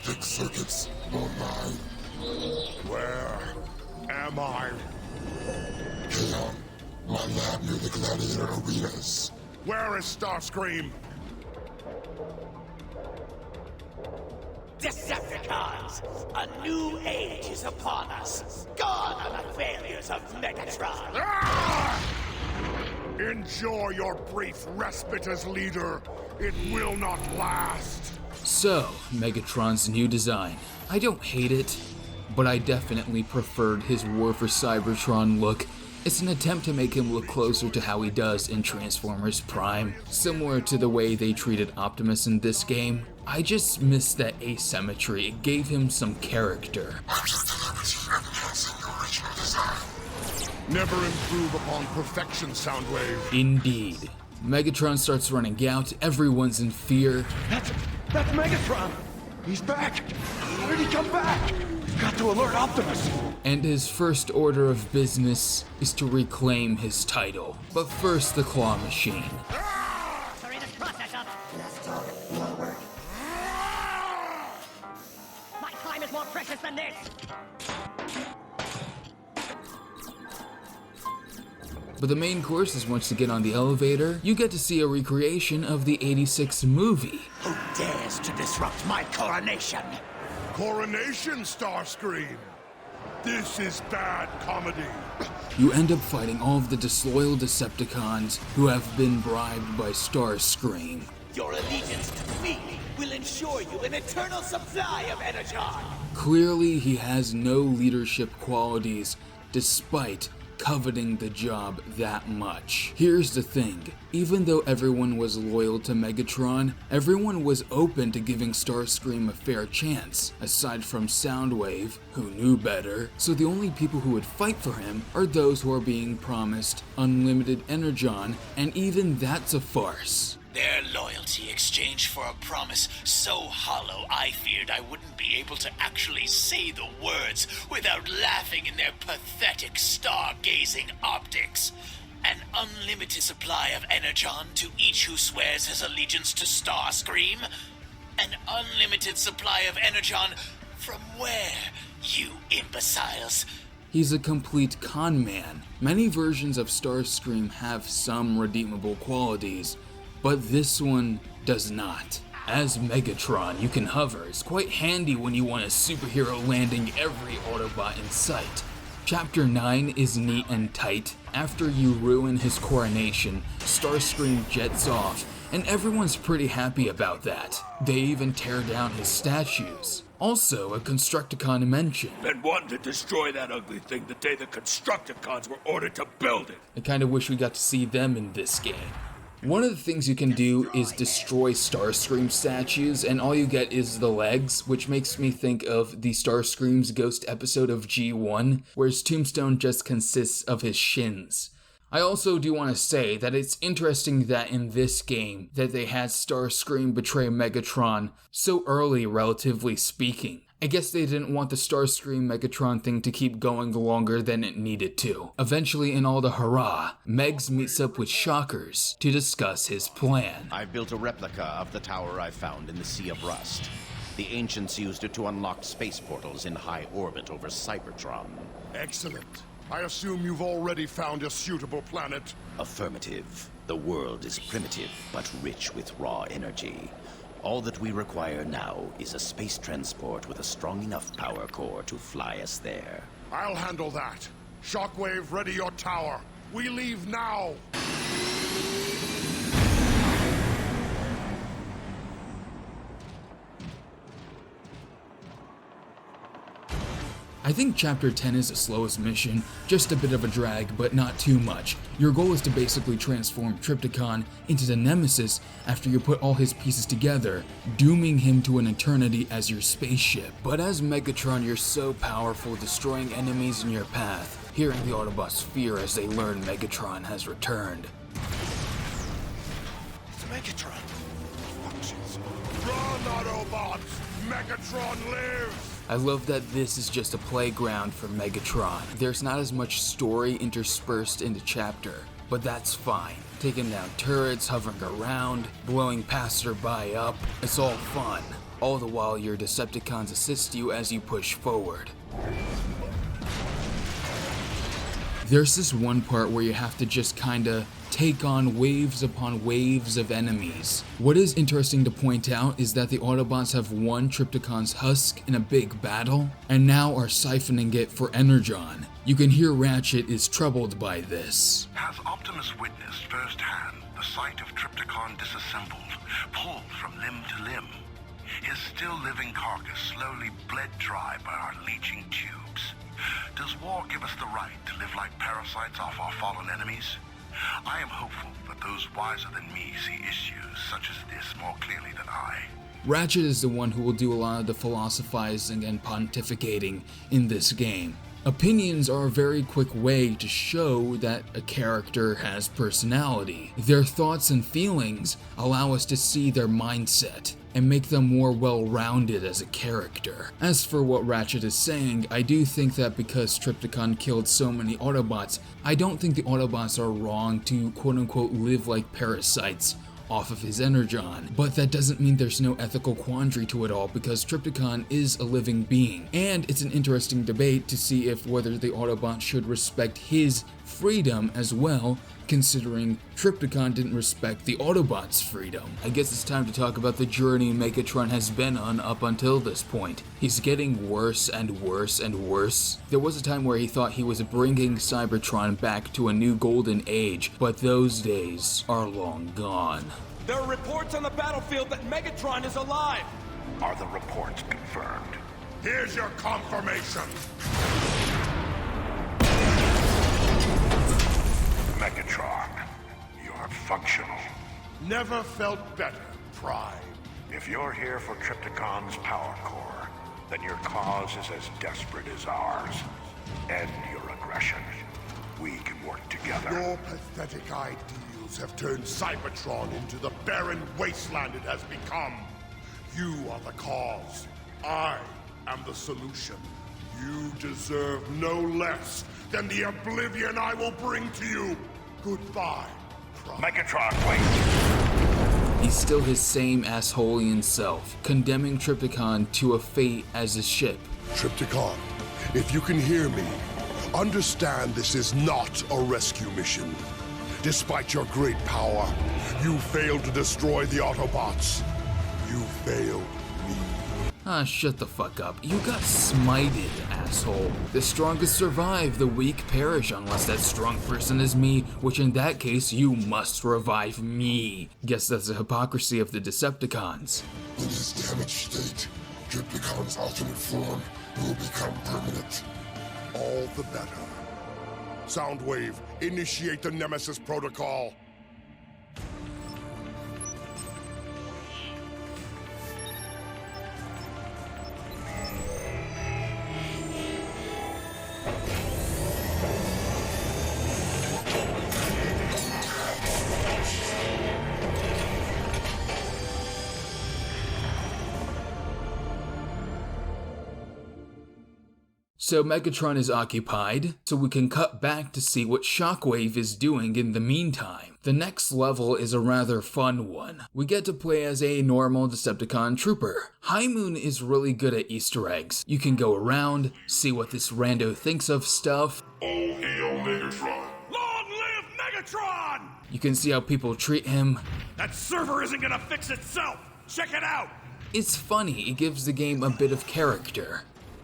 Fix circuits online. Where am I? Chaon, my lab near the gladiator arenas. Where is Starscream? Decepticons! A new age is upon us. Gone are the failures of Megatron. Ah! Enjoy your brief respite as leader. It will not last. So, Megatron's new design. I don't hate it, but I definitely preferred his War for Cybertron look. It's an attempt to make him look closer to how he does in Transformers Prime, similar to the way they treated Optimus in this game. I just missed that asymmetry. It gave him some character. Never improve upon perfection, Soundwave. Indeed. Megatron starts running out, everyone's in fear. That's Megatron! He's back! How did he come back? We've got to alert Optimus! And his first order of business is to reclaim his title. But first, the claw machine. Sorry, the process of... Let's talk forward. My than this! But the main course is once you get on the elevator, you get to see a recreation of the '86 movie. Who dares to disrupt my coronation? Coronation, Starscream! This is bad comedy. You end up fighting all of the disloyal Decepticons who have been bribed by Starscream. Your allegiance to me will ensure you an eternal supply of Energon. Clearly, he has no leadership qualities, despite coveting the job that much. Here's the thing, even though everyone was loyal to Megatron, everyone was open to giving Starscream a fair chance, aside from Soundwave, who knew better, so the only people who would fight for him are those who are being promised unlimited Energon, and even that's a farce. Their loyalty exchanged for a promise so hollow I feared I wouldn't be able to actually say the words without laughing in their pathetic stargazing optics. An unlimited supply of Energon to each who swears his allegiance to Starscream? An unlimited supply of Energon from where, you imbeciles? He's a complete con man. Many versions of Starscream have some redeemable qualities, but this one does not. As Megatron, you can hover. It's quite handy when you want a superhero landing every Autobot in sight. Chapter 9 is neat and tight. After you ruin his coronation, Starscream jets off, and everyone's pretty happy about that. They even tear down his statues. Also, a Constructicon mention. Been wanting to destroy that ugly thing the day the Constructicons were ordered to build it. I kinda wish we got to see them in this game. One of the things you can do is destroy Starscream statues, and all you get is the legs, which makes me think of the Starscream's Ghost episode of G1, where his tombstone just consists of his shins. I also do want to say that it's interesting that in this game that they had Starscream betray Megatron so early, relatively speaking. I guess they didn't want the Starscream Megatron thing to keep going longer than it needed to. Eventually, in all the hurrah, Megs meets up with Shockers to discuss his plan. I've built a replica of the tower I found in the Sea of Rust. The ancients used it to unlock space portals in high orbit over Cybertron. Excellent. I assume you've already found a suitable planet? Affirmative. The world is primitive, but rich with raw energy. All that we require now is a space transport with a strong enough power core to fly us there. I'll handle that. Shockwave, ready your tower. We leave now! I think Chapter 10 is the slowest mission, just a bit of a drag, but not too much. Your goal is to basically transform Trypticon into the Nemesis after you put all his pieces together, dooming him to an eternity as your spaceship. But as Megatron, you're so powerful, destroying enemies in your path, hearing the Autobots fear as they learn Megatron has returned. It's Megatron. Functions. Run, Autobots! Megatron lives! I love that this is just a playground for Megatron. There's not as much story interspersed in the chapter, but that's fine. Taking down turrets, hovering around, blowing passerby up, it's all fun. All the while your Decepticons assist you as you push forward. There's this one part where you have to just kinda take on waves upon waves of enemies. What is interesting to point out is that the Autobots have won Trypticon's husk in a big battle, and now are siphoning it for Energon. You can hear Ratchet is troubled by this. Has Optimus witnessed firsthand the sight of Trypticon disassembled, pulled from limb to limb? His still living carcass slowly bled dry by our leeching tubes. Does war give us the right to live like parasites off our fallen enemies? I am hopeful that those wiser than me see issues such as this more clearly than I. Ratchet is the one who will do a lot of the philosophizing and pontificating in this game. Opinions are a very quick way to show that a character has personality. Their thoughts and feelings allow us to see their mindset and make them more well-rounded as a character. As for what Ratchet is saying, I do think that because Trypticon killed so many Autobots, I don't think the Autobots are wrong to quote-unquote live like parasites off of his Energon. But that doesn't mean there's no ethical quandary to it all, because Trypticon is a living being, and it's an interesting debate to see if whether the Autobot should respect his freedom as well, considering Trypticon didn't respect the Autobots' freedom. I guess it's time to talk about the journey Megatron has been on up until this point. He's getting worse and worse and worse. There was a time where he thought he was bringing Cybertron back to a new golden age, but those days are long gone. There are reports on the battlefield that Megatron is alive. Are the reports confirmed? Here's your confirmation. Megatron, you're functional. Never felt better, Prime. If you're here for Trypticon's power core, then your cause is as desperate as ours. End your aggression. We can work together. Your pathetic ideals have turned Cybertron into the barren wasteland it has become. You are the cause. I am the solution. You deserve no less than the oblivion I will bring to you. Goodbye, Prime. Megatron, wait! He's still his same assholeian self, condemning Trypticon to a fate as a ship. Trypticon, if you can hear me, understand this is not a rescue mission. Despite your great power, you failed to destroy the Autobots. You failed me. Ah, shut the fuck up. You got smited, asshole. The strongest survive, the weak perish, unless that strong person is me, which in that case, you must revive me. Guess that's the hypocrisy of the Decepticons. In his damaged state, Trypticon's alternate form will become permanent. All the better. Soundwave, initiate the Nemesis protocol. So Megatron is occupied, so we can cut back to see what Shockwave is doing in the meantime. The next level is a rather fun one. We get to play as a normal Decepticon trooper. High Moon is really good at Easter eggs. You can go around, see what this rando thinks of stuff. All hail Megatron. Long live Megatron! You can see how people treat him. That server isn't gonna fix itself! Check it out! It's funny, it gives the game a bit of character.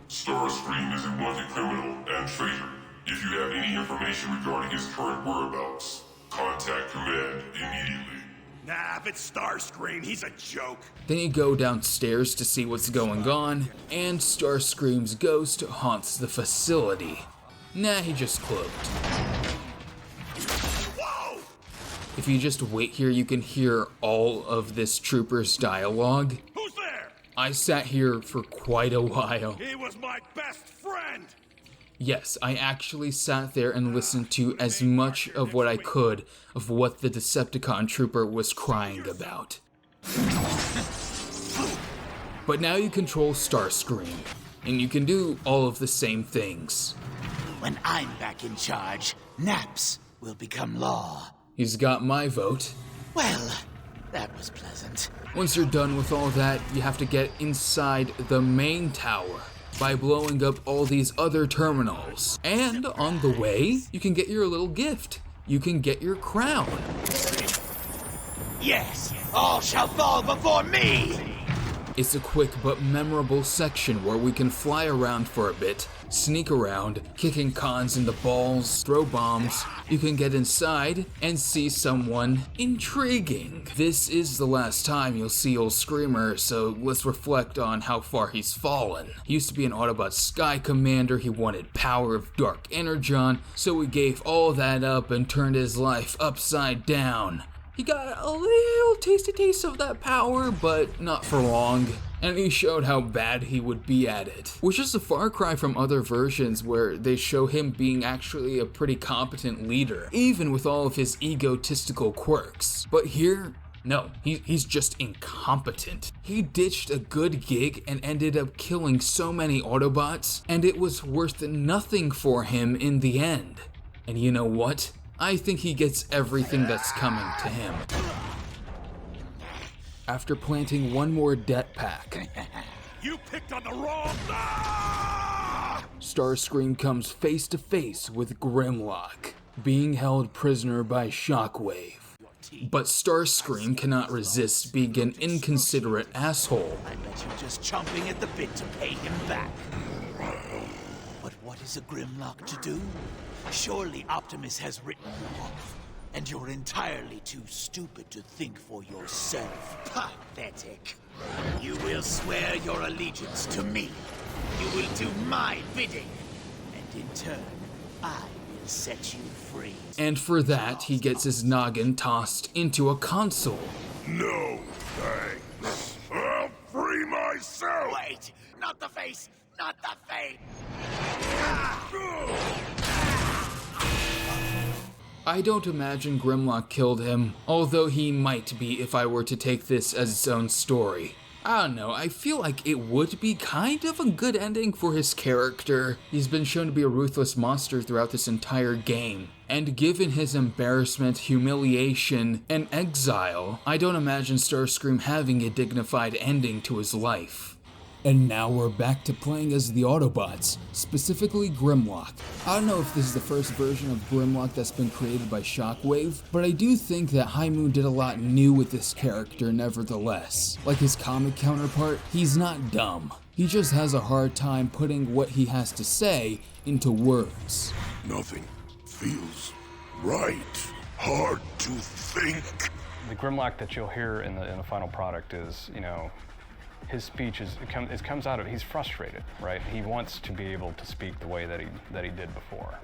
Starscream is a wanted criminal and traitor. If you have any information regarding his current whereabouts, contact Command immediately. Nah, if it's Starscream, he's a joke. Then you go downstairs to see what's going on, and Starscream's ghost haunts the facility. Nah, he just cloaked. Whoa! If you just wait here, you can hear all of this trooper's dialogue. Who's there? I sat here for quite a while. He was my best friend! Yes, I actually sat there and listened to as much of what I could of what the Decepticon trooper was crying about. But now you control Starscream, and you can do all of the same things. When I'm back in charge, naps will become law. He's got my vote. Well, that was pleasant. Once you're done with all that, you have to get inside the main tower by blowing up all these other terminals. And on the way, you can get your little gift. You can get your crown. Yes, all shall fall before me! It's a quick but memorable section where we can fly around for a bit, sneak around, kicking cons in the balls, throw bombs. You can get inside and see someone intriguing. This is the last time you'll see old Screamer, so let's reflect on how far he's fallen. He used to be an Autobot Sky Commander, he wanted power of Dark Energon, so he gave all that up and turned his life upside down. He got a little tasty taste of that power, but not for long. And he showed how bad he would be at it. Which is a far cry from other versions where they show him being actually a pretty competent leader, even with all of his egotistical quirks. But here, no, he's just incompetent. He ditched a good gig and ended up killing so many Autobots, and it was worth nothing for him in the end. And you know what? I think he gets everything that's coming to him. After planting one more det pack, You picked on the wrong... Starscream comes face to face with Grimlock, being held prisoner by Shockwave. But Starscream cannot resist being an inconsiderate asshole. I bet you're just chomping at the bit to pay him back. But what is a Grimlock to do? Surely Optimus has written you off, and you're entirely too stupid to think for yourself. Pathetic. You will swear your allegiance to me. You will do my bidding, and in turn, I will set you free. And for that, he gets his noggin tossed into a console. No thanks. I'll free myself. Wait! Not the face! Not the face! I don't imagine Grimlock killed him, although he might be if I were to take this as its own story. I don't know, I feel like it would be kind of a good ending for his character. He's been shown to be a ruthless monster throughout this entire game, and given his embarrassment, humiliation, and exile, I don't imagine Starscream having a dignified ending to his life. And now we're back to playing as the Autobots, specifically Grimlock. I don't know if this is the first version of Grimlock that's been created by Shockwave, but I do think that High Moon did a lot new with this character nevertheless. Like his comic counterpart, he's not dumb. He just has a hard time putting what he has to say into words. Nothing feels right. Hard to think. The Grimlock that you'll hear in the final product is, you know, his speech it comes out of, he's frustrated, right? He wants to be able to speak the way that he did before,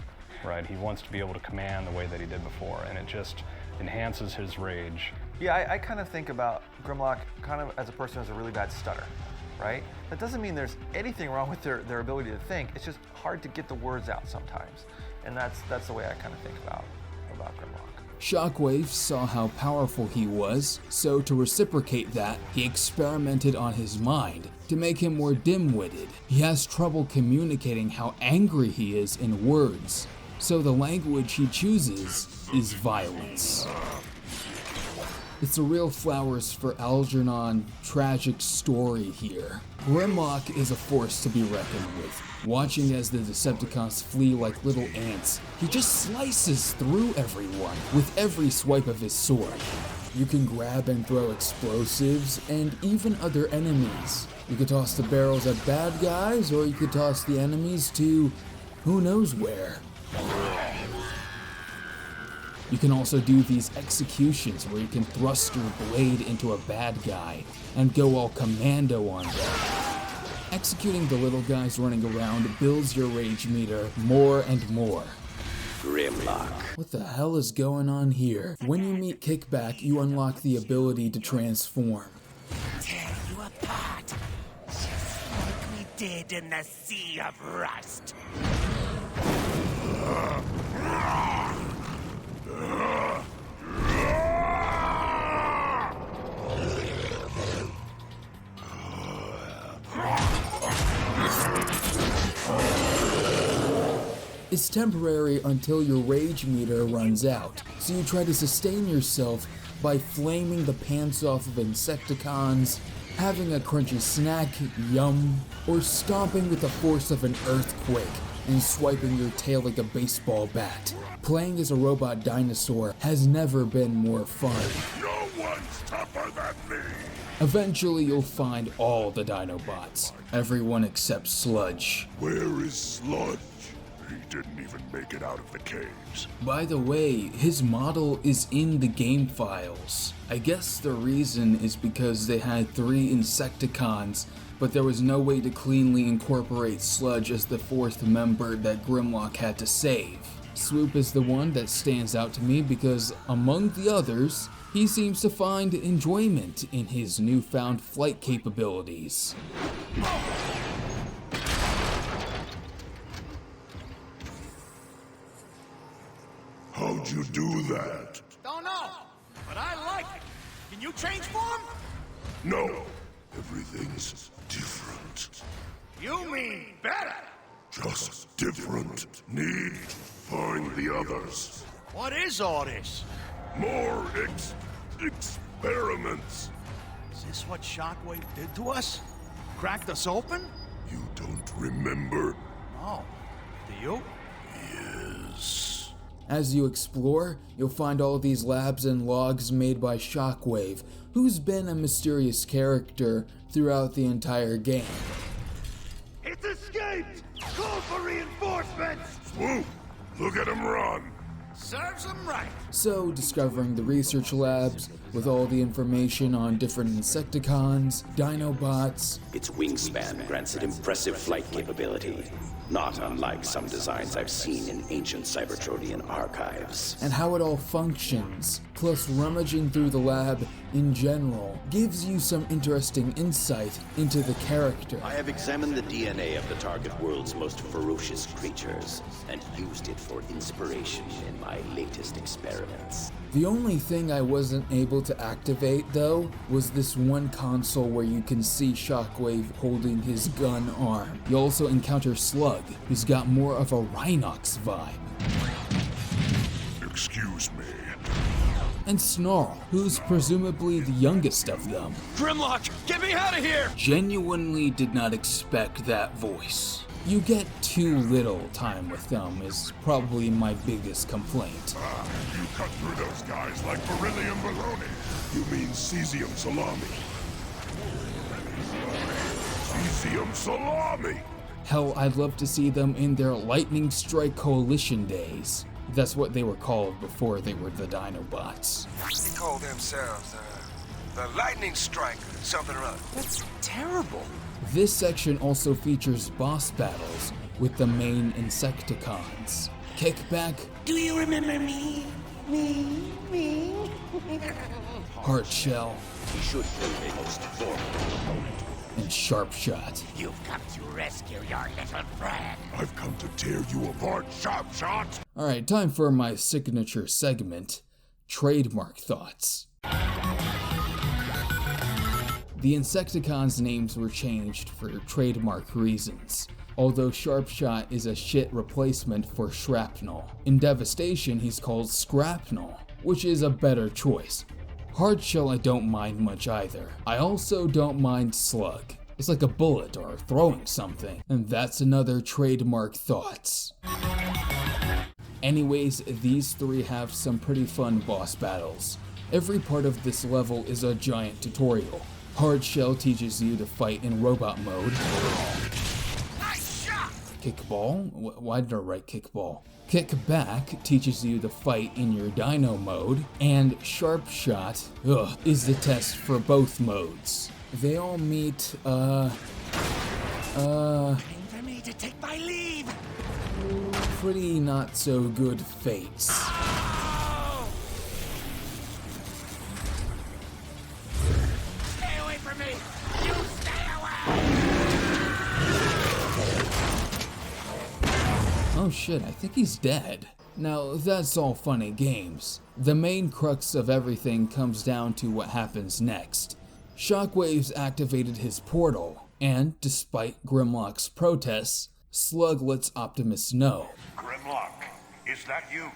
right? He wants to be able to command the way that he did before, and it just enhances his rage. Yeah, I kind of think about Grimlock kind of as a person who has a really bad stutter, right? That doesn't mean there's anything wrong with their ability to think. It's just hard to get the words out sometimes, and that's the way I kind of think about Grimlock. Shockwave saw how powerful he was, so to reciprocate that, he experimented on his mind to make him more dim-witted. He has trouble communicating how angry he is in words, so the language he chooses is violence. It's a real flowers for Algernon tragic story here. Grimlock is a force to be reckoned with. Watching as the Decepticons flee like little ants, he just slices through everyone with every swipe of his sword. You can grab and throw explosives and even other enemies. You could toss the barrels at bad guys, or you could toss the enemies to who knows where. You can also do these executions where you can thrust your blade into a bad guy and go all commando on them. Executing the little guys running around builds your rage meter more and more. Grimlock. What the hell is going on here? When you meet Kickback, you unlock the ability to transform. Tear you apart, just like we did in the Sea of Rust. It's temporary until your rage meter runs out, so you try to sustain yourself by flaming the pants off of Insecticons, having a crunchy snack, yum, or stomping with the force of an earthquake and swiping your tail like a baseball bat. Playing as a robot dinosaur has never been more fun. No one's tougher than me. Eventually you'll find all the Dinobots, everyone except Sludge. Where is Sludge? He didn't even make it out of the caves. By the way, his model is in the game files. I guess the reason is because they had 3 Insecticons, but there was no way to cleanly incorporate Sludge as the 4th member that Grimlock had to save. Swoop is the one that stands out to me because, among the others, he seems to find enjoyment in his newfound flight capabilities. How'd you do that? Don't know, but I like it. Can you change form? No, everything's different. You mean better? Just different. Need to find the others. What is all this? More experiments. Is this what Shockwave did to us? Cracked us open? You don't remember? No. Do you? Yes. As you explore, you'll find all these labs and logs made by Shockwave, who's been a mysterious character throughout the entire game. It's escaped! Call for reinforcements! Swoop! Look at him run! Serves him right. So, discovering the research labs with all the information on different Insecticons, Dinobots. Its wingspan grants it impressive flight capability, not unlike some designs I've seen in ancient Cybertronian archives. And how it all functions, plus rummaging through the lab in general, gives you some interesting insight into the character. I have examined the DNA of the target world's most ferocious creatures, and used it for inspiration in my latest experiments. The only thing I wasn't able to activate, though, was this one console where you can see Shockwave holding his gun arm. You also encounter Slug, who's got more of a Rhinox vibe. Excuse me. And Snarl, who's presumably the youngest of them. Grimlock, get me out of here! Genuinely did not expect that voice. You get too little time with them is probably my biggest complaint. You cut through those guys like beryllium baloney. You mean cesium salami. Cesium salami! Hell, I'd love to see them in their Lightning Strike Coalition days. That's what they were called before they were the Dinobots. They call themselves the Lightning Strike, something or other. That's terrible. This section also features boss battles with the main Insecticons. Kickback. Do you remember me? Me? Hardshell. He should be a most formidable opponent. And Sharpshot. You've come to rescue your little friend. I've come to tear you apart, Sharpshot! Alright, time for my signature segment, Trademark Thoughts. The Insecticons' names were changed for trademark reasons, although Sharpshot is a shit replacement for Shrapnel. In Devastation, he's called Scrapnel, which is a better choice. Hardshell I don't mind much either. I also don't mind Slug. It's like a bullet or throwing something, and that's another trademark thoughts. Anyways, these three have some pretty fun boss battles. Every part of this level is a giant tutorial. Hardshell teaches you to fight in robot mode. Kickball? Why did I write kickball? Kickback teaches you to fight in your Dino mode, and Sharpshot, is the test for both modes. They all meet, Time for me to take my leave. pretty not so good fates. Stay away from me! You stay away! Oh shit, I think he's dead. Now, that's all fun and games. The main crux of everything comes down to what happens next. Shockwave's activated his portal, and despite Grimlock's protests, Slug lets Optimus know. Grimlock, is that you?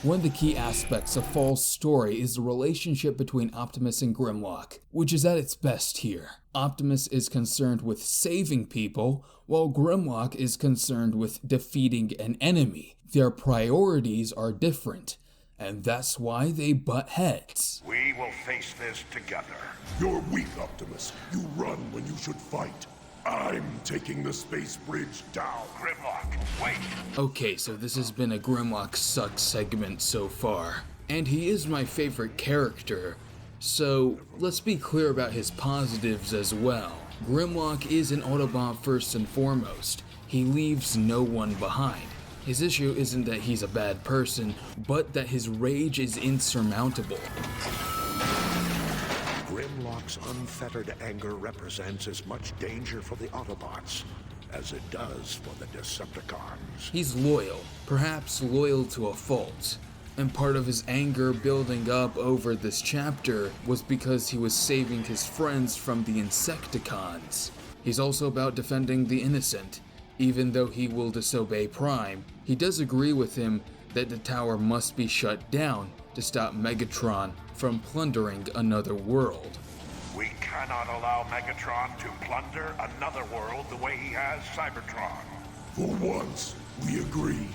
One of the key aspects of Fall's story is the relationship between Optimus and Grimlock, which is at its best here. Optimus is concerned with saving people, while Grimlock is concerned with defeating an enemy. Their priorities are different, and that's why they butt heads. We will face this together. You're weak, Optimus. You run when you should fight. I'm taking the space bridge down. Grimlock, wait. Okay, so this has been a Grimlock sucks segment so far, and he is my favorite character, so let's be clear about his positives as well. Grimlock is an Autobot first and foremost. He leaves no one behind. His issue isn't that he's a bad person, but that his rage is insurmountable. Grimlock's unfettered anger represents as much danger for the Autobots as it does for the Decepticons. He's loyal, perhaps loyal to a fault, and part of his anger building up over this chapter was because he was saving his friends from the Insecticons. He's also about defending the innocent. Even though he will disobey Prime, he does agree with him that the tower must be shut down to stop Megatron from plundering another world. We cannot allow Megatron to plunder another world the way he has Cybertron. For once, we agree.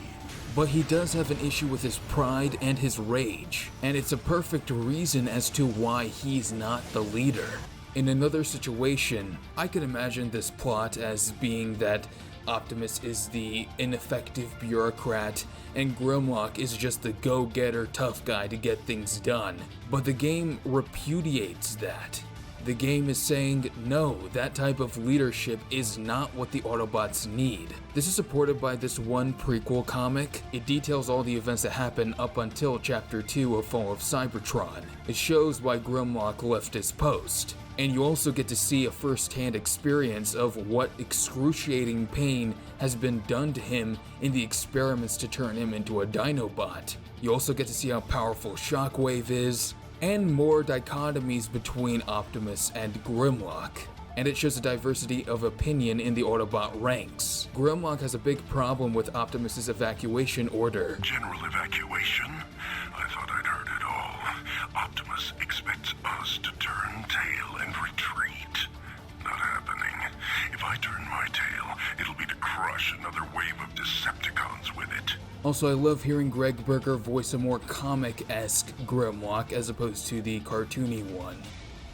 But he does have an issue with his pride and his rage, and it's a perfect reason as to why he's not the leader. In another situation, I could imagine this plot as being that Optimus is the ineffective bureaucrat and Grimlock is just the go-getter tough guy to get things done. But the game repudiates that. The game is saying, no, that type of leadership is not what the Autobots need. This is supported by this one prequel comic. It details all the events that happen up until Chapter 2 of Fall of Cybertron. It shows why Grimlock left his post. And you also get to see a first-hand experience of what excruciating pain has been done to him in the experiments to turn him into a Dinobot. You also get to see how powerful Shockwave is, and more dichotomies between Optimus and Grimlock. And it shows a diversity of opinion in the Autobot ranks. Grimlock has a big problem with Optimus's evacuation order. General evacuation? I thought I'd heard it all. Optimus expects us to turn tail and retreat. Not happening. If I turn my tail, it'll be to crush another wave of Decepticons with it. Also, I love hearing Greg Berger voice a more comic-esque Grimlock as opposed to the cartoony one.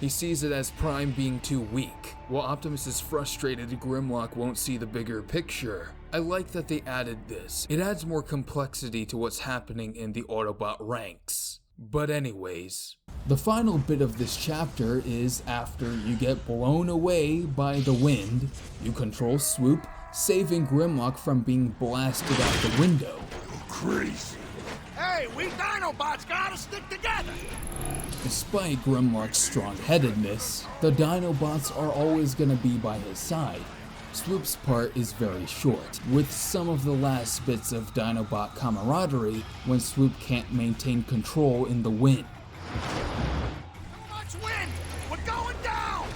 He sees it as Prime being too weak. While Optimus is frustrated, Grimlock won't see the bigger picture. I like that they added this. It adds more complexity to what's happening in the Autobot ranks. But anyways, the final bit of this chapter is after you get blown away by the wind, you control Swoop, saving Grimlock from being blasted out the window. Crazy. Hey, we Dinobots gotta stick together! Despite Grimlock's strong-headedness, the Dinobots are always gonna be by his side. Swoop's part is very short, with some of the last bits of Dinobot camaraderie when Swoop can't maintain control in the wind. Too much wind! We're going down!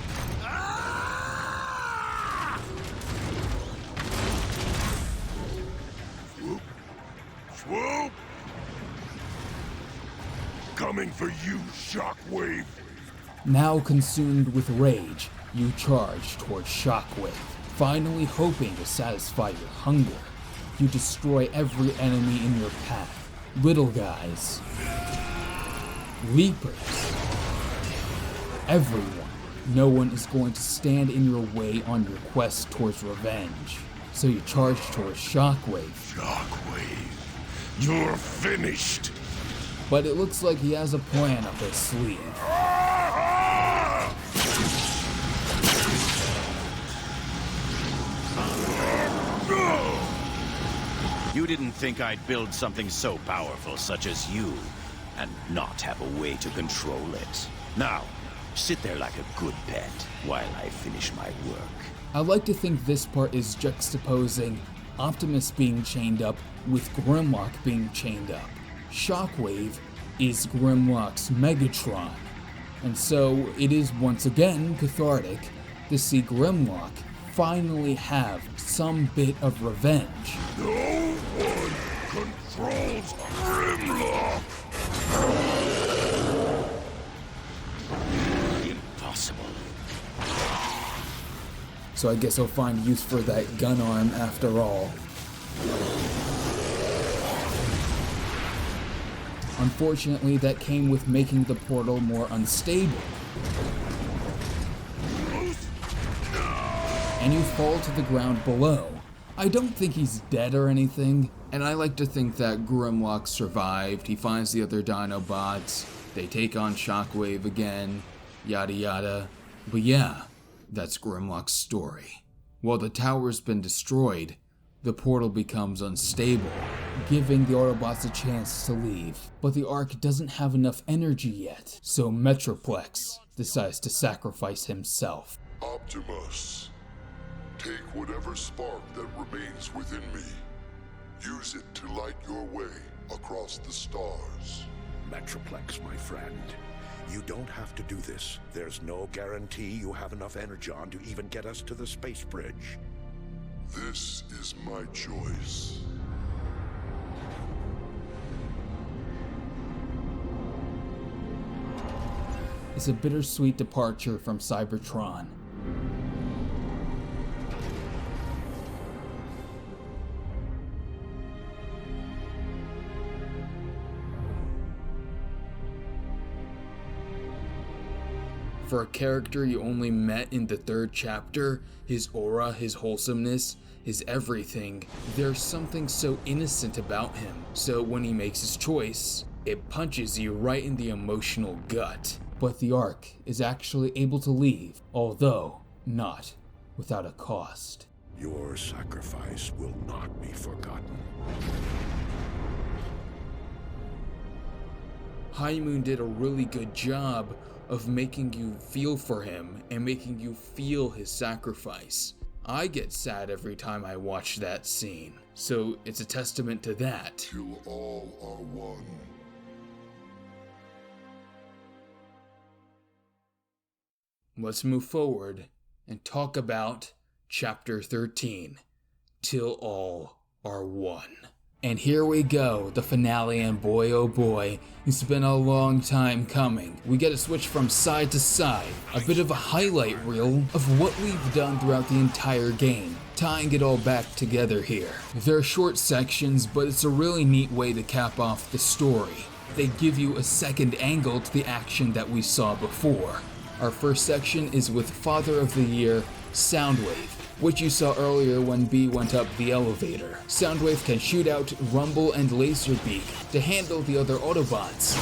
Ah! Swoop! Swoop! Coming for you, Shockwave! Now consumed with rage, you charge towards Shockwave, finally hoping to satisfy your hunger. You destroy every enemy in your path. Little guys, leapers, everyone. No one is going to stand in your way on your quest towards revenge. So you charge towards Shockwave. Shockwave, you're finished! But it looks like he has a plan up his sleeve. You didn't think I'd build something so powerful such as you, and not have a way to control it. Now, sit there like a good pet while I finish my work. I like to think this part is juxtaposing Optimus being chained up with Grimlock being chained up. Shockwave is Grimlock's Megatron, and so it is once again cathartic to see Grimlock finally have some bit of revenge. No one controls Grimlock! Impossible. So I guess he'll find use for that gun arm after all. Unfortunately, that came with making the portal more unstable. And you fall to the ground below. I don't think he's dead or anything, and I like to think that Grimlock survived. He finds the other Dinobots, they take on Shockwave again, yada yada. But yeah, that's Grimlock's story. While the tower's been destroyed, the portal becomes unstable, giving the Autobots a chance to leave. But the Ark doesn't have enough energy yet, so Metroplex decides to sacrifice himself. Optimus, take whatever spark that remains within me. Use it to light your way across the stars. Metroplex, my friend. You don't have to do this. There's no guarantee you have enough Energon to even get us to the space bridge. This is my choice. is a bittersweet departure from Cybertron. For a character you only met in the 3rd chapter, his aura, his wholesomeness, his everything, there's something so innocent about him. So when he makes his choice, it punches you right in the emotional gut. But the Ark is actually able to leave, although not without a cost. Your sacrifice will not be forgotten. High Moon did a really good job of making you feel for him and making you feel his sacrifice. I get sad every time I watch that scene, so it's a testament to that. Till all are one. Let's move forward and talk about Chapter 13, Till All Are One. And here we go, the finale, and boy oh boy, it's been a long time coming. We get a switch from side to side, a bit of a highlight reel of what we've done throughout the entire game, tying it all back together here. They're short sections, but it's a really neat way to cap off the story. They give you a second angle to the action that we saw before. Our first section is with Father of the Year, Soundwave, which you saw earlier when B went up the elevator. Soundwave can shoot out Rumble and Laserbeak to handle the other Autobots.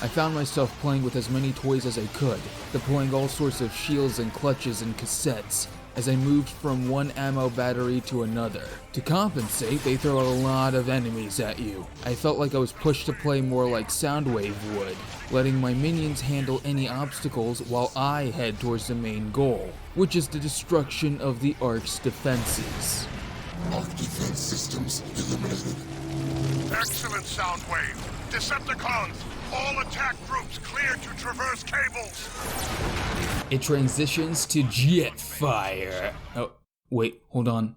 I found myself playing with as many toys as I could, deploying all sorts of shields and clutches and cassettes as I moved from one ammo battery to another. To compensate, they throw a lot of enemies at you. I felt like I was pushed to play more like Soundwave would, letting my minions handle any obstacles while I head towards the main goal, which is the destruction of the Ark's defenses. Ark defense systems eliminated. Excellent, Soundwave. Decepticons, all attack groups cleared to traverse cables. It transitions to Jetfire. Oh, wait, hold on.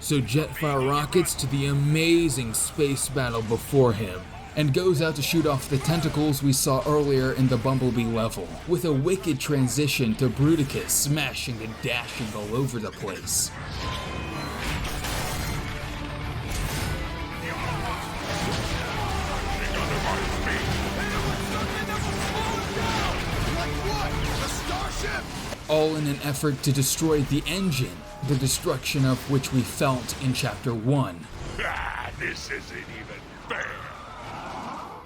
So Jetfire rockets to the amazing space battle before him, and goes out to shoot off the tentacles we saw earlier in the Bumblebee level, with a wicked transition to Bruticus smashing and dashing all over the place. All in an effort to destroy the engine, the destruction of which we felt in Chapter 1. This isn't even fair.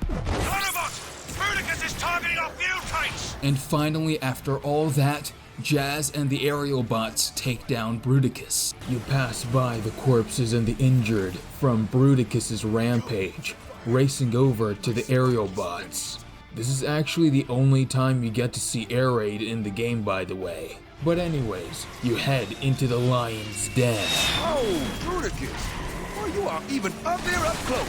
Autobots! Bruticus is targeting our fuel tanks! And finally, after all that, Jazz and the aerial bots take down Bruticus. You pass by the corpses and the injured from Bruticus's rampage, racing over to the aerial bots. This is actually the only time you get to see Air Raid in the game, by the way. But anyways, you head into the lion's den. Oh, Bruticus! Well, you are even up there up close.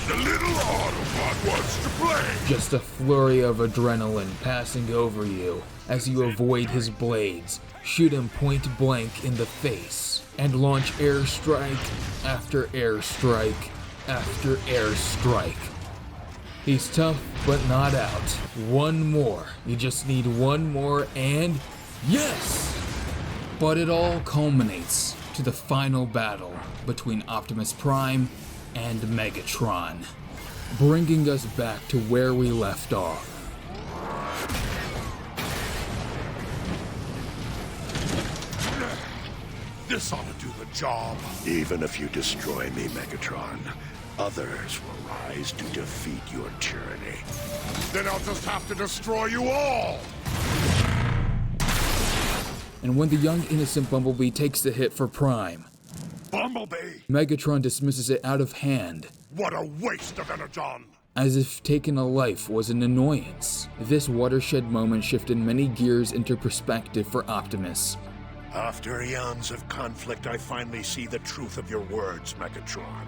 The little Autobot wants to play! Just a flurry of adrenaline passing over you as you avoid his blades, shoot him point blank in the face, and launch airstrike after airstrike after airstrike. He's tough, but not out. One more. You just need one more and... yes! But it all culminates to the final battle between Optimus Prime and Megatron, bringing us back to where we left off. This ought to do the job. Even if you destroy me, Megatron, others will rise to defeat your tyranny. Then I'll just have to destroy you all! And when the young innocent Bumblebee takes the hit for Prime, Bumblebee! Megatron dismisses it out of hand. What a waste of Energon! As if taking a life was an annoyance. This watershed moment shifted many gears into perspective for Optimus. After eons of conflict, I finally see the truth of your words, Megatron.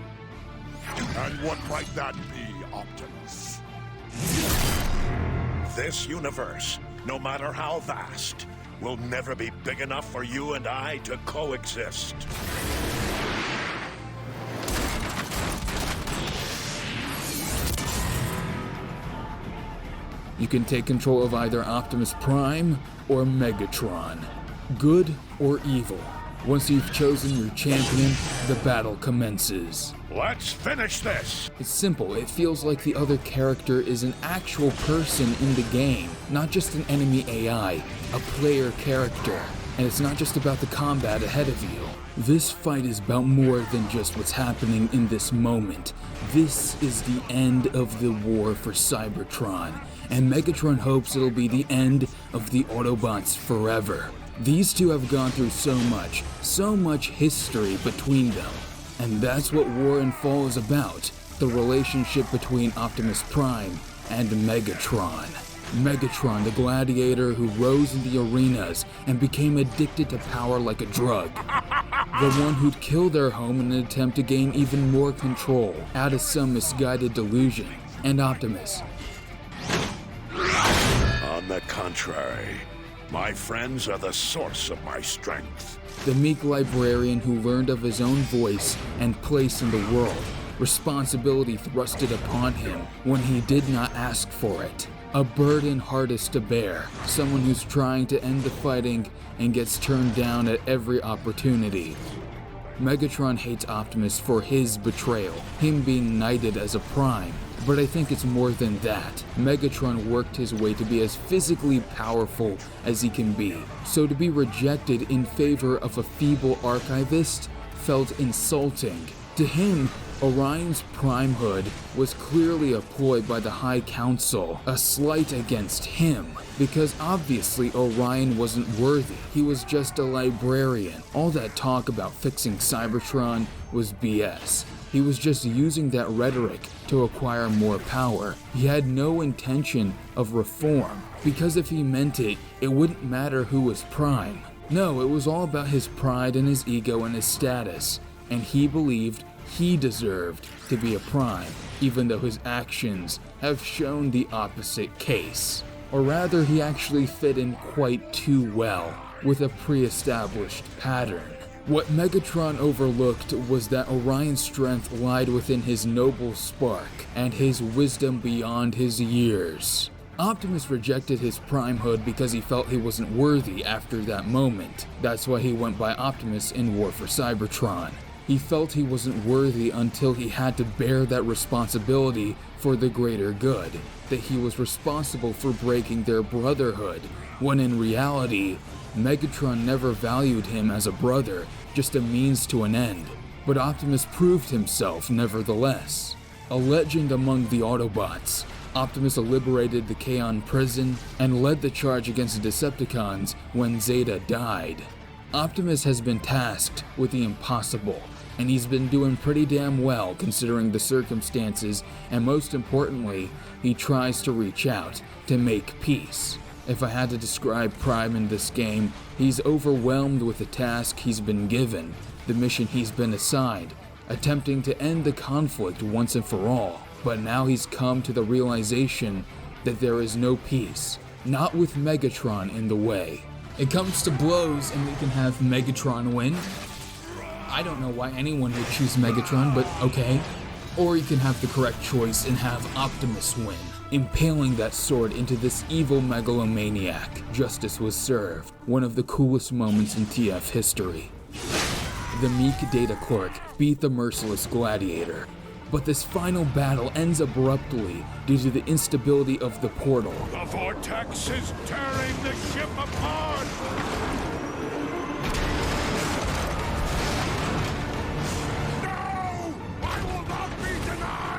And what might that be, Optimus? This universe, no matter how vast, will never be big enough for you and I to coexist. You can take control of either Optimus Prime or Megatron. Good or evil. Once you've chosen your champion, the battle commences. Let's finish this! It's simple. It feels like the other character is an actual person in the game, not just an enemy AI, a player character. And it's not just about the combat ahead of you. This fight is about more than just what's happening in this moment. This is the end of the war for Cybertron, and Megatron hopes it'll be the end of the Autobots forever. These two have gone through so much history between them. And that's what War and Fall is about, the relationship between Optimus Prime and Megatron. Megatron, the gladiator who rose in the arenas and became addicted to power like a drug. The one who'd kill their home in an attempt to gain even more control out of some misguided delusion. And Optimus. On the contrary, my friends are the source of my strength. The meek librarian who learned of his own voice and place in the world, responsibility thrusted upon him when he did not ask for it. A burden hardest to bear, someone who's trying to end the fighting and gets turned down at every opportunity. Megatron hates Optimus for his betrayal, him being knighted as a Prime. But I think it's more than that. Megatron worked his way to be as physically powerful as he can be. So to be rejected in favor of a feeble archivist felt insulting. To him, Orion's primehood was clearly a ploy by the High Council, a slight against him. Because obviously Orion wasn't worthy. He was just a librarian. All that talk about fixing Cybertron was BS. He was just using that rhetoric to acquire more power. He had no intention of reform, because if he meant it, it wouldn't matter who was Prime. No, it was all about his pride and his ego and his status, and he believed he deserved to be a Prime, even though his actions have shown the opposite case. Or rather, he actually fit in quite too well with a pre-established pattern. What Megatron overlooked was that Orion's strength lied within his noble spark and his wisdom beyond his years. Optimus rejected his primehood because he felt he wasn't worthy after that moment. That's why he went by Optimus in War for Cybertron. He felt he wasn't worthy until he had to bear that responsibility for the greater good, that he was responsible for breaking their brotherhood, when in reality, Megatron never valued him as a brother, just a means to an end. But Optimus proved himself nevertheless. A legend among the Autobots, Optimus liberated the Chaon prison and led the charge against the Decepticons when Zeta died. Optimus has been tasked with the impossible, and he's been doing pretty damn well considering the circumstances, and most importantly, he tries to reach out to make peace. If I had to describe Prime in this game, he's overwhelmed with the task he's been given, the mission he's been assigned, attempting to end the conflict once and for all. But now he's come to the realization that there is no peace, not with Megatron in the way. It comes to blows and we can have Megatron win. I don't know why anyone would choose Megatron, but okay. Or you can have the correct choice and have Optimus win, impaling that sword into this evil megalomaniac. Justice was served, one of the coolest moments in TF history. The meek data clerk beat the merciless gladiator, but this final battle ends abruptly due to the instability of the portal. The vortex is tearing the ship apart!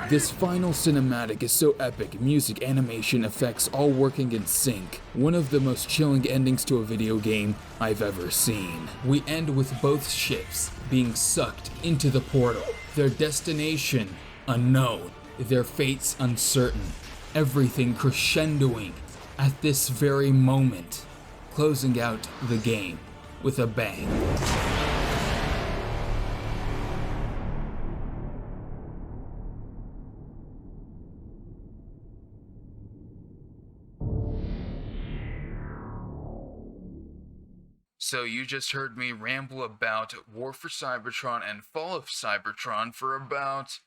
This final cinematic is so epic, music, animation, effects all working in sync. One of the most chilling endings to a video game I've ever seen. We end with both ships being sucked into the portal. Their destination unknown, their fates uncertain. Everything crescendoing at this very moment, closing out the game with a bang. So you just heard me ramble about War for Cybertron and Fall of Cybertron for about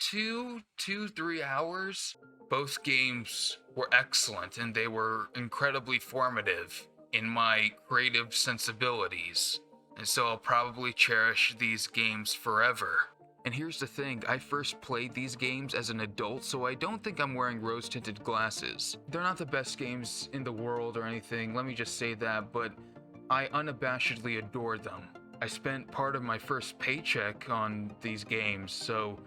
3 hours. Both games were excellent, and they were incredibly formative in my creative sensibilities, and so I'll probably cherish these games forever. And here's the thing, I first played these games as an adult, so I don't think I'm wearing rose-tinted glasses. They're not the best games in the world or anything, let me just say that, but I unabashedly adore them. I spent part of my first paycheck on these games, so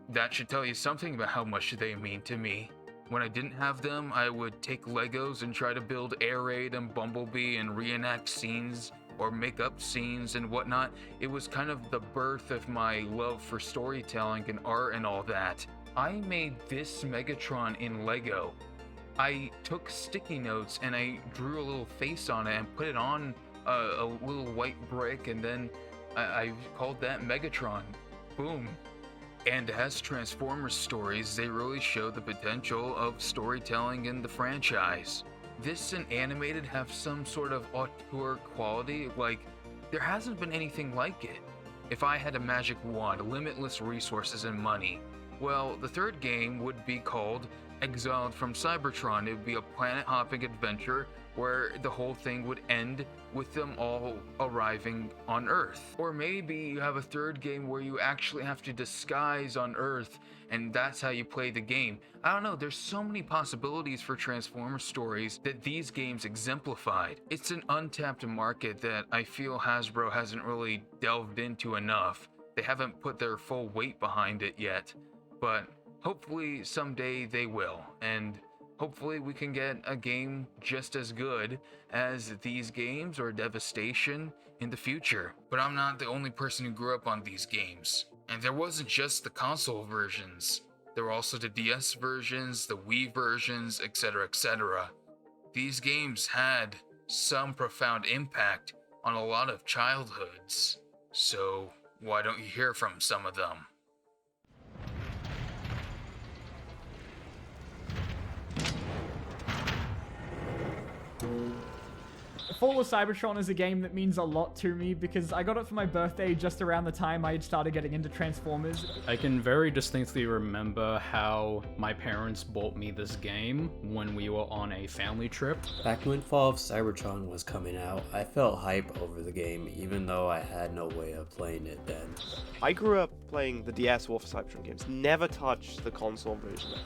that should tell you something about how much they mean to me. When I didn't have them, I would take Legos and try to build Air Raid and Bumblebee and reenact scenes or make up scenes and whatnot. It was kind of the birth of my love for storytelling and art and all that. I made this Megatron in Lego. I took sticky notes and I drew a little face on it and put it on a little white brick, and then I called that Megatron. Boom. And as Transformers stories, they really show the potential of storytelling in the franchise. This and animated have some sort of auteur quality, like there hasn't been anything like it. If I had a magic wand, limitless resources and money, well, the third game would be called Exiled from Cybertron. It would be a planet-hopping adventure where the whole thing would end with them all arriving on Earth. Or maybe you have a third game where you actually have to disguise on Earth, and that's how you play the game. I don't know, there's so many possibilities for Transformers stories that these games exemplified. It's an untapped market that I feel Hasbro hasn't really delved into enough. They haven't put their full weight behind it yet, but hopefully someday they will, and hopefully we can get a game just as good as these games or Devastation in the future. But I'm not the only person who grew up on these games. And there wasn't just the console versions. There were also the DS versions, the Wii versions, etc., etc. These games had some profound impact on a lot of childhoods. So why don't you hear from some of them? Fall of Cybertron is a game that means a lot to me because I got it for my birthday just around the time I had started getting into Transformers. I can very distinctly remember how my parents bought me this game when we were on a family trip. Back when Fall of Cybertron was coming out, I felt hype over the game even though I had no way of playing it then. I grew up playing the DS War for Cybertron games, never touched the console version.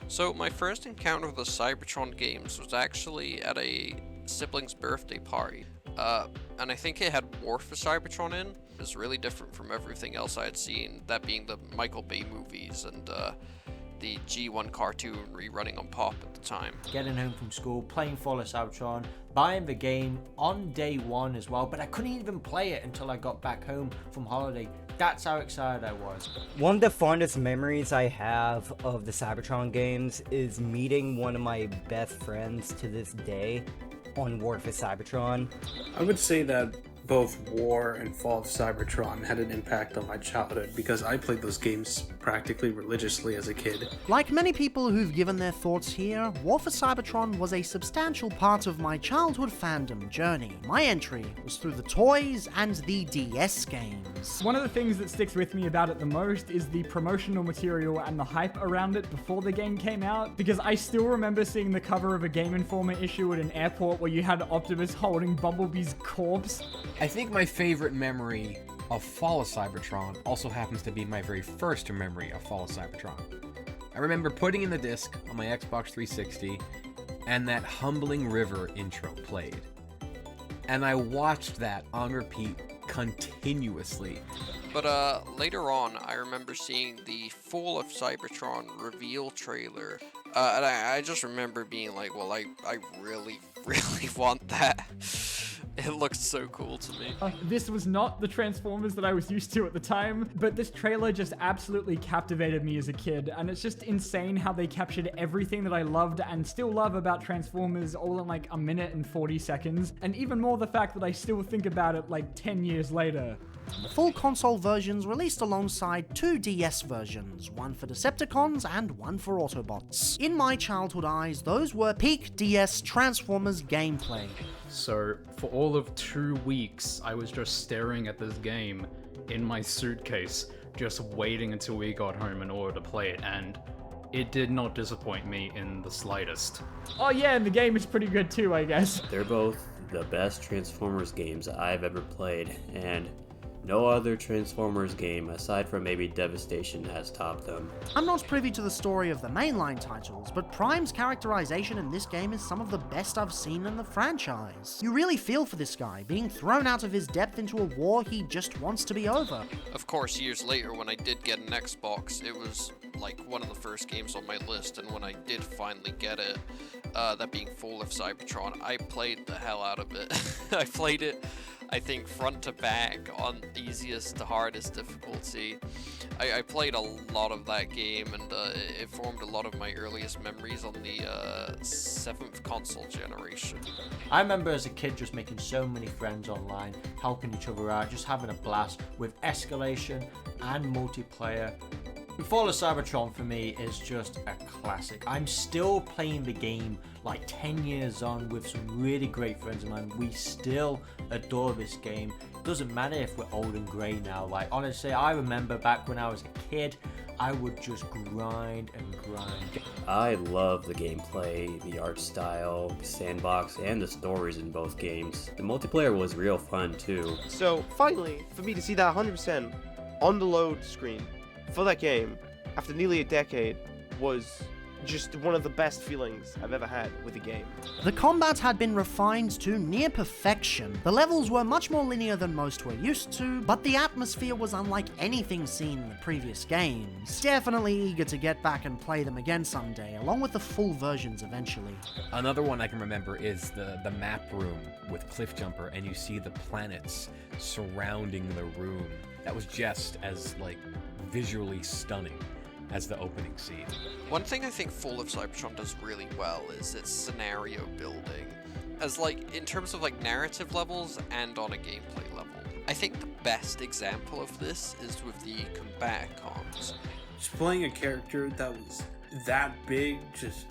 So my first encounter with the Cybertron games was actually at a sibling's birthday party, and I think it had War for Cybertron in. It was really different from everything else I had seen, that being the Michael Bay movies and the G1 cartoon rerunning on Pop at the time. Getting home from school, playing Fall of Cybertron, buying the game on day one as well, but I couldn't even play it until I got back home from holiday. That's how excited I was. One of the fondest memories I have of the Cybertron games is meeting one of my best friends to this day on War for Cybertron. I would say that both War and Fall of Cybertron had an impact on my childhood because I played those games practically religiously as a kid. Like many people who've given their thoughts here, War for Cybertron was a substantial part of my childhood fandom journey. My entry was through the toys and the DS games. One of the things that sticks with me about it the most is the promotional material and the hype around it before the game came out, because I still remember seeing the cover of a Game Informer issue at an airport where you had Optimus holding Bumblebee's corpse. I think my favorite memory of Fall of Cybertron also happens to be my very first memory of Fall of Cybertron. I remember putting in the disc on my Xbox 360 and that Humbling River intro played. And I watched that on repeat continuously. But later on, I remember seeing the Fall of Cybertron reveal trailer, and I just remember being like, well, I really, really want that. It looks so cool to me. This was not the Transformers that I was used to at the time, but this trailer just absolutely captivated me as a kid, and it's just insane how they captured everything that I loved and still love about Transformers all in like a minute and 40 seconds, and even more the fact that I still think about it like 10 years later. The full console versions released alongside 2 DS versions, one for Decepticons and one for Autobots. In my childhood eyes, those were peak DS Transformers gameplay. So for all of 2 weeks, I was just staring at this game in my suitcase, just waiting until we got home in order to play it, and it did not disappoint me in the slightest. Oh yeah, and the game is pretty good too, I guess. They're both the best Transformers games I've ever played, and no other Transformers game, aside from maybe Devastation, has topped them. I'm not privy to the story of the mainline titles, but Prime's characterization in this game is some of the best I've seen in the franchise. You really feel for this guy, being thrown out of his depth into a war he just wants to be over. Of course, years later, when I did get an Xbox, it was like one of the first games on my list, and when I did finally get it, that being Fall of Cybertron, I played the hell out of it. I played it, I think, front to back on easiest to hardest difficulty. I played a lot of that game, and it formed a lot of my earliest memories on the 7th console generation. I remember as a kid just making so many friends online, helping each other out, just having a blast with escalation and multiplayer. Fall of Cybertron for me is just a classic. I'm still playing the game like 10 years on with some really great friends of mine. We still adore this game. It doesn't matter if we're old and grey now. Like, honestly, I remember back when I was a kid, I would just grind and grind. I love the gameplay, the art style, sandbox, and the stories in both games. The multiplayer was real fun too. So finally, for me to see that 100% on the load screen for that game after nearly a decade was just one of the best feelings I've ever had with a game. The combat had been refined to near perfection. The levels were much more linear than most were used to, but the atmosphere was unlike anything seen in the previous games. Definitely eager to get back and play them again someday, along with the full versions eventually. Another one I can remember is the map room with Cliffjumper, and you see the planets surrounding the room. That was just as, like, visually stunning as the opening scene. One thing I think Fall of Cybertron does really well is its scenario building, as like in terms of like narrative levels and on a gameplay level. I think the best example of this is with the Combaticons. Just playing a character that was that big, just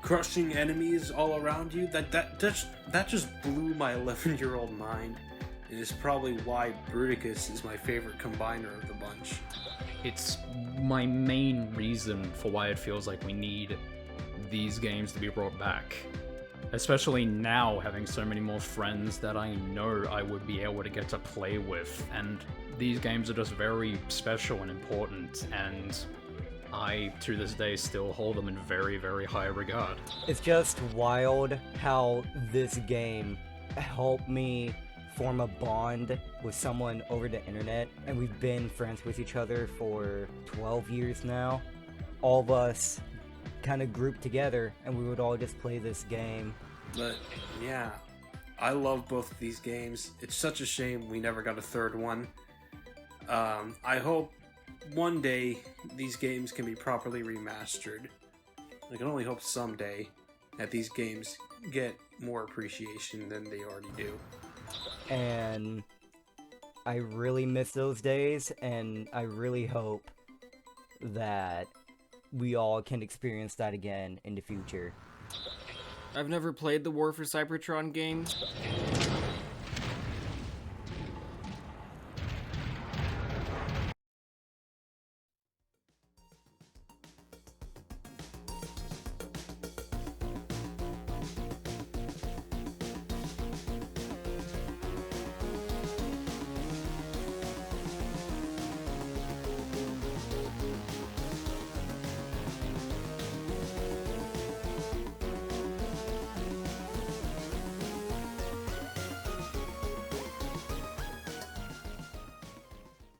crushing enemies all around you, that just blew my 11-year-old mind. It is probably why Bruticus is my favorite combiner of the bunch. It's my main reason for why it feels like we need these games to be brought back. Especially now, having so many more friends that I know I would be able to get to play with. And these games are just very special and important, and I, to this day, still hold them in very, very high regard. It's just wild how this game helped me form a bond with someone over the internet, and we've been friends with each other for 12 years now. All of us kind of grouped together, and we would all just play this game. But yeah, I love both of these games. It's such a shame we never got a third one. I hope one day these games can be properly remastered. I can only hope someday that these games get more appreciation than they already do. And I really miss those days, and I really hope that we all can experience that again in the future. I've never played the War for Cybertron games,